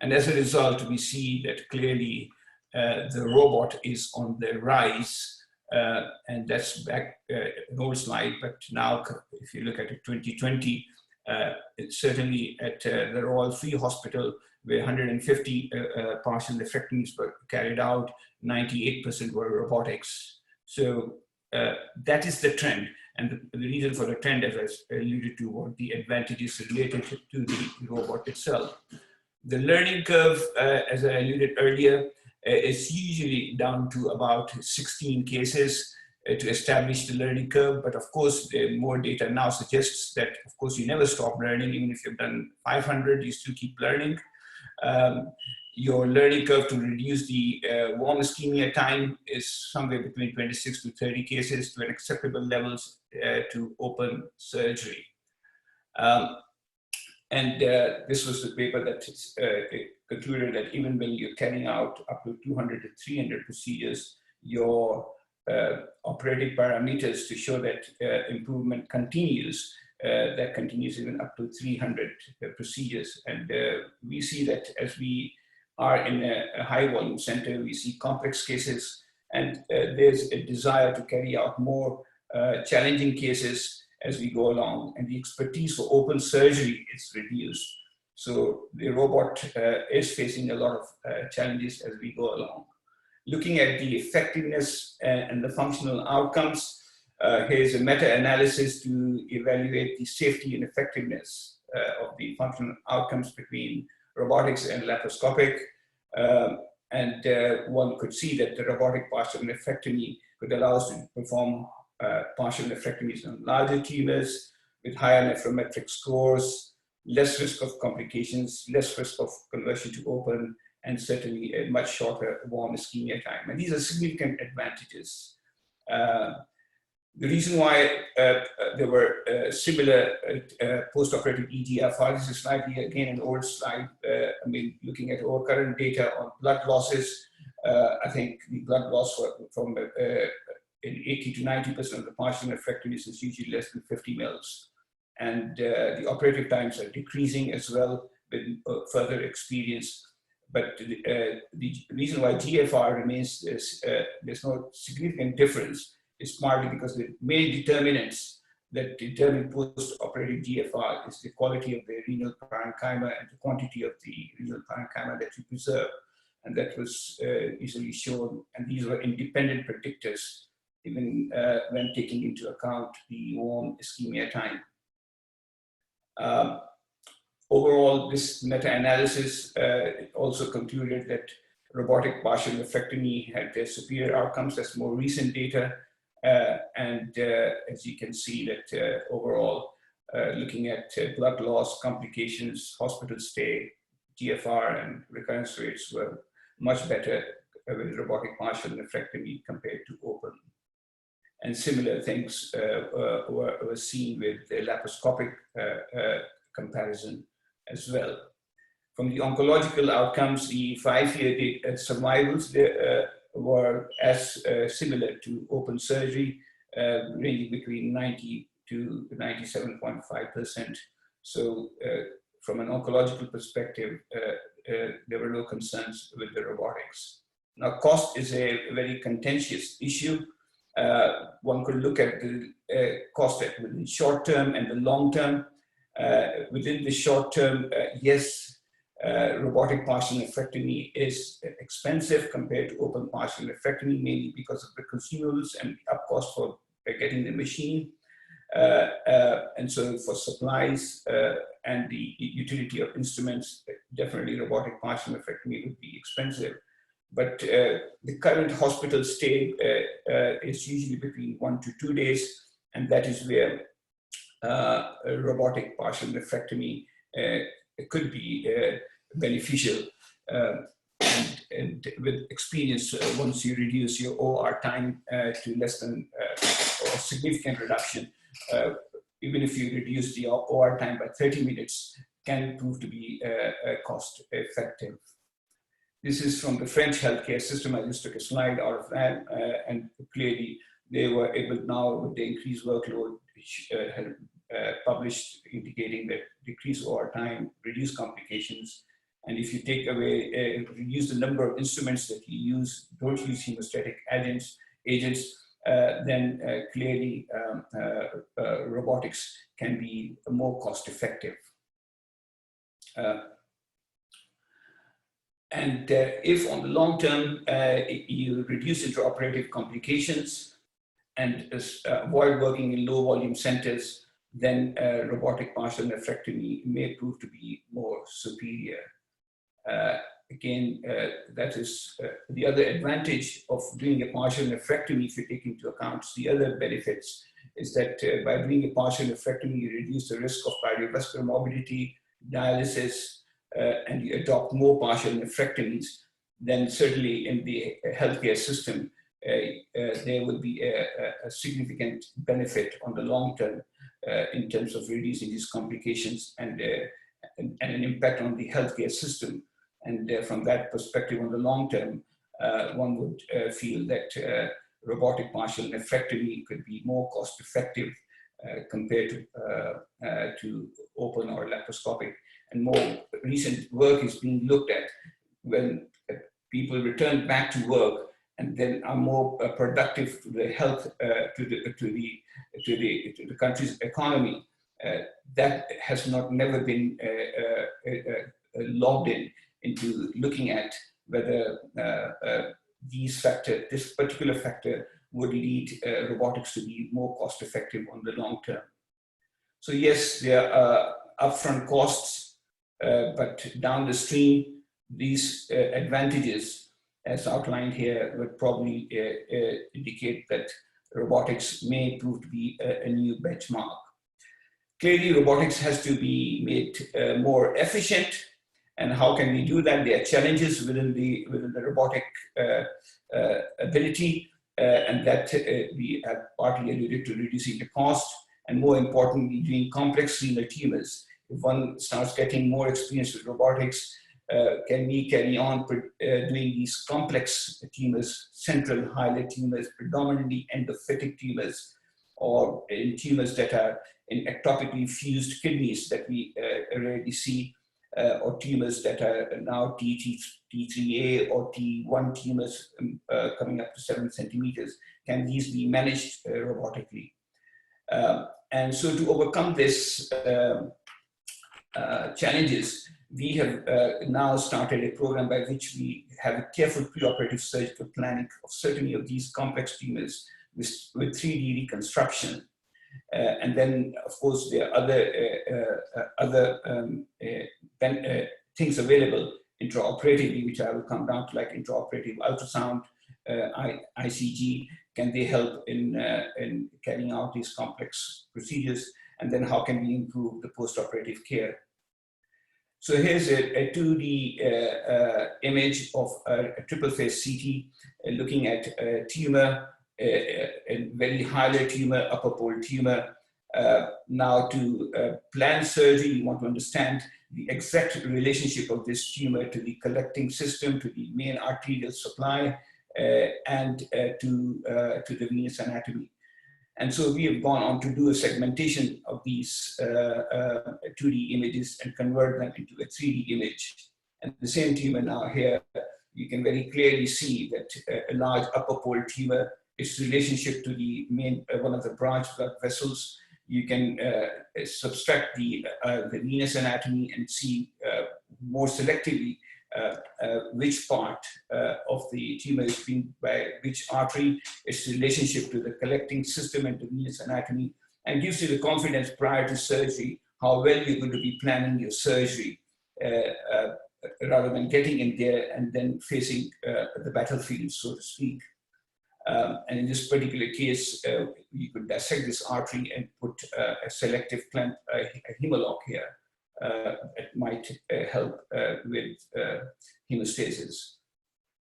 Speaker 10: And as a result, we see that clearly the robot is on the rise. And that's back an old slide, but now if you look at it 2020, it's certainly at the Royal Free Hospital, where 150 partial nephrectomies were carried out, 98% were robotics. So that is the trend. And the reason for the trend, as I alluded to, were the advantages related to the robot itself. The learning curve, as I alluded earlier, is usually down to about 16 cases to establish the learning curve. But of course, the more data now suggests that, of course, you never stop learning. Even if you've done 500, you still keep learning. Your learning curve to reduce the warm ischemia time is somewhere between 26 to 30 cases to an acceptable levels to open surgery. This was the paper that concluded that even when you're carrying out up to 200 to 300 procedures, your operating parameters to show that improvement continues, that continues even up to 300 procedures. And we see that as we are in a high volume center, we see complex cases, and there's a desire to carry out more challenging cases as we go along, and the expertise for open surgery is reduced. So the robot is facing a lot of challenges as we go along. Looking at the effectiveness and the functional outcomes, here's a meta-analysis to evaluate the safety and effectiveness of the functional outcomes between robotics and laparoscopic. One could see that the robotic partial nephrectomy could allow us to perform partial nephrectomies on larger tumors with higher nephrometric scores, less risk of complications, less risk of conversion to open, and certainly a much shorter warm ischemia time. And these are significant advantages. The reason why there were similar post-operative EGFR, this is slightly, again, an old slide. I mean, looking at our current data on blood losses, I think the blood loss from in 80 to 90% of the partial nephrectomies is usually less than 50 mils. And the operative times are decreasing as well with further experience. But the reason why GFR remains, there's no significant difference is partly because the main determinants that determine post-operative GFR is the quality of the renal parenchyma and the quantity of the renal parenchyma that you preserve. And that was easily shown. And these were independent predictors, even when taking into account the warm ischemia time. Overall, this meta-analysis also concluded that robotic partial nephrectomy had superior outcomes. That's more recent data. As you can see that overall, looking at blood loss, complications, hospital stay, GFR and recurrence rates were much better with robotic partial nephrectomy compared to open. And similar things were seen with the laparoscopic comparison as well. From the oncological outcomes, the 5-year survivals were as similar to open surgery, ranging between 90 to 97.5%. So from an oncological perspective, there were no concerns with the robotics. Now, cost is a very contentious issue. One could look at the cost within short term and the long term. Within the short term, yes, robotic partial nephrectomy is expensive compared to open partial nephrectomy, mainly because of the consumables and the up cost for getting the machine. And so for supplies and the utility of instruments, definitely robotic partial nephrectomy would be expensive. But the current hospital stay is usually between 1 to 2 days, and that is where a robotic partial nephrectomy could be beneficial. And with experience, once you reduce your OR time to less than or significant reduction, even if you reduce the OR time by 30 minutes, can prove to be cost effective. This is from the French healthcare system. I just took a slide out of that, and clearly they were able now, with the increased workload, had published indicating that decreased OR time, reduced complications, and if you take away, reduce the number of instruments that you use, don't use hemostatic agents, then clearly robotics can be more cost effective. And if on the long term you reduce intraoperative complications and avoid working in low volume centers, then robotic partial nephrectomy may prove to be more superior. Again, that is the other advantage of doing a partial nephrectomy, if you take into account the other benefits, is that by doing a partial nephrectomy, you reduce the risk of cardiovascular morbidity, dialysis, and you adopt more partial nephrectomies, then certainly in the healthcare system, there will be a significant benefit on the long term in terms of reducing these complications and an impact on the healthcare system. And from that perspective, on the long term, one would feel that robotic partial nephrectomy could be more cost effective compared to open or laparoscopic. And more recent work is being looked at when people return back to work and then are more productive to the health, to the country's economy. That has never been logged into looking at whether this particular factor would lead robotics to be more cost effective on the long term. So yes, there are upfront costs, but down the stream, these advantages, as outlined here, would probably indicate that robotics may prove to be a new benchmark. Clearly, robotics has to be made more efficient. And how can we do that? There are challenges within the robotic ability, and that we have partly alluded to reducing the cost, and more importantly, doing complex renal tumors. If one starts getting more experience with robotics, can we carry on doing these complex tumors, central highlight tumors, predominantly endophytic tumors, or in tumors that are in ectopically fused kidneys that we rarely see, or tumors that are now T3A or T1 tumors coming up to 7 centimeters. Can these be managed robotically? And so to overcome this challenges, we have now started a program by which we have a careful preoperative surgical planning of certainly of these complex tumors with 3D reconstruction. And then, of course, there are other things available intraoperatively, which I will come down to, like intraoperative ultrasound, ICG. Can they help in carrying out these complex procedures? And then how can we improve the postoperative care? So here's a 2D image of a triple phase CT looking at a tumor, a very highlight tumor, upper pole tumor. Now to plan surgery, you want to understand the exact relationship of this tumor to the collecting system, to the main arterial supply, and to the venous anatomy. And so we have gone on to do a segmentation of these 2D images and convert them into a 3D image. And the same tumor now here, you can very clearly see that a large upper pole tumor, its relationship to the main, one of the branch blood vessels. You can subtract the venous anatomy and see more selectively which part of the tumor is being by which artery, its relationship to the collecting system and the venous anatomy, and gives you the confidence prior to surgery, how well you're going to be planning your surgery, rather than getting in there and then facing the battlefield, so to speak. And in this particular case, you could dissect this artery and put a selective clamp, a hemalock here. It might help with hemostasis.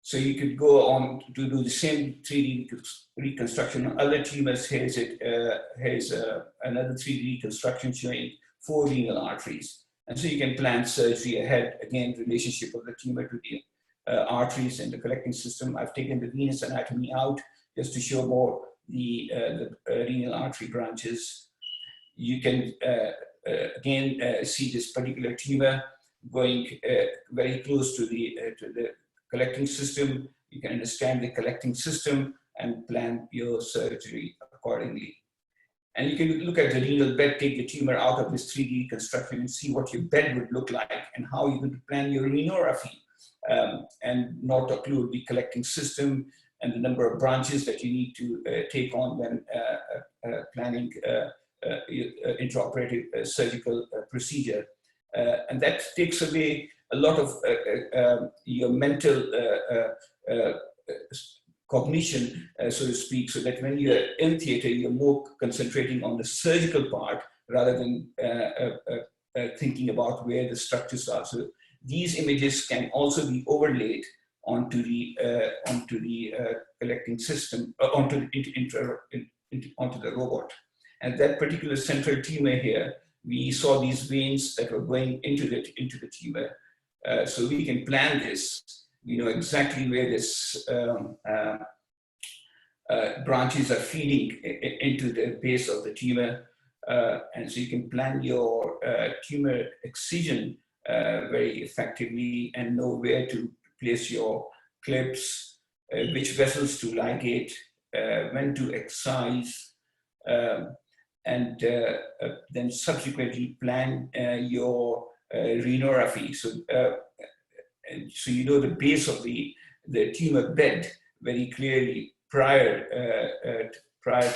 Speaker 10: So you could go on to do the same 3D reconstruction on other tumors. Here's another 3D reconstruction showing 4 renal arteries. And so you can plan surgery ahead, again, relationship of the tumor to the arteries and the collecting system. I've taken the venous anatomy out just to show more the renal artery branches. You can, again, see this particular tumor going very close to the collecting system. You can understand the collecting system and plan your surgery accordingly. And you can look at the renal bed, take the tumor out of this 3D reconstruction and see what your bed would look like and how you could plan your renorrhaphy, and not occlude the collecting system and the number of branches that you need to take on when planning intraoperative surgical procedure. And that takes away a lot of your mental cognition, so to speak, so that when you're in theater, you're more concentrating on the surgical part rather than thinking about where the structures are. So these images can also be overlaid onto the collecting system, onto the robot. And that particular central tumor here, we saw these veins that were going into the tumor. So we can plan this. We know exactly where this branches are feeding into the base of the tumor. And so you can plan your tumor excision very effectively and know where to place your clips, which vessels to ligate, when to excise, and then subsequently plan your renorrhaphy. So you know the base of the tumor bed very clearly prior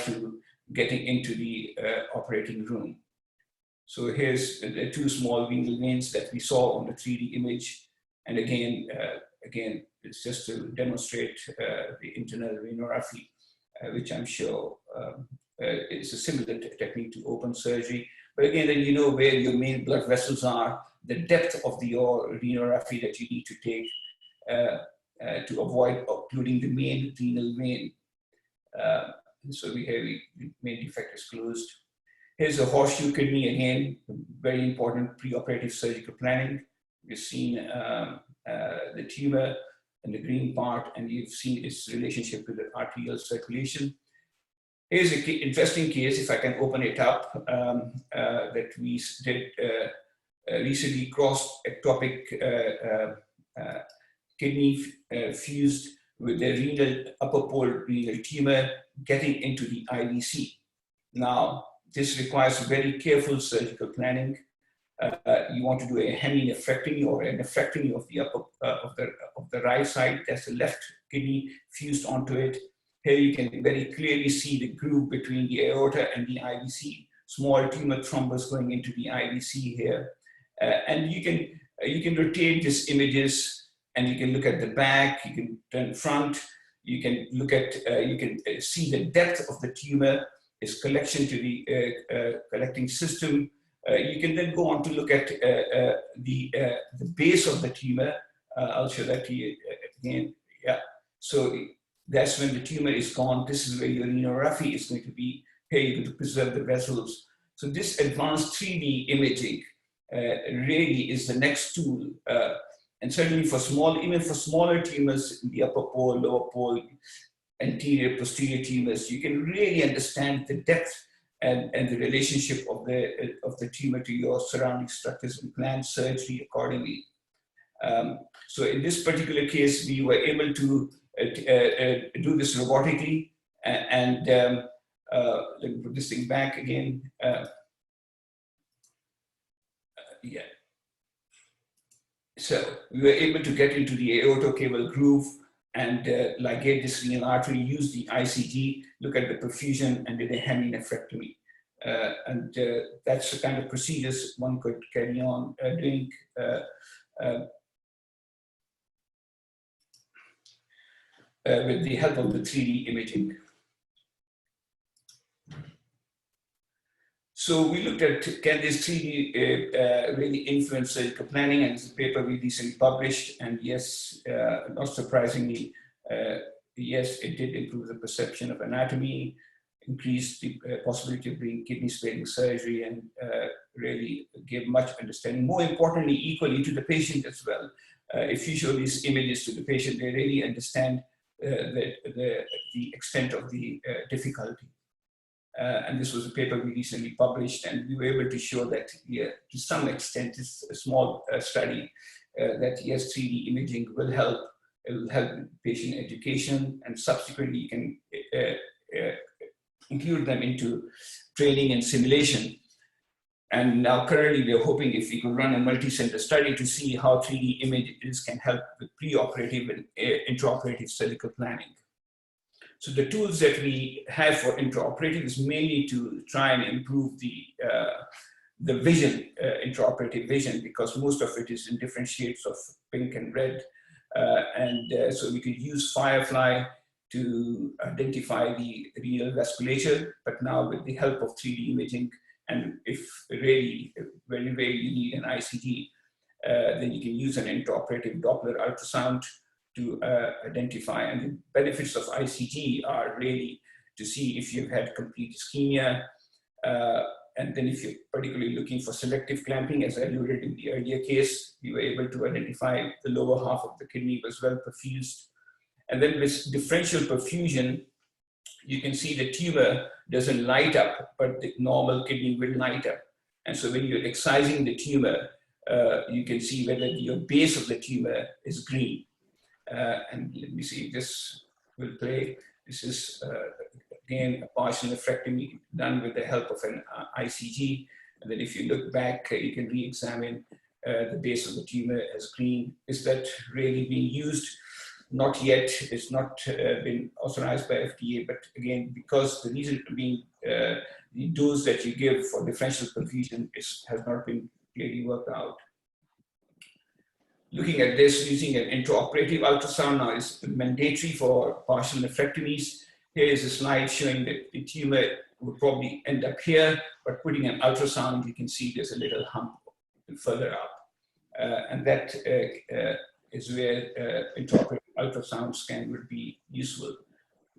Speaker 10: to getting into the operating room. So here's the 2 small venal veins that we saw on the 3D image. And again, it's just to demonstrate the internal renorrhaphy, which I'm sure is a similar technique to open surgery. But again, then you know where your main blood vessels are, the depth of your renorrhaphy that you need to take to avoid occluding the main renal vein. So the main defect is closed. Here's a horseshoe kidney, again, very important preoperative surgical planning. You've seen the tumor and the green part, and you've seen its relationship with the arterial circulation. Here's an interesting case, if I can open it up, that we did recently cross-ectopic kidney fused with the renal upper pole renal tumor getting into the IVC. Now, this requires very careful surgical planning. You want to do a heminephrectomy or a nephrectomy of the upper of the right side. That's the left kidney fused onto it. Here you can very clearly see the groove between the aorta and the IVC. Small tumor thrombus going into the IVC here, and you can rotate these images, and you can look at the back. You can turn front. You can look at you can see the depth of the tumor, its collection to the collecting system. You can then go on to look at the base of the tumor. I'll show that to you again. Yeah. So that's when the tumor is gone. This is where your renorrhaphy is going to be. Here you're going to preserve the vessels. So this advanced 3D imaging really is the next tool. And certainly for even for smaller tumors in the upper pole, lower pole, anterior, posterior tumors, you can really understand the depth and the relationship of the tumor to your surrounding structures and plan surgery accordingly. So in this particular case, we were able to do this robotically, and let me put this thing back again. Yeah. So we were able to get into the aortocaval groove and ligate this renal artery, use the ICG, look at the perfusion, and did a heminephrectomy. That's the kind of procedures one could carry on doing. With the help of the 3D imaging. So we looked at, can this 3D really influence surgical planning? And it's a paper we recently published. And yes, not surprisingly, yes, it did improve the perception of anatomy, increased the possibility of doing kidney sparing surgery, and really gave much understanding. More importantly, equally to the patient as well. If you show these images to the patient, they really understand the extent of the difficulty. And this was a paper we recently published, and we were able to show that, yeah, to some extent, it's a small study, that yes, 3D imaging will help. It will help patient education, and subsequently you can include them into training and simulation. And now currently we're hoping if we could run a multi-center study to see how 3D images can help with pre-operative and intraoperative surgical planning. So the tools that we have for intraoperative is mainly to try and improve the vision, intraoperative vision, because most of it is in different shades of pink and red. So we could use Firefly to identify the renal vasculature, but now with the help of 3D imaging, and if really, very rarely you need an ICT, then you can use an intraoperative Doppler ultrasound to identify. And the benefits of ICT are really to see if you've had complete ischemia, and then if you're particularly looking for selective clamping, as I alluded in the earlier case, we were able to identify the lower half of the kidney was well perfused. And then with differential perfusion, you can see the tumor doesn't light up, but the normal kidney will light up. And so when you're excising the tumor, you can see whether your base of the tumor is green. And let me see if this will play. This is, again, a partial nephrectomy done with the help of an ICG. And then if you look back, you can re-examine the base of the tumor as green. Is that really being used? Not yet. It's not been authorized by FDA, but again, because the reason being the dose that you give for differential perfusion has not been clearly worked out. Looking at this using an intraoperative ultrasound now is mandatory for partial nephrectomies. Here is a slide showing that the tumor would probably end up here, but putting an ultrasound, you can see there's a little hump further up. And that is where intraoperative ultrasound scan would be useful.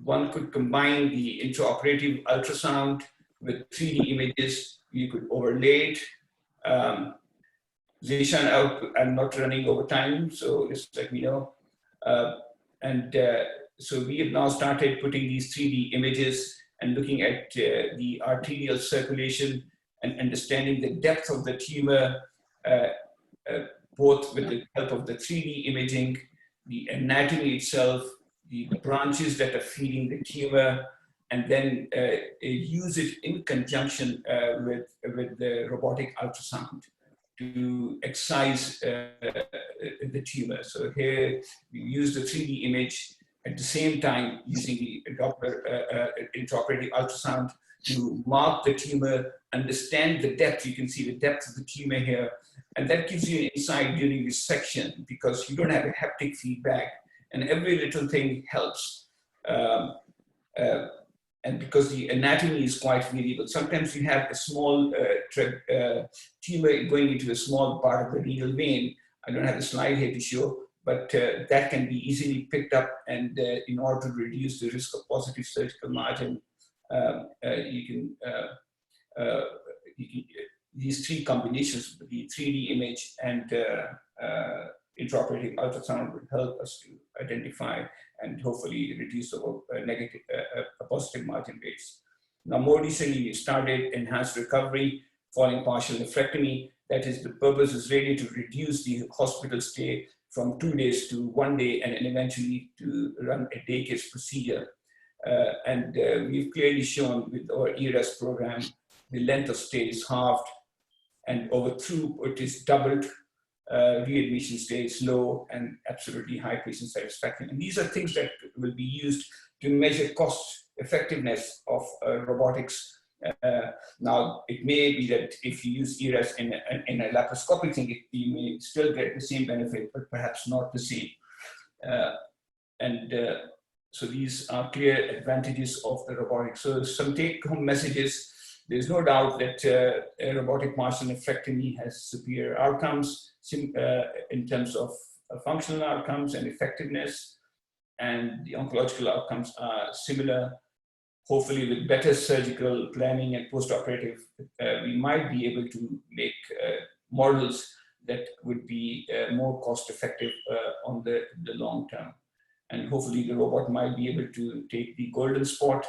Speaker 10: One could combine the intraoperative ultrasound with 3D images. You could overlay it. Zishan, I'm not running over time, so just let me know. So we have now started putting these 3D images and looking at the arterial circulation and understanding the depth of the tumor, both with the help of the 3D imaging, the anatomy itself, the branches that are feeding the tumor, and then use it in conjunction with the robotic ultrasound to excise the tumor. So here we use the 3D image at the same time using the Doppler intraoperative ultrasound to mark the tumor, understand the depth. You can see the depth of the tumor here. And that gives you an insight during this section because you don't have a haptic feedback and every little thing helps. And because the anatomy is quite variable, sometimes you have a small tumor going into a small part of the renal vein. I don't have a slide here to show, but that can be easily picked up. And in order to reduce the risk of positive surgical margin, these three combinations, the 3D image and intraoperative ultrasound would help us to identify and hopefully reduce the negative, positive margin rates. Now, more recently, we started enhanced recovery following partial nephrectomy. That is, the purpose is really to reduce the hospital stay from 2 days to 1 day and then eventually to run a day case procedure. We've clearly shown with our ERS program, the length of stay is halved and over throughput is doubled. Readmission stay is low and absolutely high patient satisfaction. And these are things that will be used to measure cost effectiveness of robotics Now, it may be that if you use ERAS in a laparoscopic thing, you may still get the same benefit, but perhaps not the same. So these are clear advantages of the robotics. So some take-home messages. There's no doubt that a robotic partial nephrectomy has superior outcomes in terms of functional outcomes and effectiveness, and the oncological outcomes are similar. Hopefully with better surgical planning and post-operative, we might be able to make models that would be more cost-effective on the long term. And hopefully the robot might be able to take the golden spot.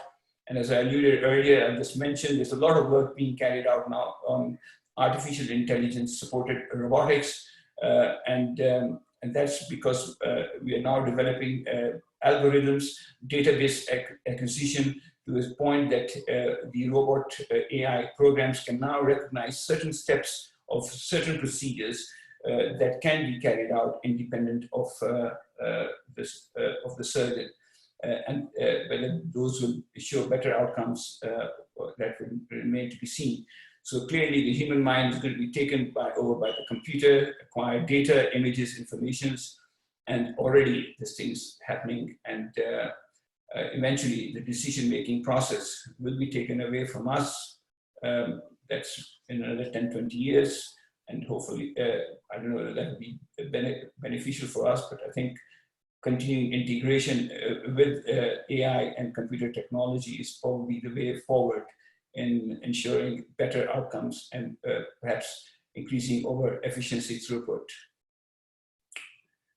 Speaker 10: And as I alluded earlier, I just mentioned, there's a lot of work being carried out now on artificial intelligence supported robotics. And that's because we are now developing algorithms, database acquisition, to the point that the robot AI programs can now recognize certain steps of certain procedures that can be carried out independent of the surgeon. And whether those will show better outcomes, that will remain to be seen. So clearly the human mind is going to be taken over by the computer, acquire data, images, informations, and already this thing's happening. And eventually the decision-making process will be taken away from us. That's in another 10, 20 years. And hopefully, I don't know whether that will be beneficial for us, but I think continuing integration with AI and computer technology is probably the way forward in ensuring better outcomes and perhaps increasing over efficiency throughput.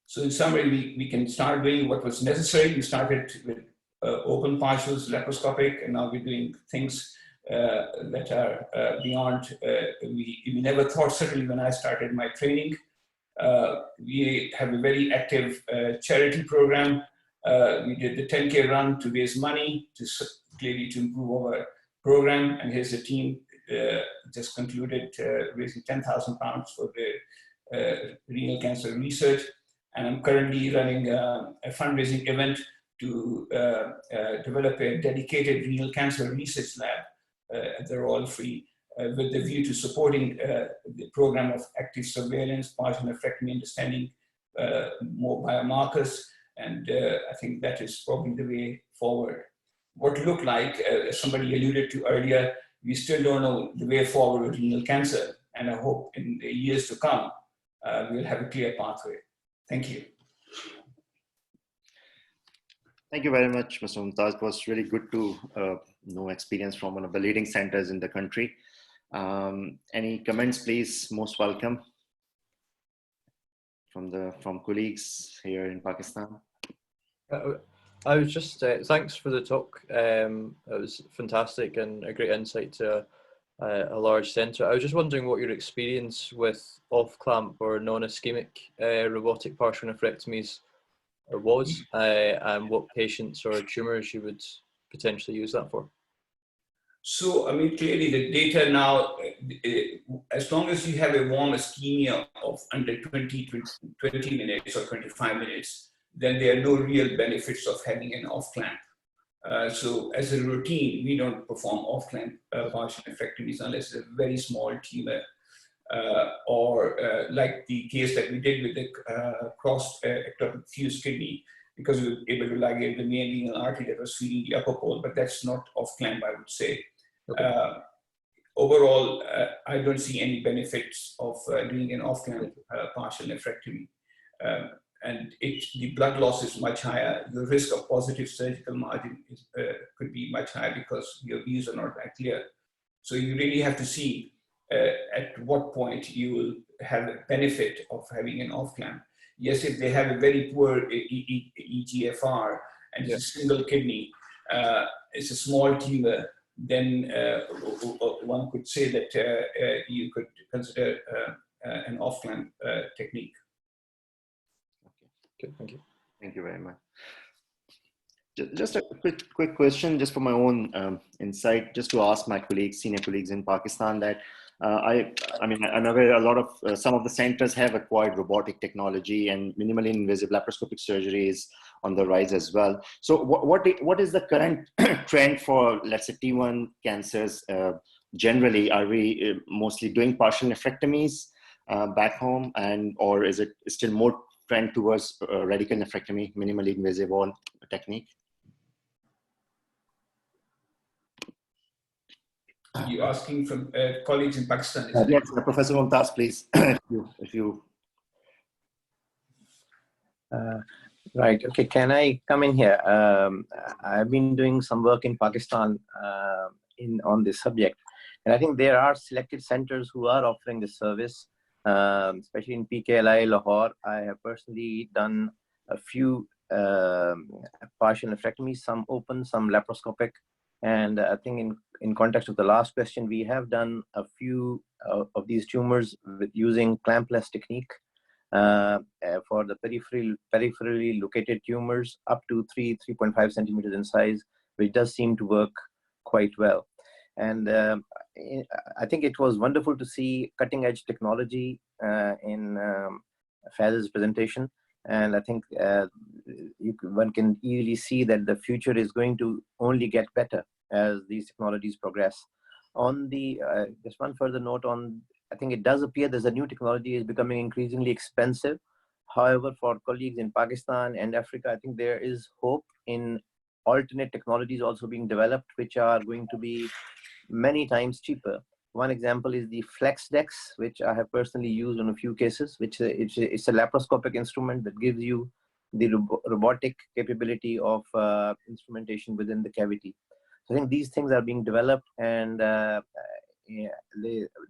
Speaker 10: So in summary, we can start doing what was necessary. We started with open partials, laparoscopic, and now we're doing things that are beyond. We never thought, certainly when I started my training, we have a very active charity program. We did the 10K run to raise money clearly to improve our program, and here's a team just concluded raising £10,000 for the renal cancer research. And I'm currently running a fundraising event to develop a dedicated renal cancer research lab. They're all free, with the view to supporting the program of active surveillance, partial nephrectomy, understanding more biomarkers. And I think that is probably the way forward. What to look like, as somebody alluded to earlier, we still don't know the way forward with renal cancer. And I hope in the years to come, we'll have a clear pathway. Thank you.
Speaker 1: Thank you very much, Mr. Mumtaz. It was really good to know experience from one of the leading centers in the country. Any comments, please? Most welcome from colleagues here in Pakistan.
Speaker 3: I was just thanks for the talk. It was fantastic and a great insight to a large centre. I was just wondering what your experience with off-clamp or non-ischemic robotic partial nephrectomies was, and what patients or tumours you would potentially use that for.
Speaker 10: So, I mean, clearly the data now, as long as you have a warm ischemia of under 20 minutes or 25 minutes, then there are no real benefits of having an off-clamp. So as a routine, we don't perform off-clamp partial nephrectomies unless it's a very small tumor, or like the case that we did with the crossed ectopic fused kidney, because we were able to ligate the main renal artery that was feeding the upper pole, but that's not off-clamp, I would say. Okay. Overall, I don't see any benefits of doing an off-clamp partial nephrectomy. And the blood loss is much higher. The risk of positive surgical margin could be much higher because your views are not that clear. So you really have to see at what point you will have a benefit of having an off-clamp. Yes, if they have a very poor EGFR and it's a single kidney, it's a small tumor, then one could say that you could consider an off-clamp technique.
Speaker 3: Good, thank you.
Speaker 1: Thank you very much. Just a quick question, just for my own insight, just to ask my colleagues, senior colleagues in Pakistan, that I mean, I'm aware a lot of some of the centers have acquired robotic technology, and minimally invasive laparoscopic surgery is on the rise as well. So what is the current trend for, let's say, T1 cancers generally? Are we mostly doing partial nephrectomies back home, or is it still more trend towards radical nephrectomy, minimally invasive wall technique?
Speaker 10: You're asking from colleagues in Pakistan, isn't
Speaker 1: Yes,
Speaker 10: it?
Speaker 1: Professor Mumtaz, please. if you
Speaker 7: Right. Okay. Can I come in here? I've been doing some work in Pakistan on this subject, and I think there are selected centers who are offering this service, especially in PKLI, Lahore. I have personally done a few partial nephrectomies, some open, some laparoscopic, and I think in context of the last question, we have done a few of these tumors with using clampless technique. For the peripherally located tumors up to 3.5 centimeters in size, which does seem to work quite well. And I think it was wonderful to see cutting edge technology in Faz's presentation. And I think one can easily see that the future is going to only get better as these technologies progress. On the, just one further note on, I think it does appear there's a new technology is becoming increasingly expensive. However, for colleagues in Pakistan and Africa, I think there is hope in alternate technologies also being developed, which are going to be many times cheaper. One example is the FlexDex, which I have personally used on a few cases, which it's a laparoscopic instrument that gives you the robotic capability of instrumentation within the cavity. So I think these things are being developed, and there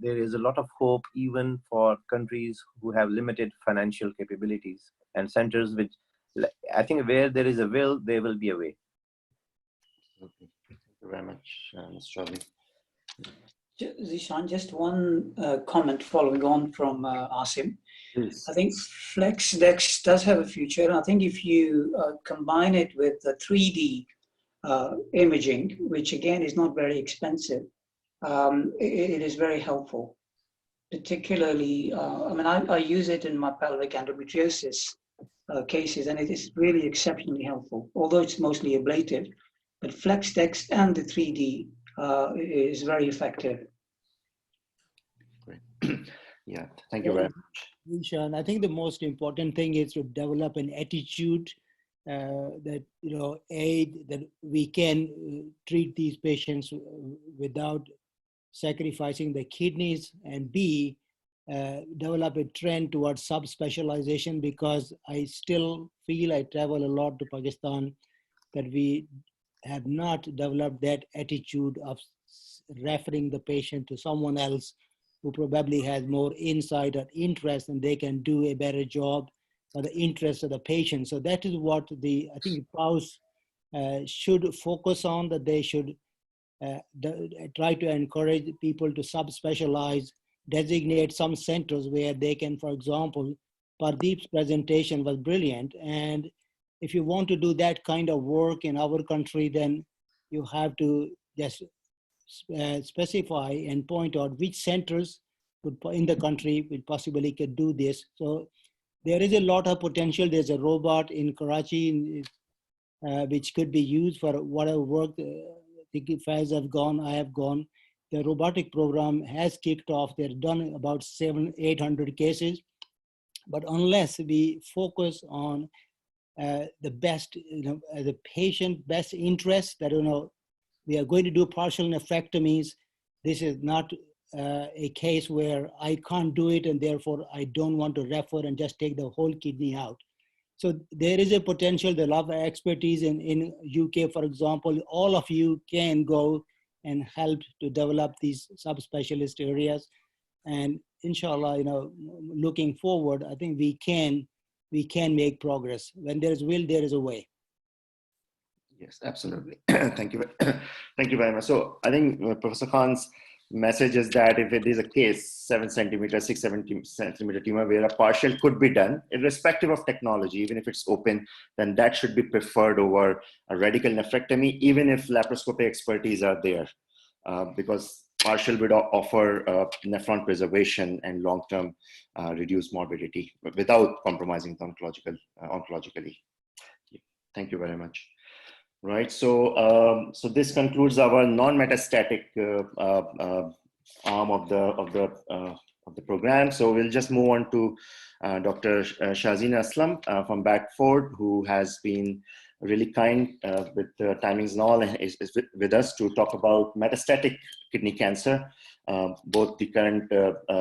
Speaker 7: is a lot of hope even for countries who have limited financial capabilities, and centers which, I think, where there is a will, there will be a way.
Speaker 1: Okay. Thank you very much, Mr. Chaudhary.
Speaker 21: Zishan, just one comment following on from Asim.
Speaker 1: Please.
Speaker 21: I think FlexDex does have a future. And I think if you combine it with the 3D imaging, which again is not very expensive, it is very helpful. Particularly, I mean, I use it in my pelvic endometriosis cases, and it is really exceptionally helpful, although it's mostly ablative. But FlexDex and the 3D is very effective.
Speaker 1: Great. Yeah, thank you very much.
Speaker 6: Sean, I think the most important thing is to develop an attitude that, you know, A, that we can treat these patients without sacrificing the kidneys, and B, develop a trend towards subspecialization, because I still feel, I travel a lot to Pakistan, that we have not developed that attitude of referring the patient to someone else who probably has more insight or interest, and they can do a better job for the interest of the patient. So that is what I think Paus should focus on, that they should try to encourage people to subspecialize, designate some centers where they can, for example, Pardeep's presentation was brilliant. And if you want to do that kind of work in our country, then you have to just specify and point out which centers in the country which possibly could do this. So there is a lot of potential. There's a robot in Karachi which could be used for whatever work. Faz have gone, I have gone. The robotic program has kicked off. They've done about 700-800 cases. But unless we focus on the best, you know, the patient best interest, that, you know, we are going to do partial nephrectomies. This is not a case where I can't do it and therefore I don't want to refer and just take the whole kidney out. So there is a potential, there are a lot of expertise in UK, for example. All of you can go and help to develop these subspecialist areas. And inshallah, you know, looking forward, I think we can make progress. When there is will, there is a way.
Speaker 1: Yes, absolutely. Thank you. Thank you very much. So I think Professor Khan's message is that if it is a case, 7 centimeter, 6, 7 centimeter tumor where a partial could be done, irrespective of technology, even if it's open, then that should be preferred over a radical nephrectomy, even if laparoscopic expertise are there, because partial would offer nephron preservation and long-term reduced morbidity without compromising oncologically. Thank you very much. Right. So so this concludes our non-metastatic arm of the program. So we'll just move on to Dr. Shazina Aslam from Backford, who has been really kind with the timings and all, and is with us to talk about metastatic kidney cancer, both the current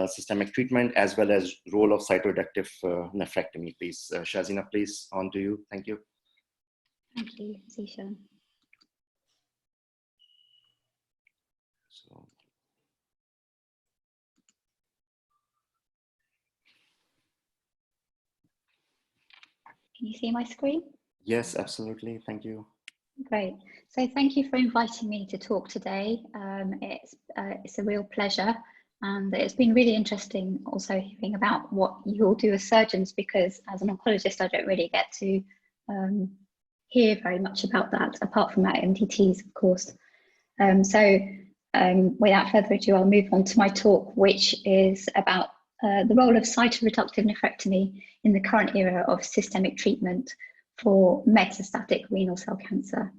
Speaker 1: systemic treatment as well as role of cytoreductive nephrectomy. Please, Shazina, please, on to you. Thank you.
Speaker 13: Thank you, Zishan.
Speaker 1: So,
Speaker 13: Can you see my screen?
Speaker 1: yes, absolutely. Thank you.
Speaker 13: Great. So thank you for inviting me to talk today. It's a real pleasure, and it's been really interesting also hearing about what you all do as surgeons, because as an oncologist I don't really get to hear very much about that, apart from our MDTs, of course. Without further ado, I'll move on to my talk, which is about the role of cytoreductive nephrectomy in the current era of systemic treatment for metastatic renal cell cancer.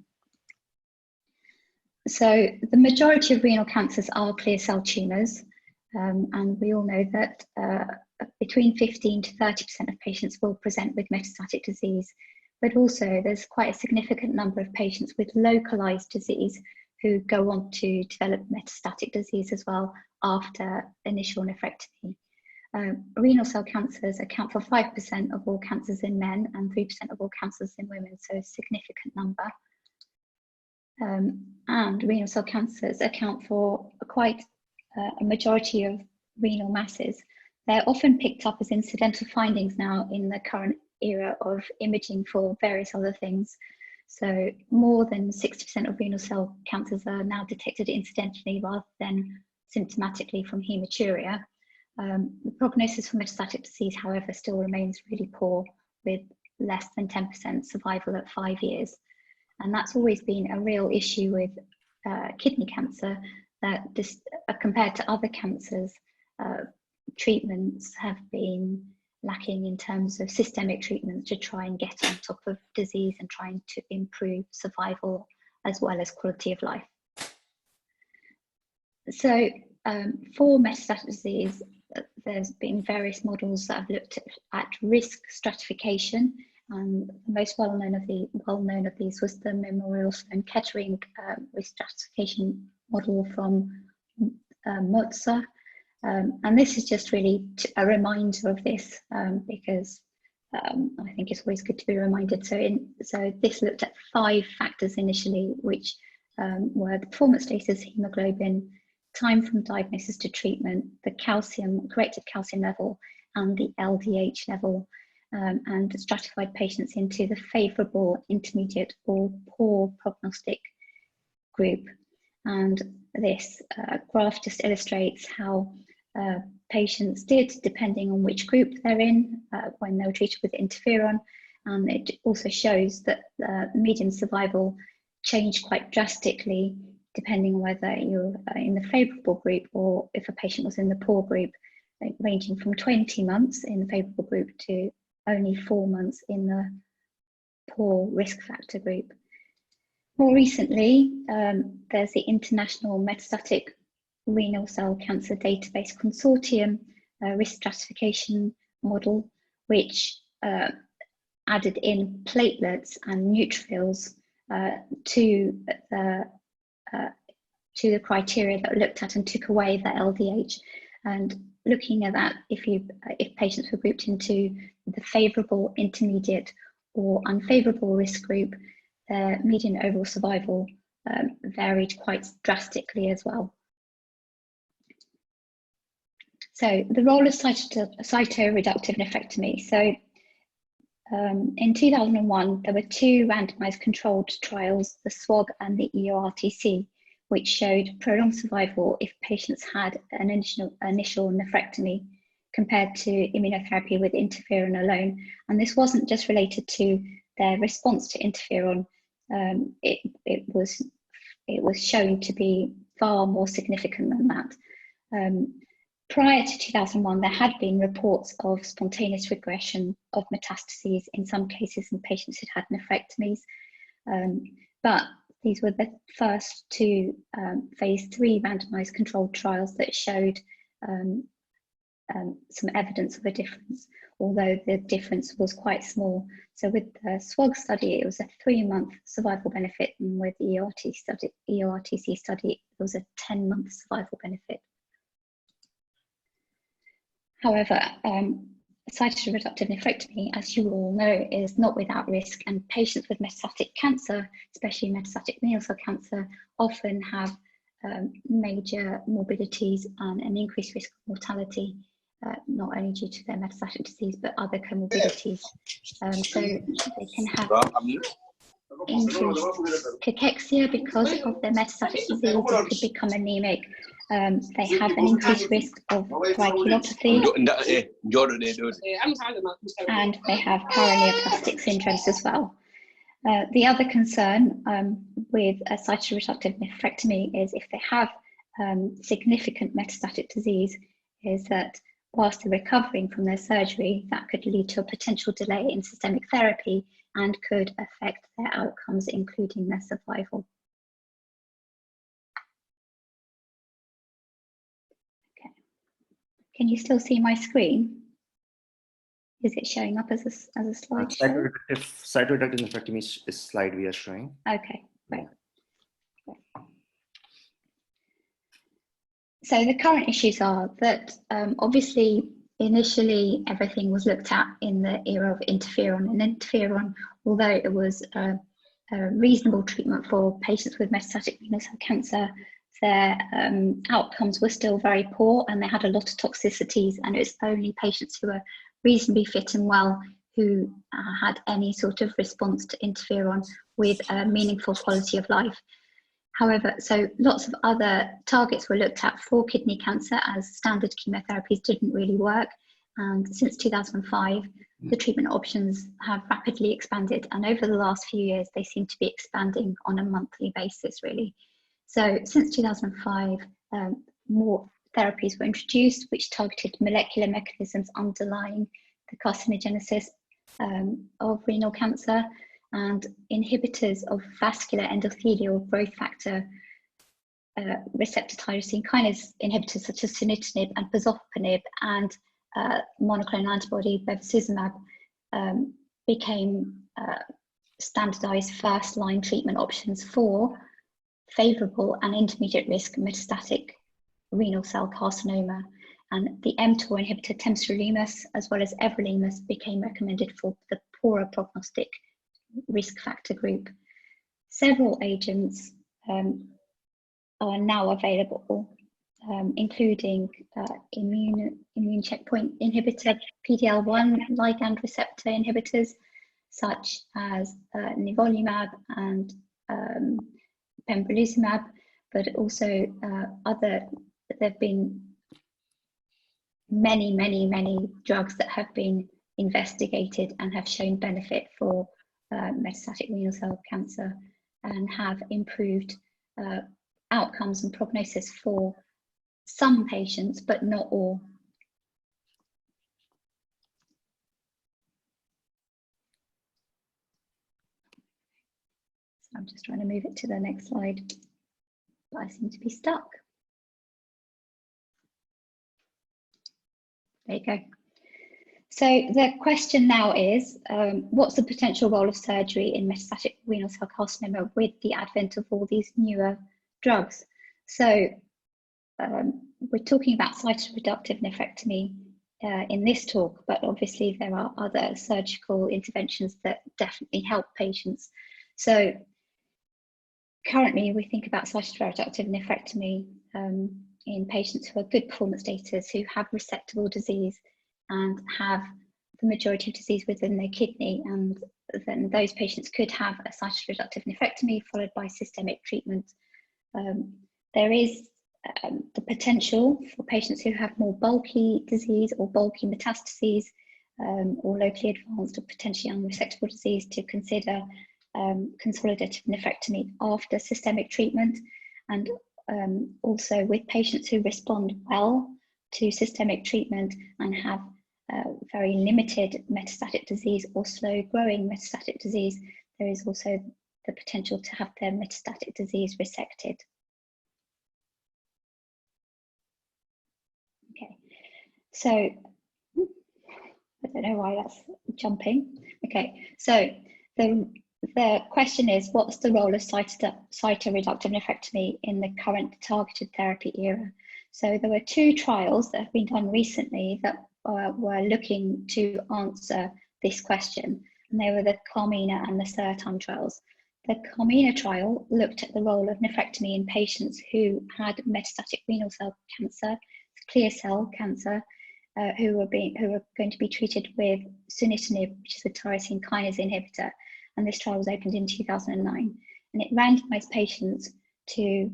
Speaker 13: So the majority of renal cancers are clear cell tumours, and we all know that between 15 to 30% of patients will present with metastatic disease, but also there's quite a significant number of patients with localised disease who go on to develop metastatic disease as well after initial nephrectomy. Renal cell cancers account for 5% of all cancers in men and 3% of all cancers in women, so a significant number. And renal cell cancers account for quite a majority of renal masses. They're often picked up as incidental findings now in the current era of imaging for various other things. So more than 60% of renal cell cancers are now detected incidentally rather than symptomatically from hematuria. The prognosis for metastatic disease, however, still remains really poor, with less than 10% survival at 5 years. And that's always been a real issue with kidney cancer, that compared to other cancers, treatments have been lacking in terms of systemic treatments to try and get on top of disease and trying to improve survival as well as quality of life. So for metastatic disease, there's been various models that have looked at risk stratification, and the most well-known of these was the Memorial Sloan Kettering risk stratification model from Motza. And this is just really a reminder of this, because I think it's always good to be reminded. So this looked at 5 factors initially, which were the performance status, hemoglobin, time from diagnosis to treatment, the corrected calcium level, and the LDH level, and stratified patients into the favourable, intermediate, or poor prognostic group. And this graph just illustrates how patients did depending on which group they're in when they were treated with interferon, and it also shows that the median survival changed quite drastically depending on whether you're in the favourable group or if a patient was in the poor group, ranging from 20 months in the favourable group to only 4 months in the poor risk factor group. More recently, there's the International Metastatic Renal Cell Cancer Database Consortium risk stratification model, which added in platelets and neutrophils to the criteria that were looked at and took away the LDH. And looking at that, if patients were grouped into the favourable, intermediate, or unfavourable risk group, their median overall survival varied quite drastically as well. So the role of cytoreductive nephrectomy. So in 2001, there were 2 randomized controlled trials, the SWOG and the EORTC, which showed prolonged survival if patients had an initial nephrectomy compared to immunotherapy with interferon alone. And this wasn't just related to their response to interferon. It was shown to be far more significant than that. Prior to 2001, there had been reports of spontaneous regression of metastases in some cases in patients who'd had nephrectomies, but these were the first two phase 3 randomized controlled trials that showed some evidence of a difference, although the difference was quite small. So with the SWOG study, it was a 3-month survival benefit, and with the EORTC study, it was a 10-month survival benefit. However, cytoreductive nephrectomy, as you all know, is not without risk, and patients with metastatic cancer, especially metastatic renal cell cancer, often have major morbidities and an increased risk of mortality, not only due to their metastatic disease, but other comorbidities. So they can have increased cachexia because of their metastatic disease. They could become anemic. They have an increased risk of glyculopathy, and they have paraneoplastic syndromes as well. The other concern with a cytoreductive nephrectomy is if they have significant metastatic disease, is that whilst they're recovering from their surgery, that could lead to a potential delay in systemic therapy and could affect their outcomes, including their survival. Okay. Can you still see my screen? Is it showing up as a slide?
Speaker 1: Cytoreductive nephrectomy is slide we are showing.
Speaker 13: Okay, great. So the current issues are that obviously initially everything was looked at in the era of interferon, and interferon, although it was a reasonable treatment for patients with metastatic renal cell cancer, their outcomes were still very poor and they had a lot of toxicities, and it was only patients who were reasonably fit and well who had any sort of response to interferon with a meaningful quality of life. However, so lots of other targets were looked at for kidney cancer, as standard chemotherapies didn't really work. And since 2005, the treatment options have rapidly expanded. And over the last few years, they seem to be expanding on a monthly basis, really. So since 2005, more therapies were introduced, which targeted molecular mechanisms underlying the carcinogenesis of renal cancer, and inhibitors of vascular endothelial growth factor receptor tyrosine kinase inhibitors such as sunitinib and pazopanib and monoclonal antibody bevacizumab became standardized first-line treatment options for favorable and intermediate risk metastatic renal cell carcinoma. And the mTOR inhibitor temsirolimus as well as everolimus became recommended for the poorer prognostic risk factor group. Several agents are now available, including immune checkpoint inhibitor, PD-L1 ligand receptor inhibitors, such as nivolumab and pembrolizumab, but also there have been many drugs that have been investigated and have shown benefit for metastatic renal cell cancer and have improved outcomes and prognosis for some patients, but not all. So I'm just trying to move it to the next slide, but I seem to be stuck. There you go. So the question now is, what's the potential role of surgery in metastatic renal cell carcinoma with the advent of all these newer drugs? So we're talking about cytoreductive nephrectomy in this talk, but obviously there are other surgical interventions that definitely help patients. So currently we think about cytoreductive nephrectomy in patients who are good performance status, who have resectable disease and have the majority of disease within their kidney, and then those patients could have a cytoreductive nephrectomy followed by systemic treatment. There is the potential for patients who have more bulky disease or bulky metastases or locally advanced or potentially unresectable disease to consider consolidative nephrectomy after systemic treatment, and also with patients who respond well to systemic treatment and have very limited metastatic disease or slow growing metastatic disease, there is also the potential to have their metastatic disease resected. Okay, so I don't know why that's jumping. Okay, so the question is, what's the role of cytoreductive nephrectomy in the current targeted therapy era? So there were 2 trials that have been done recently that were looking to answer this question, and they were the Carmina and the Certime trials. The Carmina trial looked at the role of nephrectomy in patients who had metastatic renal cell cancer, clear cell cancer, who were going to be treated with sunitinib, which is a tyrosine kinase inhibitor, and this trial was opened in 2009, and it randomized patients to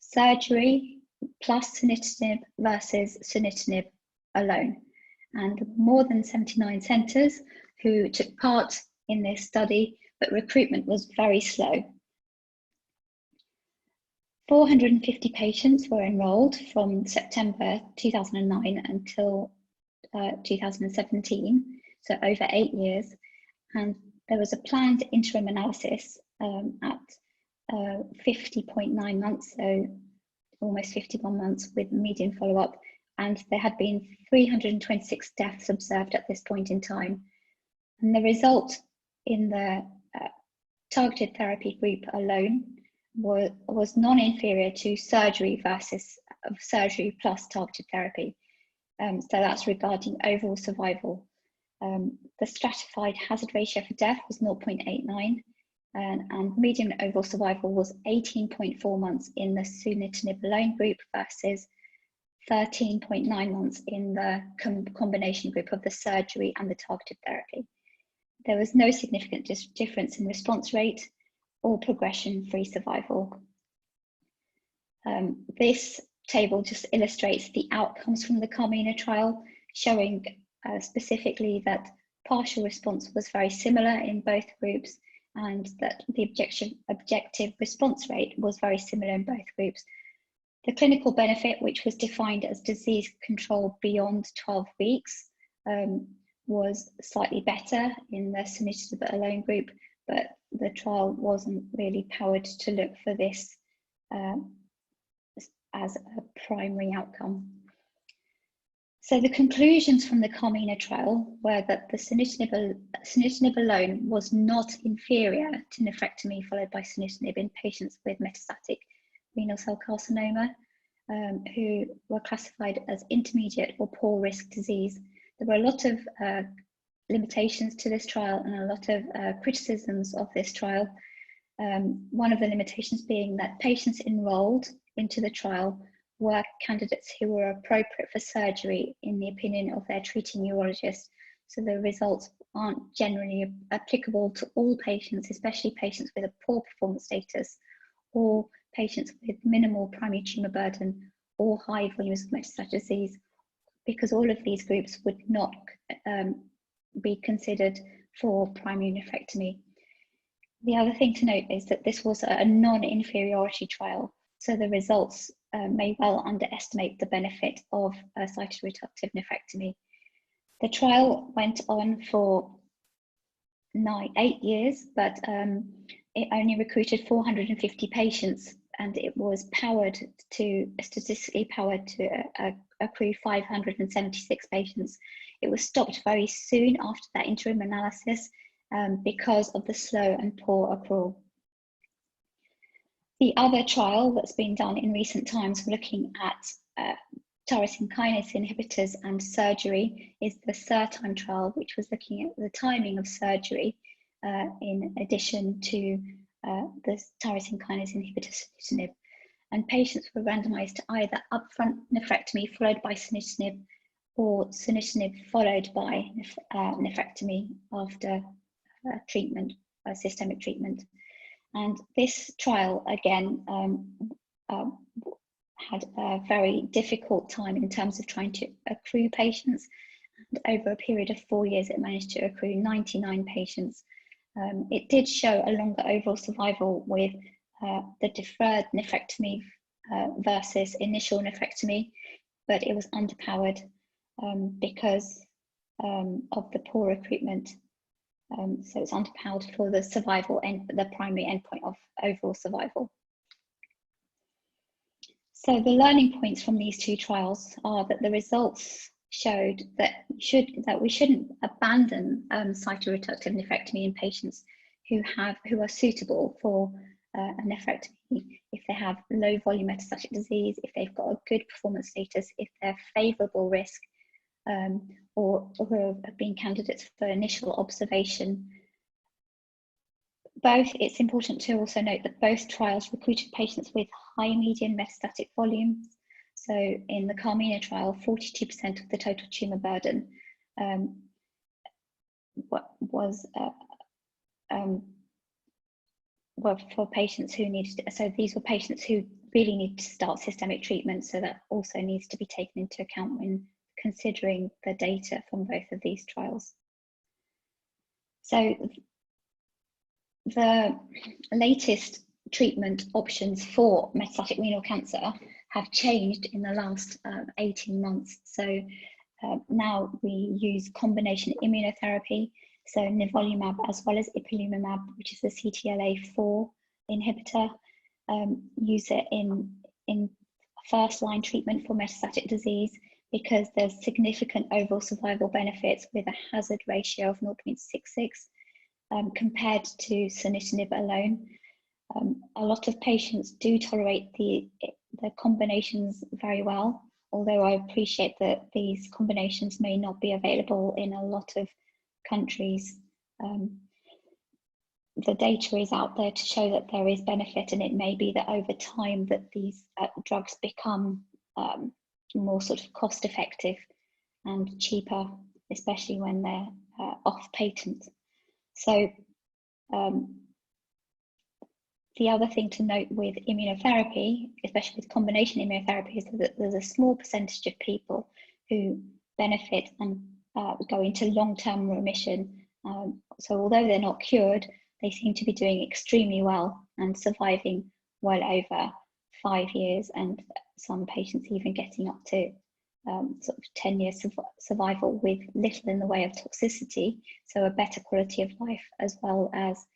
Speaker 13: surgery plus sunitinib versus sunitinib alone. And more than 79 centres who took part in this study, but recruitment was very slow. 450 patients were enrolled from September 2009 until 2017, so over 8 years, and there was a planned interim analysis at 50.9 months, so almost 51 months with median follow-up, and there had been 326 deaths observed at this point in time. And the result in the targeted therapy group alone was non-inferior to surgery versus surgery plus targeted therapy. So that's regarding overall survival. The stratified hazard ratio for death was 0.89, and median overall survival was 18.4 months in the sunitinib alone group versus 13.9 months in the combination group of the surgery and the targeted therapy. There was no significant difference in response rate or progression-free survival. This table just illustrates the outcomes from the Carmina trial, showing specifically that partial response was very similar in both groups, and that the objective response rate was very similar in both groups. The clinical benefit, which was defined as disease control beyond 12 weeks, was slightly better in the sunitinib alone group, but the trial wasn't really powered to look for this as a primary outcome. So the conclusions from the Carmina trial were that the sunitinib alone was not inferior to nephrectomy followed by sunitinib in patients with metastatic renal cell carcinoma who were classified as intermediate or poor risk disease. There were a lot of limitations to this trial and a lot of criticisms of this trial. One of the limitations being that patients enrolled into the trial were candidates who were appropriate for surgery in the opinion of their treating urologist. So the results aren't generally applicable to all patients, especially patients with a poor performance status or patients with minimal primary tumour burden or high volumes of metastatic disease, because all of these groups would not be considered for primary nephrectomy. The other thing to note is that this was a non-inferiority trial, so the results may well underestimate the benefit of cytoreductive nephrectomy. The trial went on for 8 years, but it only recruited 450 patients, and it was statistically powered to accrue 576 patients. It was stopped very soon after that interim analysis because of the slow and poor accrual. The other trial that's been done in recent times looking at tyrosine kinase inhibitors and surgery is the Certime trial, which was looking at the timing of surgery in addition to the tyrosine kinase inhibitor sunitinib. And patients were randomized to either upfront nephrectomy followed by sunitinib or sunitinib followed by nephrectomy after treatment, systemic treatment. And this trial, again, had a very difficult time in terms of trying to accrue patients. And over a period of 4 years, it managed to accrue 99 patients. It did show a longer overall survival with the deferred nephrectomy versus initial nephrectomy, but it was underpowered because of the poor recruitment. So it's underpowered for the survival and the primary endpoint of overall survival. So the learning points from these two trials are that the results showed that we shouldn't abandon cytoreductive nephrectomy in patients who are suitable for a nephrectomy if they have low volume metastatic disease, if they've got a good performance status, if they're favourable risk, or who have been candidates for initial observation. It's important to also note that both trials recruited patients with high median metastatic volumes. So in the Carcinoma trial, 42% of the total tumour burden were for patients who needed, so these were patients who really need to start systemic treatment, so that also needs to be taken into account when considering the data from both of these trials. So the latest treatment options for metastatic renal cancer have changed in the last 18 months. So now we use combination immunotherapy, so nivolumab as well as ipilimumab, which is the CTLA-4 inhibitor. Use it in first-line treatment for metastatic disease because there's significant overall survival benefits with a hazard ratio of 0.66 compared to sunitinib alone. A lot of patients do tolerate the combinations very well, although I appreciate that these combinations may not be available in a lot of countries. The data is out there to show that there is benefit, and it may be that over time that these drugs become more sort of cost effective and cheaper, especially when they're off patent. So the other thing to note with immunotherapy, especially with combination immunotherapy, is that there's a small percentage of people who benefit and go into long-term remission. So although they're not cured, they seem to be doing extremely well and surviving well over 5 years, and some patients even getting up to sort of 10 years survival with little in the way of toxicity, so a better quality of life, as well as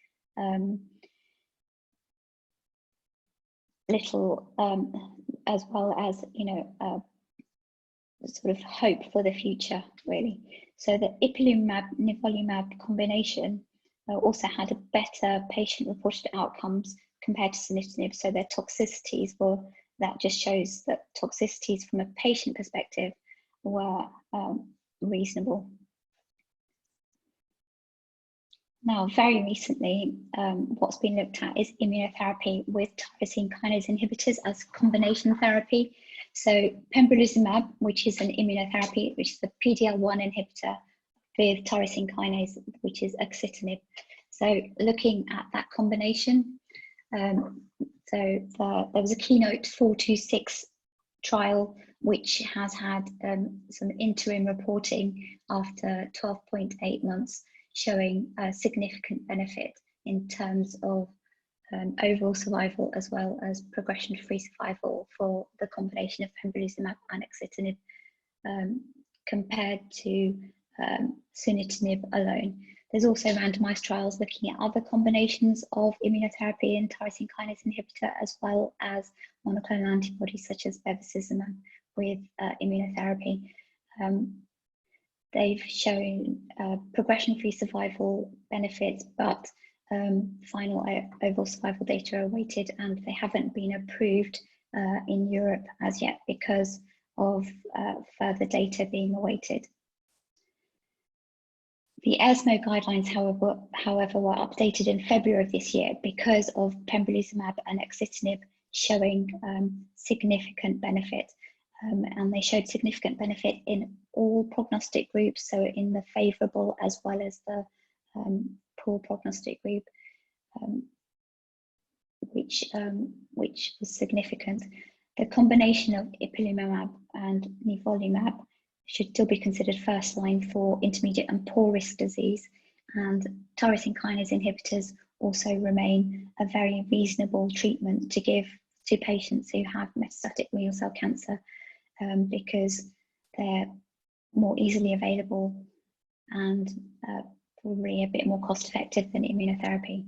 Speaker 13: sort of hope for the future, really. So the ipilimumab nivolumab combination also had a better patient-reported outcomes compared to sunitinib. So their toxicities were, that just shows that toxicities from a patient perspective were reasonable. Now, very recently, what's been looked at is immunotherapy with tyrosine kinase inhibitors as combination therapy. So pembrolizumab, which is an immunotherapy, which is a PD-L1 inhibitor, with tyrosine kinase, which is axitinib. So looking at that combination, there was a Keynote 426 trial, which has had some interim reporting after 12.8 months, showing a significant benefit in terms of overall survival as well as progression-free survival for the combination of pembrolizumab and axitinib compared to sunitinib alone. There's also randomized trials looking at other combinations of immunotherapy and tyrosine kinase inhibitor, as well as monoclonal antibodies such as bevacizumab with immunotherapy. They've shown progression-free survival benefits, but final overall survival data are awaited, and they haven't been approved in Europe as yet because of further data being awaited. The ESMO guidelines, however, were updated in February of this year because of pembrolizumab and axitinib showing significant benefit. And they showed significant benefit in all prognostic groups, so in the favourable as well as the poor prognostic group, which was significant. The combination of ipilimumab and nivolumab should still be considered first line for intermediate and poor risk disease, and tyrosine kinase inhibitors also remain a very reasonable treatment to give to patients who have metastatic renal cell cancer, because they're more easily available and probably a bit more cost effective than immunotherapy.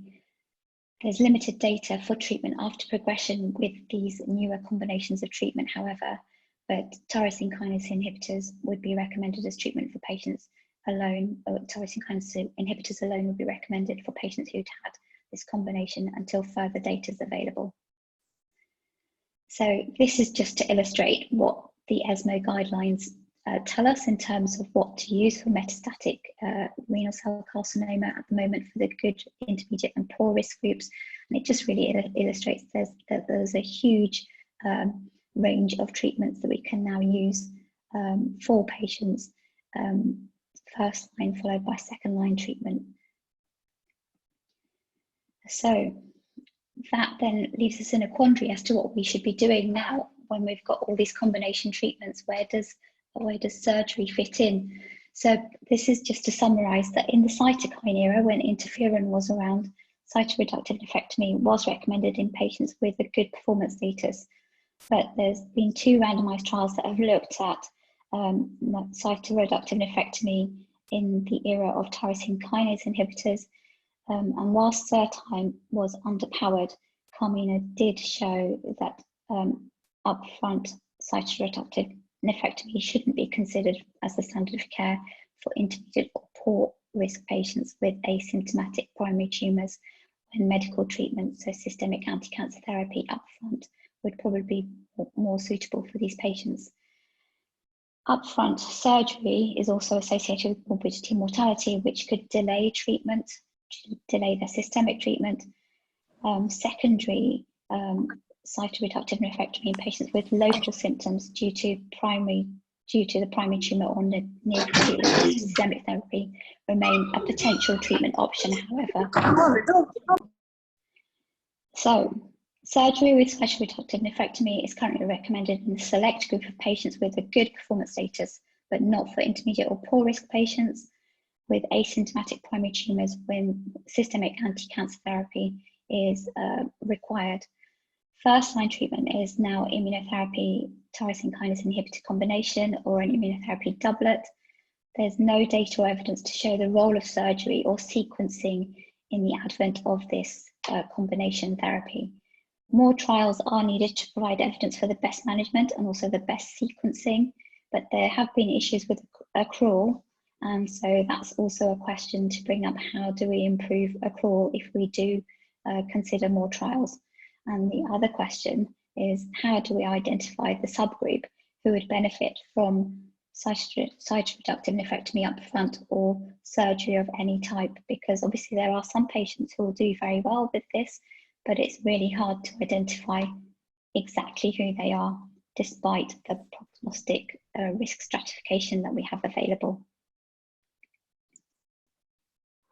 Speaker 13: There's limited data for treatment after progression with these newer combinations of treatment, however, but tyrosine kinase inhibitors would be recommended as treatment for patients alone, or tyrosine kinase inhibitors alone would be recommended for patients who'd had this combination until further data is available. So this is just to illustrate what the ESMO guidelines tell us in terms of what to use for metastatic renal cell carcinoma at the moment for the good, intermediate and poor risk groups. And it just really illustrates that there's a huge range of treatments that we can now use for patients, first line followed by second line treatment. So that then leaves us in a quandary as to what we should be doing now when we've got all these combination treatments. Where does surgery fit in? So this is just to summarize that in the cytokine era, when interferon was around, cytoreductive nephrectomy was recommended in patients with a good performance status. But there's been 2 randomized trials that have looked at cytoreductive nephrectomy in the era of tyrosine kinase inhibitors. And whilst Certime was underpowered, Carmina did show that upfront cytoreductive nephrectomy shouldn't be considered as the standard of care for intermediate or poor risk patients with asymptomatic primary tumours, when medical treatment, so systemic anti-cancer therapy upfront, would probably be more suitable for these patients. Upfront surgery is also associated with morbidity and mortality, which could delay treatment, delay their systemic treatment. Secondary cytoreductive nephrectomy in patients with local symptoms due to the primary tumour or near complete systemic therapy remain a potential treatment option, however. So, surgery with cytoreductive nephrectomy is currently recommended in a select group of patients with a good performance status, but not for intermediate or poor risk patients with asymptomatic primary tumours when systemic anti-cancer therapy is required. First line treatment is now immunotherapy, tyrosine kinase inhibitor combination, or an immunotherapy doublet. There's no data or evidence to show the role of surgery or sequencing in the advent of this combination therapy. More trials are needed to provide evidence for the best management and also the best sequencing, but there have been issues with accrual, and so that's also a question to bring up. How do we improve accrual if we do consider more trials? And the other question is, how do we identify the subgroup who would benefit from cytoreductive nephrectomy up front or surgery of any type? Because obviously there are some patients who will do very well with this, but it's really hard to identify exactly who they are, despite the prognostic risk stratification that we have available.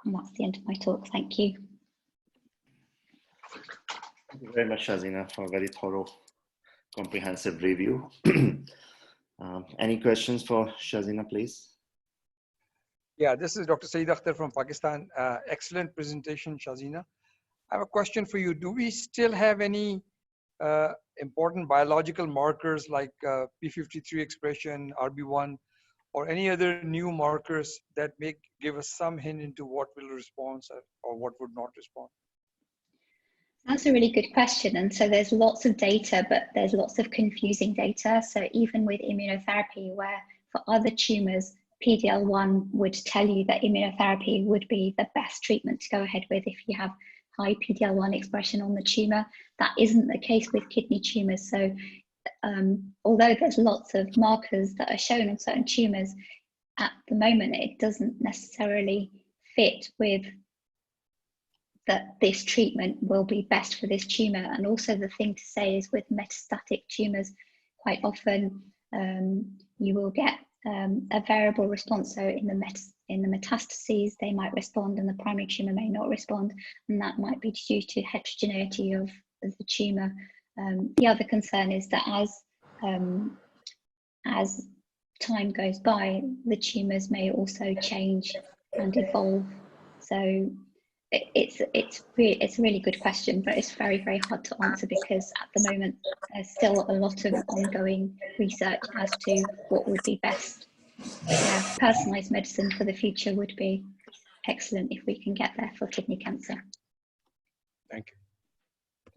Speaker 13: And that's the end of my talk. Thank you.
Speaker 1: Thank you very much, Shazina, for a very thorough, comprehensive review. Any questions for Shazina, please?
Speaker 15: Yeah, this is Dr. Saeed Akhtar from Pakistan. Excellent presentation, Shazina. I have a question for you. Do we still have any important biological markers like P53 expression, RB1, or any other new markers that may give us some hint into what will respond or what would not respond?
Speaker 13: That's a really good question. And so there's lots of data, but there's lots of confusing data. So even with immunotherapy, where for other tumours, PD-L1 would tell you that immunotherapy would be the best treatment to go ahead with if you have high PD-L1 expression on the tumour. That isn't the case with kidney tumours. So although there's lots of markers that are shown on certain tumours, at the moment it doesn't necessarily fit with that this treatment will be best for this tumour. And also the thing to say is with metastatic tumours, quite often you will get a variable response. So in the metastases, they might respond and the primary tumour may not respond, and that might be due to heterogeneity of the tumour. The other concern is that as time goes by, the tumours may also change and evolve. So it's a really good question, but it's very, very hard to answer because at the moment there's still a lot of ongoing research as to what would be best. Yeah, personalised medicine for the future would be excellent if we can get there for kidney cancer.
Speaker 20: Thank you.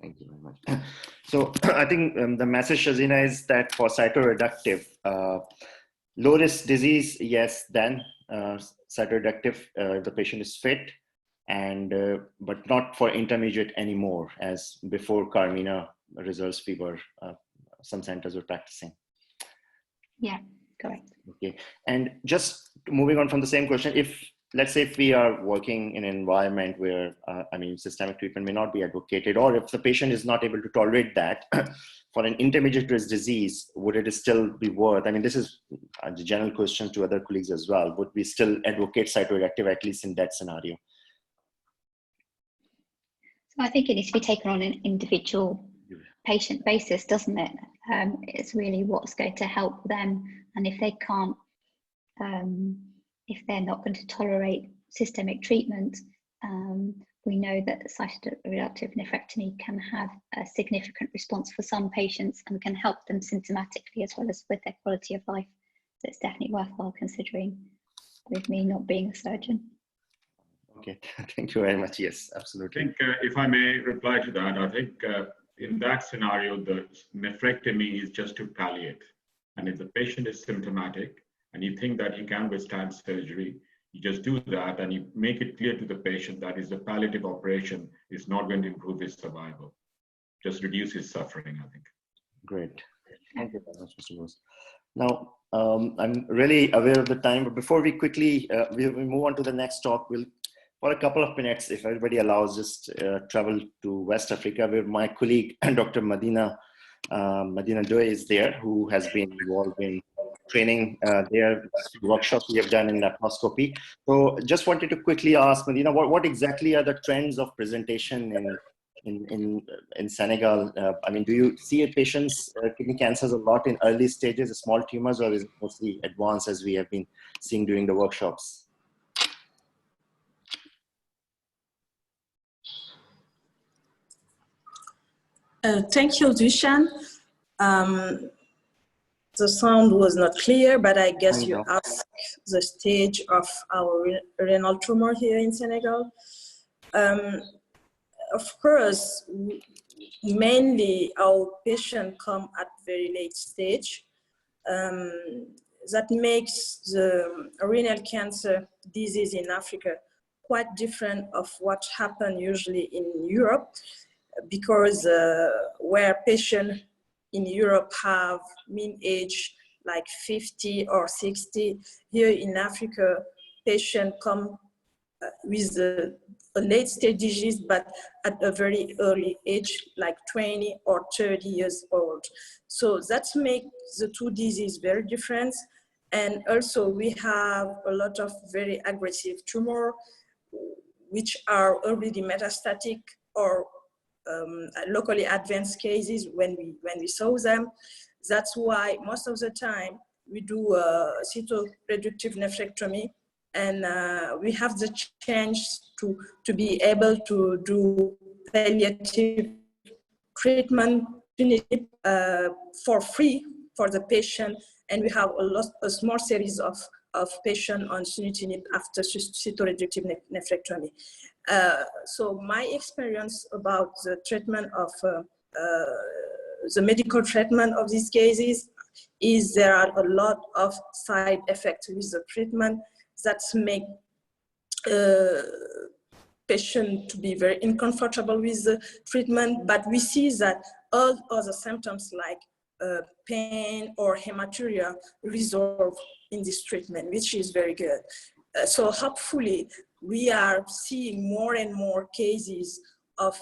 Speaker 1: Thank you very much. So I think the message, Shazina, is that for cytoreductive, low-risk disease, yes, then cytoreductive, the patient is fit, and but not for intermediate anymore, as before Carmina results we were, some centers were practicing.
Speaker 13: Yeah, correct.
Speaker 1: Okay, and just moving on from the same question, if let's say if we are working in an environment where, I mean, systemic treatment may not be advocated, or if the patient is not able to tolerate that, for an intermediate risk disease, would it still be worth, I mean, this is a general question to other colleagues as well, would we still advocate cytoreductive, at least in that scenario?
Speaker 13: So I think it needs to be taken on an individual patient basis, doesn't it? It's really what's going to help them, and if they can't, if they're not going to tolerate systemic treatment, we know that cytoreductive nephrectomy can have a significant response for some patients and can help them symptomatically as well as with their quality of life. So it's definitely worthwhile considering, with me not being a surgeon.
Speaker 1: Okay, thank you very much. Yes, absolutely.
Speaker 4: I think if I may reply to that, I think in that scenario, the nephrectomy is just to palliate. And if the patient is symptomatic and you think that he can withstand surgery, you just do that and you make it clear to the patient that is a palliative operation is not going to improve his survival, just reduce his suffering, I think.
Speaker 1: Great. Thank you very much, Mr. Bose. Now, I'm really aware of the time, but before we quickly we move on to the next talk, we'll, for a couple of minutes, if everybody allows, just travel to West Africa, where my colleague, Dr. Madina Doe is there, who has been involved in training their workshops we have done in laparoscopy. So just wanted to quickly ask Madina, what exactly are the trends of presentation in Senegal? I mean, do you see patients kidney cancers a lot in early stages, small tumors, or is it mostly advanced as we have been seeing during the workshops?
Speaker 12: Thank you, Dushan. The sound was not clear, but I guess you asked the stage of our renal tumor here in Senegal. Of course, mainly our patients come at very late stage. That makes the renal cancer disease in Africa quite different of what happened usually in Europe, because where patients in Europe have mean age like 50 or 60, here in Africa, patients come with a late stage disease, but at a very early age, like 20 or 30 years old. So that makes the two diseases very different. And also we have a lot of very aggressive tumor, which are already metastatic or locally advanced cases when we saw them. That's why most of the time we do cytoreductive nephrectomy, and we have the chance to be able to do palliative treatment for free for the patient, and we have a small series of patients on sunitinib after cytoreductive nephrectomy. So my experience about the treatment of the medical treatment of these cases is there are a lot of side effects with the treatment that make patient to be very uncomfortable with the treatment, but we see that all other symptoms like pain or hematuria resolve in this treatment, which is very good. So hopefully we are seeing more and more cases of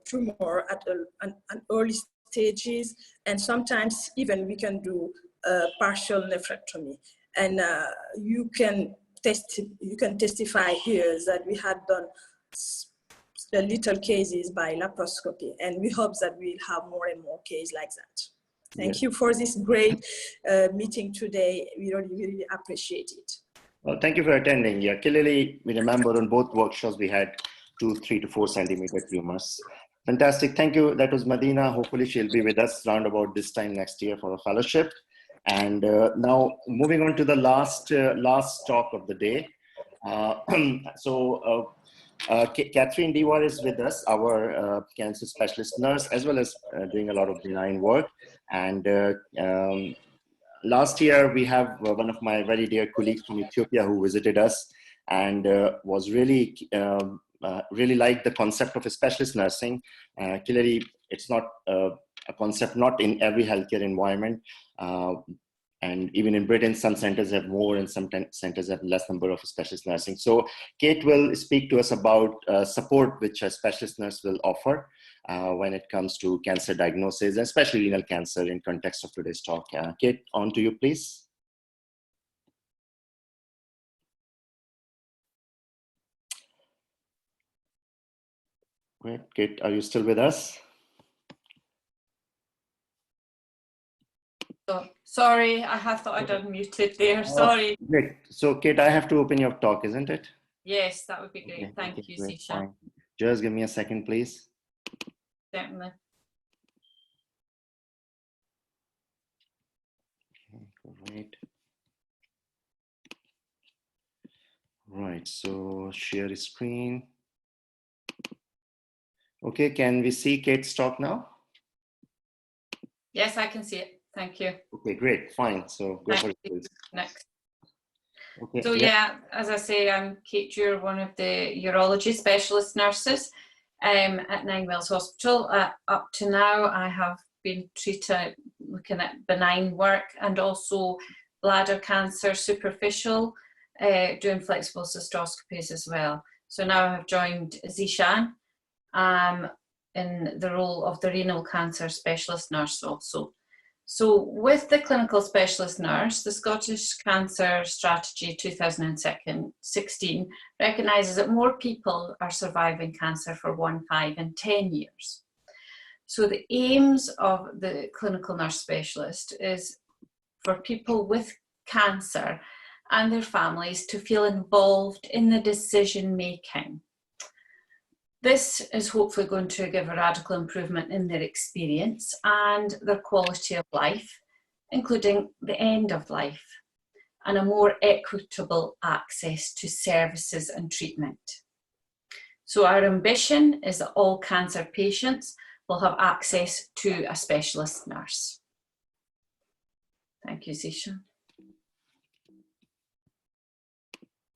Speaker 12: tumor at an early stages, and sometimes even we can do partial nephrectomy. And you can testify here that we had done little cases by laparoscopy, and we hope that we'll have more and more cases like that. Thank you for this great meeting today. We really appreciate it.
Speaker 1: Well, thank you for attending. Yeah, clearly we remember on both workshops we had 3 to 4 centimeter tumors. Fantastic. Thank you. That was Madina. Hopefully she'll be with us round about this time next year for a fellowship. And now moving on to the last talk of the day. Catherine Dewar is with us, our cancer specialist nurse, as well as doing a lot of benign work. And last year, we have one of my very dear colleagues from Ethiopia who visited us and was really, really liked the concept of specialist nursing. Clearly, it's not a concept not in every healthcare environment. And even in Britain, some centers have more and some centers have less number of specialist nursing. So Kate will speak to us about support which a specialist nurse will offer when it comes to cancer diagnosis, especially renal cancer in context of today's talk. Kate, on to you, please. Great. Kate, are you still with us?
Speaker 8: So, sorry, I thought I'd unmuted there. Sorry.
Speaker 1: Great. So, Kate, I have to open your talk, isn't it?
Speaker 8: Yes, that would be great.
Speaker 1: Okay,
Speaker 8: Thank
Speaker 1: okay,
Speaker 8: you,
Speaker 1: great,
Speaker 8: Zishan.
Speaker 1: fine. Just give me a second, please.
Speaker 8: Certainly.
Speaker 1: Okay, great. Right, so share screen. Okay, can we see Kate's talk now?
Speaker 8: Yes, I can see it. Thank you.
Speaker 1: Okay, great, fine. So go for it, please.
Speaker 8: Next.
Speaker 1: Okay.
Speaker 8: So yeah, as I say, I'm Kate Dewar, one of the urology specialist nurses at Nine Wells Hospital. Up to now, I have been looking at benign work and also bladder cancer superficial, doing flexible cystoscopies as well. So now I have joined Zishan in the role of the renal cancer specialist nurse also. So with the clinical specialist nurse, the Scottish Cancer Strategy 2016 recognises that more people are surviving cancer for 1, 5 and 10 years. So the aims of the clinical nurse specialist is for people with cancer and their families to feel involved in the decision making. This is hopefully going to give a radical improvement in their experience and their quality of life, including the end of life, and a more equitable access to services and treatment. So our ambition is that all cancer patients will have access to a specialist nurse. Thank you, Zishan.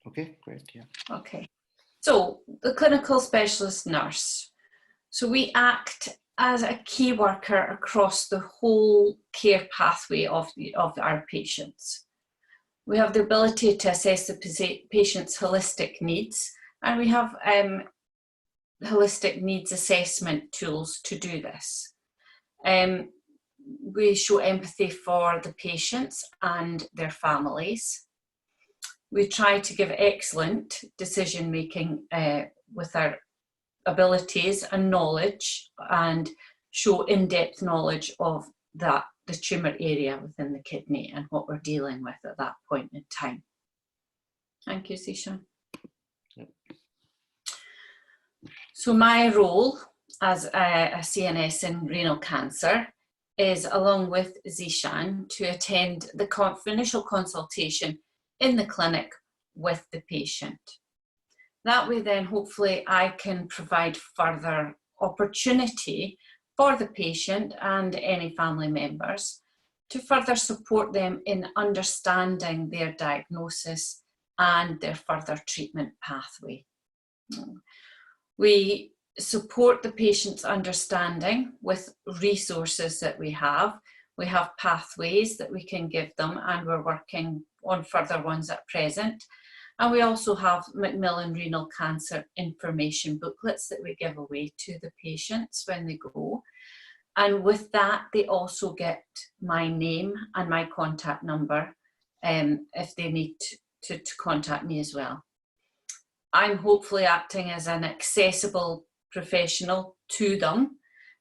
Speaker 1: Okay, great, yeah.
Speaker 8: Okay. So the clinical specialist nurse. So we act as a key worker across the whole care pathway of our patients. We have the ability to assess the patient's holistic needs, and we have holistic needs assessment tools to do this. We show empathy for the patients and their families. We try to give excellent decision making with our abilities and knowledge, and show in-depth knowledge of the tumour area within the kidney and what we're dealing with at that point in time. Thank you, Zishan. Yep. So my role as a CNS in renal cancer is, along with Zishan, to attend the initial consultation in the clinic with the patient. That way then hopefully I can provide further opportunity for the patient and any family members to further support them in understanding their diagnosis and their further treatment pathway. We support the patient's understanding with resources that we have. We have pathways that we can give them, and we're working on further ones at present. And we also have Macmillan Renal Cancer information booklets that we give away to the patients when they go. And with that, they also get my name and my contact number if they need to contact me as well. I'm hopefully acting as an accessible professional to them,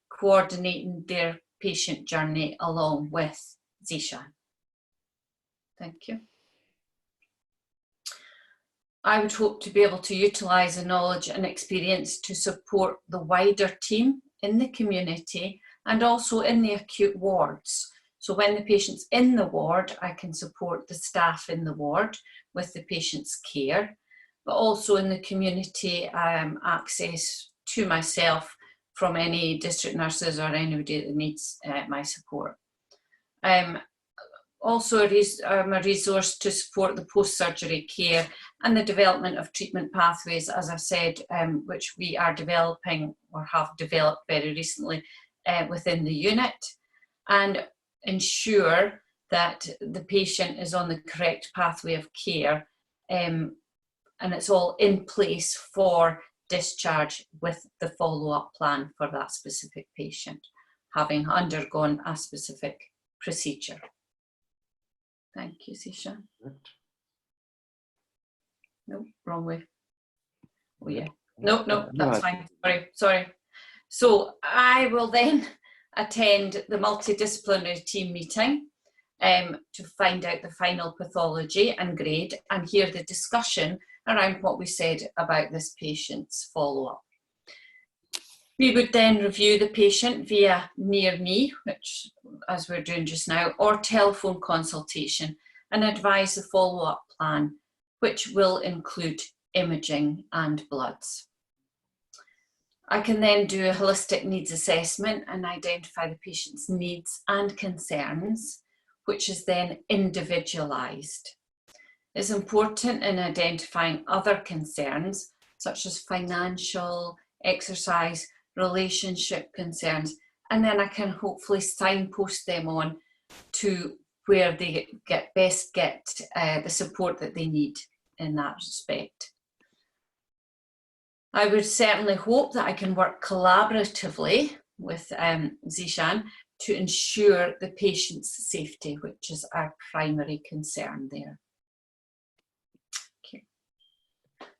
Speaker 8: coordinating their patient journey along with Zishan. Thank you. I would hope to be able to utilise the knowledge and experience to support the wider team in the community and also in the acute wards. So when the patient's in the ward, I can support the staff in the ward with the patient's care, but also in the community, access to myself from any district nurses or anybody that needs my support. Also I'm a resource to support the post-surgery care and the development of treatment pathways, as I've said, which we are developing or have developed very recently within the unit, and ensure that the patient is on the correct pathway of care, and it's all in place for discharge with the follow-up plan for that specific patient, having undergone a specific procedure. Thank you, Sisha. No, wrong way. Oh yeah. No, that's fine. Sorry. So I will then attend the multidisciplinary team meeting to find out the final pathology and grade and hear the discussion around what we said about this patient's follow-up. We would then review the patient via Near Me, which, as we're doing just now, or telephone consultation, and advise the follow-up plan, which will include imaging and bloods. I can then do a holistic needs assessment and identify the patient's needs and concerns, which is then individualised. It's important in identifying other concerns, such as financial, exercise, relationship concerns, and then I can hopefully signpost them on to where they best get the support that they need in that respect. I would certainly hope that I can work collaboratively with Zishan to ensure the patient's safety, which is our primary concern there. Okay.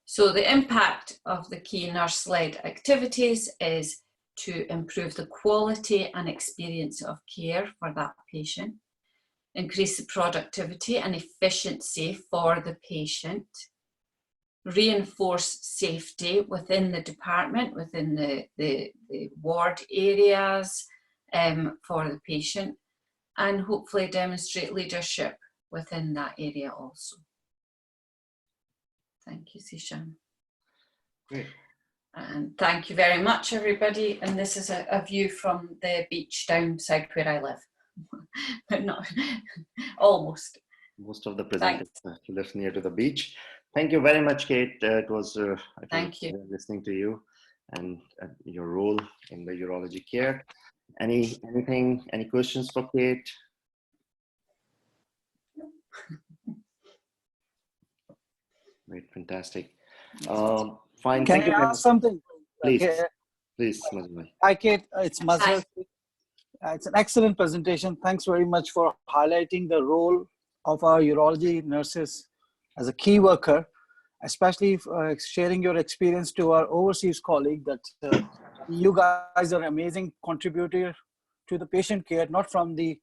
Speaker 8: So the impact of the key nurse-led activities is to improve the quality and experience of care for that patient, increase the productivity and efficiency for the patient, reinforce safety within the department, within the ward areas for the patient, and hopefully demonstrate leadership within that area also. Thank you, Sishan.
Speaker 1: Great.
Speaker 8: And thank you very much, everybody. And this is a view from the beach down south where I live, but not almost.
Speaker 1: Most of the presenters live near to the beach. Thank you very much, Kate. It was
Speaker 8: thank you.
Speaker 1: Listening to you and your role in the urology care. Any questions for Kate? Great, fantastic. Fine.
Speaker 14: Can I ask something?
Speaker 1: Please,
Speaker 14: okay.
Speaker 1: Please, Mazhar.
Speaker 14: Hi, Kate. It's Mazhar. It's an excellent presentation. Thanks very much for highlighting the role of our urology nurses as a key worker, especially sharing your experience to our overseas colleague that you guys are amazing contributor to the patient care, not from the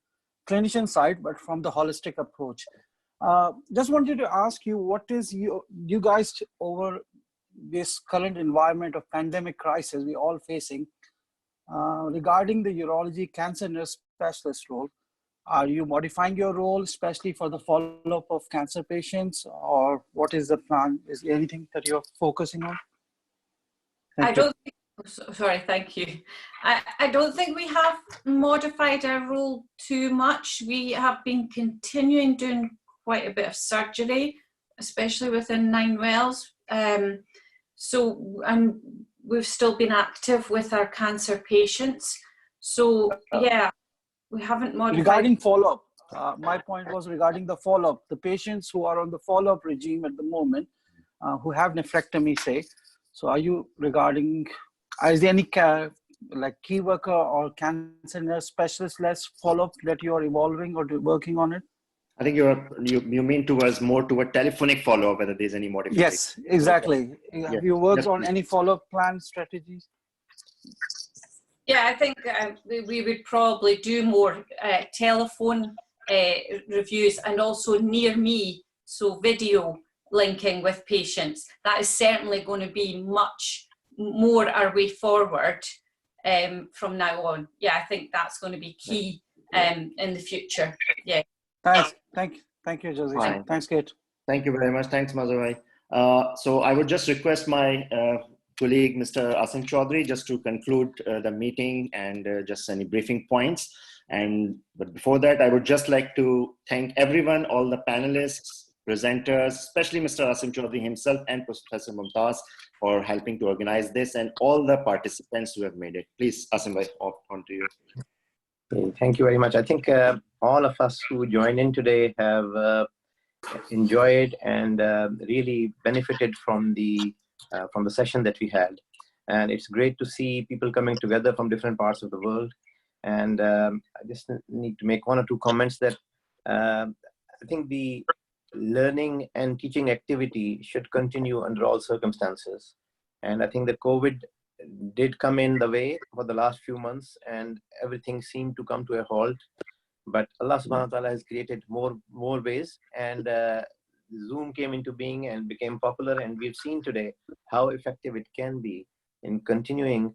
Speaker 14: clinician side, but from the holistic approach. Just wanted to ask you, what is you guys over this current environment of pandemic crisis we're all facing, regarding the urology cancer nurse specialist role? Are you modifying your role, especially for the follow-up of cancer patients, or what is the plan? Is there anything that you're focusing on?
Speaker 8: Thank you. Sorry, thank you. I don't think we have modified our role too much. We have been continuing doing quite a bit of surgery, especially within 9 Wells. And we've still been active with our cancer patients. So yeah, we haven't modified.
Speaker 14: Regarding follow-up, my point was regarding the follow-up. The patients who are on the follow-up regime at the moment, who have nephrectomy, say, so are you regarding, is there any like key worker or cancer nurse specialist less follow-up that you are evolving or working on it?
Speaker 1: I think you mean more toward telephonic follow-up, whether there's any modification.
Speaker 14: Yes, exactly.
Speaker 1: Okay.
Speaker 14: Have you worked on any follow-up plan strategies?
Speaker 8: Yeah, I think we would probably do more telephone reviews and also near me, so video linking with patients. That is certainly going to be much more our way forward from now on. Yeah, I think that's going to be key in the future. Yeah.
Speaker 14: Thanks. Thank you, Josie.
Speaker 1: Fine.
Speaker 14: Thanks, Kate.
Speaker 1: Thank you very much. Thanks, Mazavai. So I would just request my colleague, Mr. Asim Chaudhary, just to conclude the meeting and just any briefing points. But before that, I would just like to thank everyone, all the panelists, presenters, especially Mr. Asim Chaudhary himself and Professor Mumtaz for helping to organize this, and all the participants who have made it. Please, Asim bhai, on to you.
Speaker 7: Thank you very much. I think all of us who joined in today have enjoyed and really benefited from the session that we had. And it's great to see people coming together from different parts of the world. And I just need to make one or two comments that I think the learning and teaching activity should continue under all circumstances. And I think the COVID did come in the way for the last few months and everything seemed to come to a halt. But Allah subhanahu wa ta'ala has created more ways, and Zoom came into being and became popular, and we've seen today how effective it can be in continuing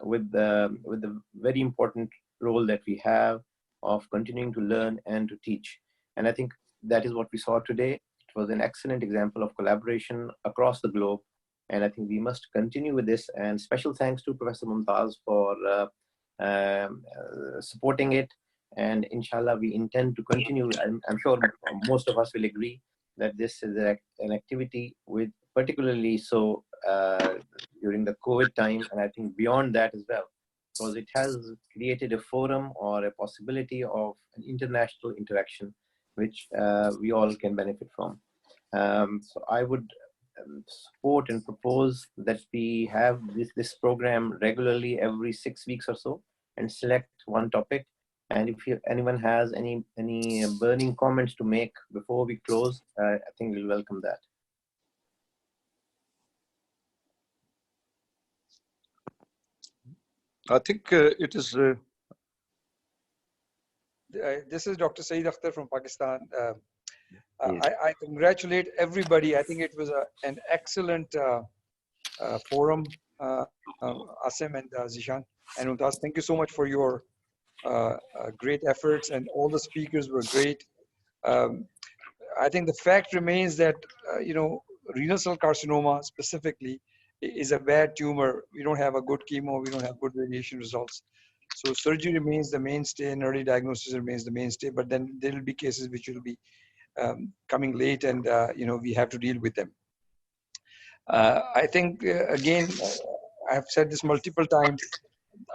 Speaker 7: with the very important role that we have of continuing to learn and to teach. And I think that is what we saw today. It was an excellent example of collaboration across the globe, and I think we must continue with this. And special thanks to Professor Mumtaz for supporting it. And inshallah, we intend to continue. I'm sure most of us will agree that this is an activity with particularly so during the COVID time, and I think beyond that as well, because it has created a forum or a possibility of an international interaction, which we all can benefit from. So I would support and propose that we have this program regularly every 6 weeks or so, and select one topic. And if anyone has any burning comments to make before we close, I think we'll welcome that.
Speaker 15: I think it is. This is Dr. Saeed Akhtar from Pakistan. I congratulate everybody. I think it was an excellent forum, Asim and Zishan and Mumtaz. Thank you so much for your great efforts, and all the speakers were great. I think the fact remains that renal cell carcinoma specifically is a bad tumor. We don't have a good chemo, we don't have good radiation results. So surgery remains the mainstay, and early diagnosis remains the mainstay, but then there will be cases which will be coming late, and we have to deal with them. I think, again, I have said this multiple times,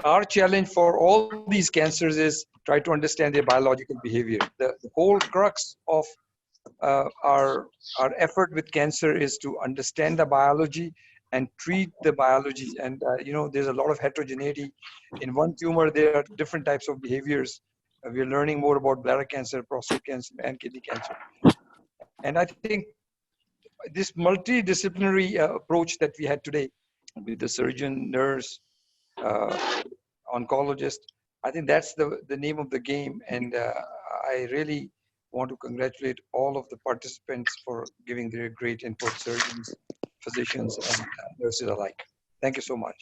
Speaker 15: our challenge for all these cancers is try to understand their biological behavior. The whole crux of our effort with cancer is to understand the biology and treat the biology. And there's a lot of heterogeneity. In one tumor, there are different types of behaviors. We're learning more about bladder cancer, prostate cancer, and kidney cancer. And I think this multidisciplinary approach that we had today with the surgeon, nurse, oncologist, I think that's the name of the game. And I really want to congratulate all of the participants for giving their great input, surgeons, physicians, and nurses alike. Thank you so much.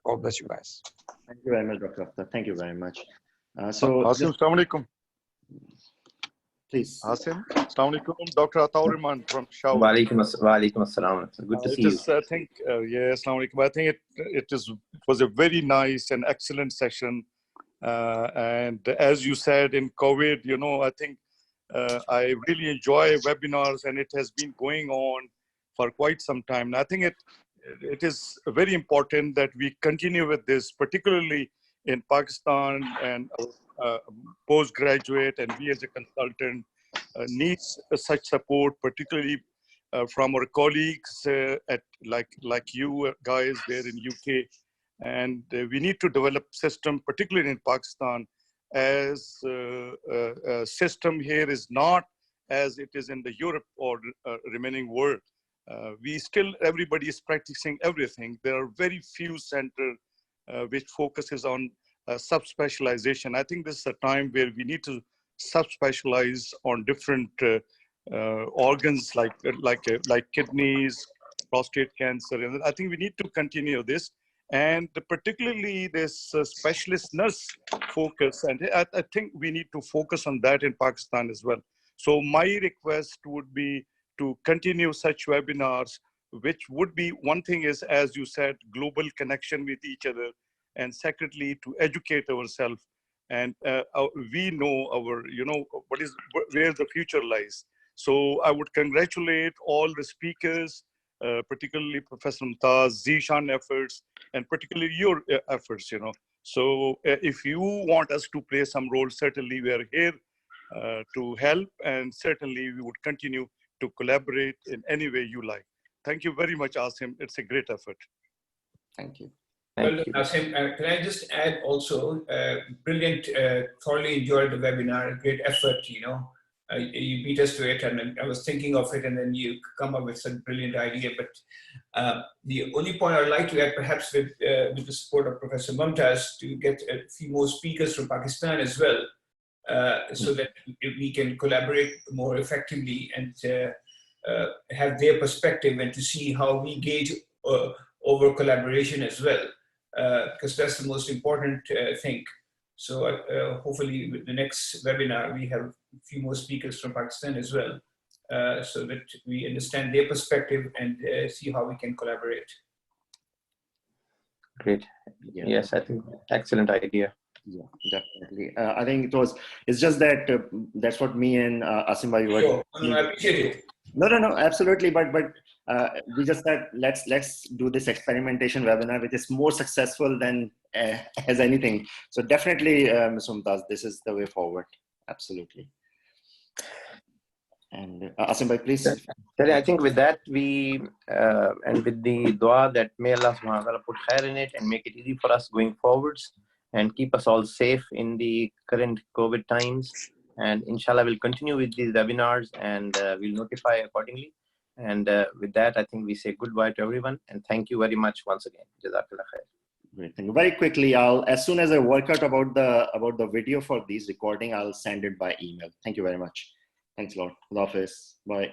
Speaker 15: God bless you guys.
Speaker 1: Thank you very much, Dr. Akhtar. Thank you very much.
Speaker 11: Asim, Assalamu alaikum.
Speaker 1: Please.
Speaker 11: Asim, Assalamu alaikum. Dr. Atauriman from Shaw.
Speaker 7: Wa alaikum assalam. Good to see you.
Speaker 11: I think, Assalamu alaikum. I think it was a very nice and excellent session. And as you said, in COVID, I think I really enjoy webinars, and it has been going on for quite some time. And I think it is very important that we continue with this, particularly in Pakistan, and postgraduate and we as a consultant needs such support, particularly from our colleagues like you guys there in UK. And we need to develop system, particularly in Pakistan, as a system here is not as it is in the Europe or remaining world. Everybody is practicing everything. There are very few centers which focuses on subspecialization. I think this is a time where we need to subspecialize on different organs like kidneys, prostate cancer. And I think we need to continue this, and particularly this specialist nurse focus. And I think we need to focus on that in Pakistan as well. So my request would be to continue such webinars, which would be, one thing is, as you said, global connection with each other, and secondly, to educate ourselves. And we know where the future lies. So I would congratulate all the speakers, particularly Professor Mumtaz, Zishan efforts, and particularly your efforts, So if you want us to play some role, certainly we are here to help, and certainly we would continue to collaborate in any way you like. Thank you very much, Asim. It's a great effort.
Speaker 1: Thank you.
Speaker 10: Well, Asim, can I just add also, brilliant, thoroughly enjoyed the webinar, great effort, you beat us to it, and I was thinking of it, and then you come up with some brilliant idea. But the only point I'd like to add, perhaps with the support of Professor Mumtaz, to get a few more speakers from Pakistan as well, so that we can collaborate more effectively and have their perspective, and to see how we gauge over collaboration as well, because that's the most important thing. So hopefully with the next webinar, we have a few more speakers from Pakistan as well, so that we understand their perspective and see how we can collaborate.
Speaker 7: Great. Yes, I think excellent idea.
Speaker 1: Yeah, definitely. I think it's just that that's what me and Asim bhai were.
Speaker 10: Sure. I appreciate it.
Speaker 1: No, absolutely. But we just said let's do this experimentation webinar, which is more successful than as anything. So definitely, Ms. Mumtaz, this is the way forward. Absolutely. And Asim bhai, please.
Speaker 7: I think with that and with the dua that may Allah subhanahu wa ta'ala put khair in it and make it easy for us going forwards, and keep us all safe in the current COVID times. And inshallah, we'll continue with these webinars, and we'll notify accordingly. And with that, I think we say goodbye to everyone, and thank you very much once again. Jazakallah khair.
Speaker 1: Great. Thank you. Very quickly, as soon as I work out about the video for these recording, I'll send it by email. Thank you very much. Thanks a lot. Allah Hafiz. Bye.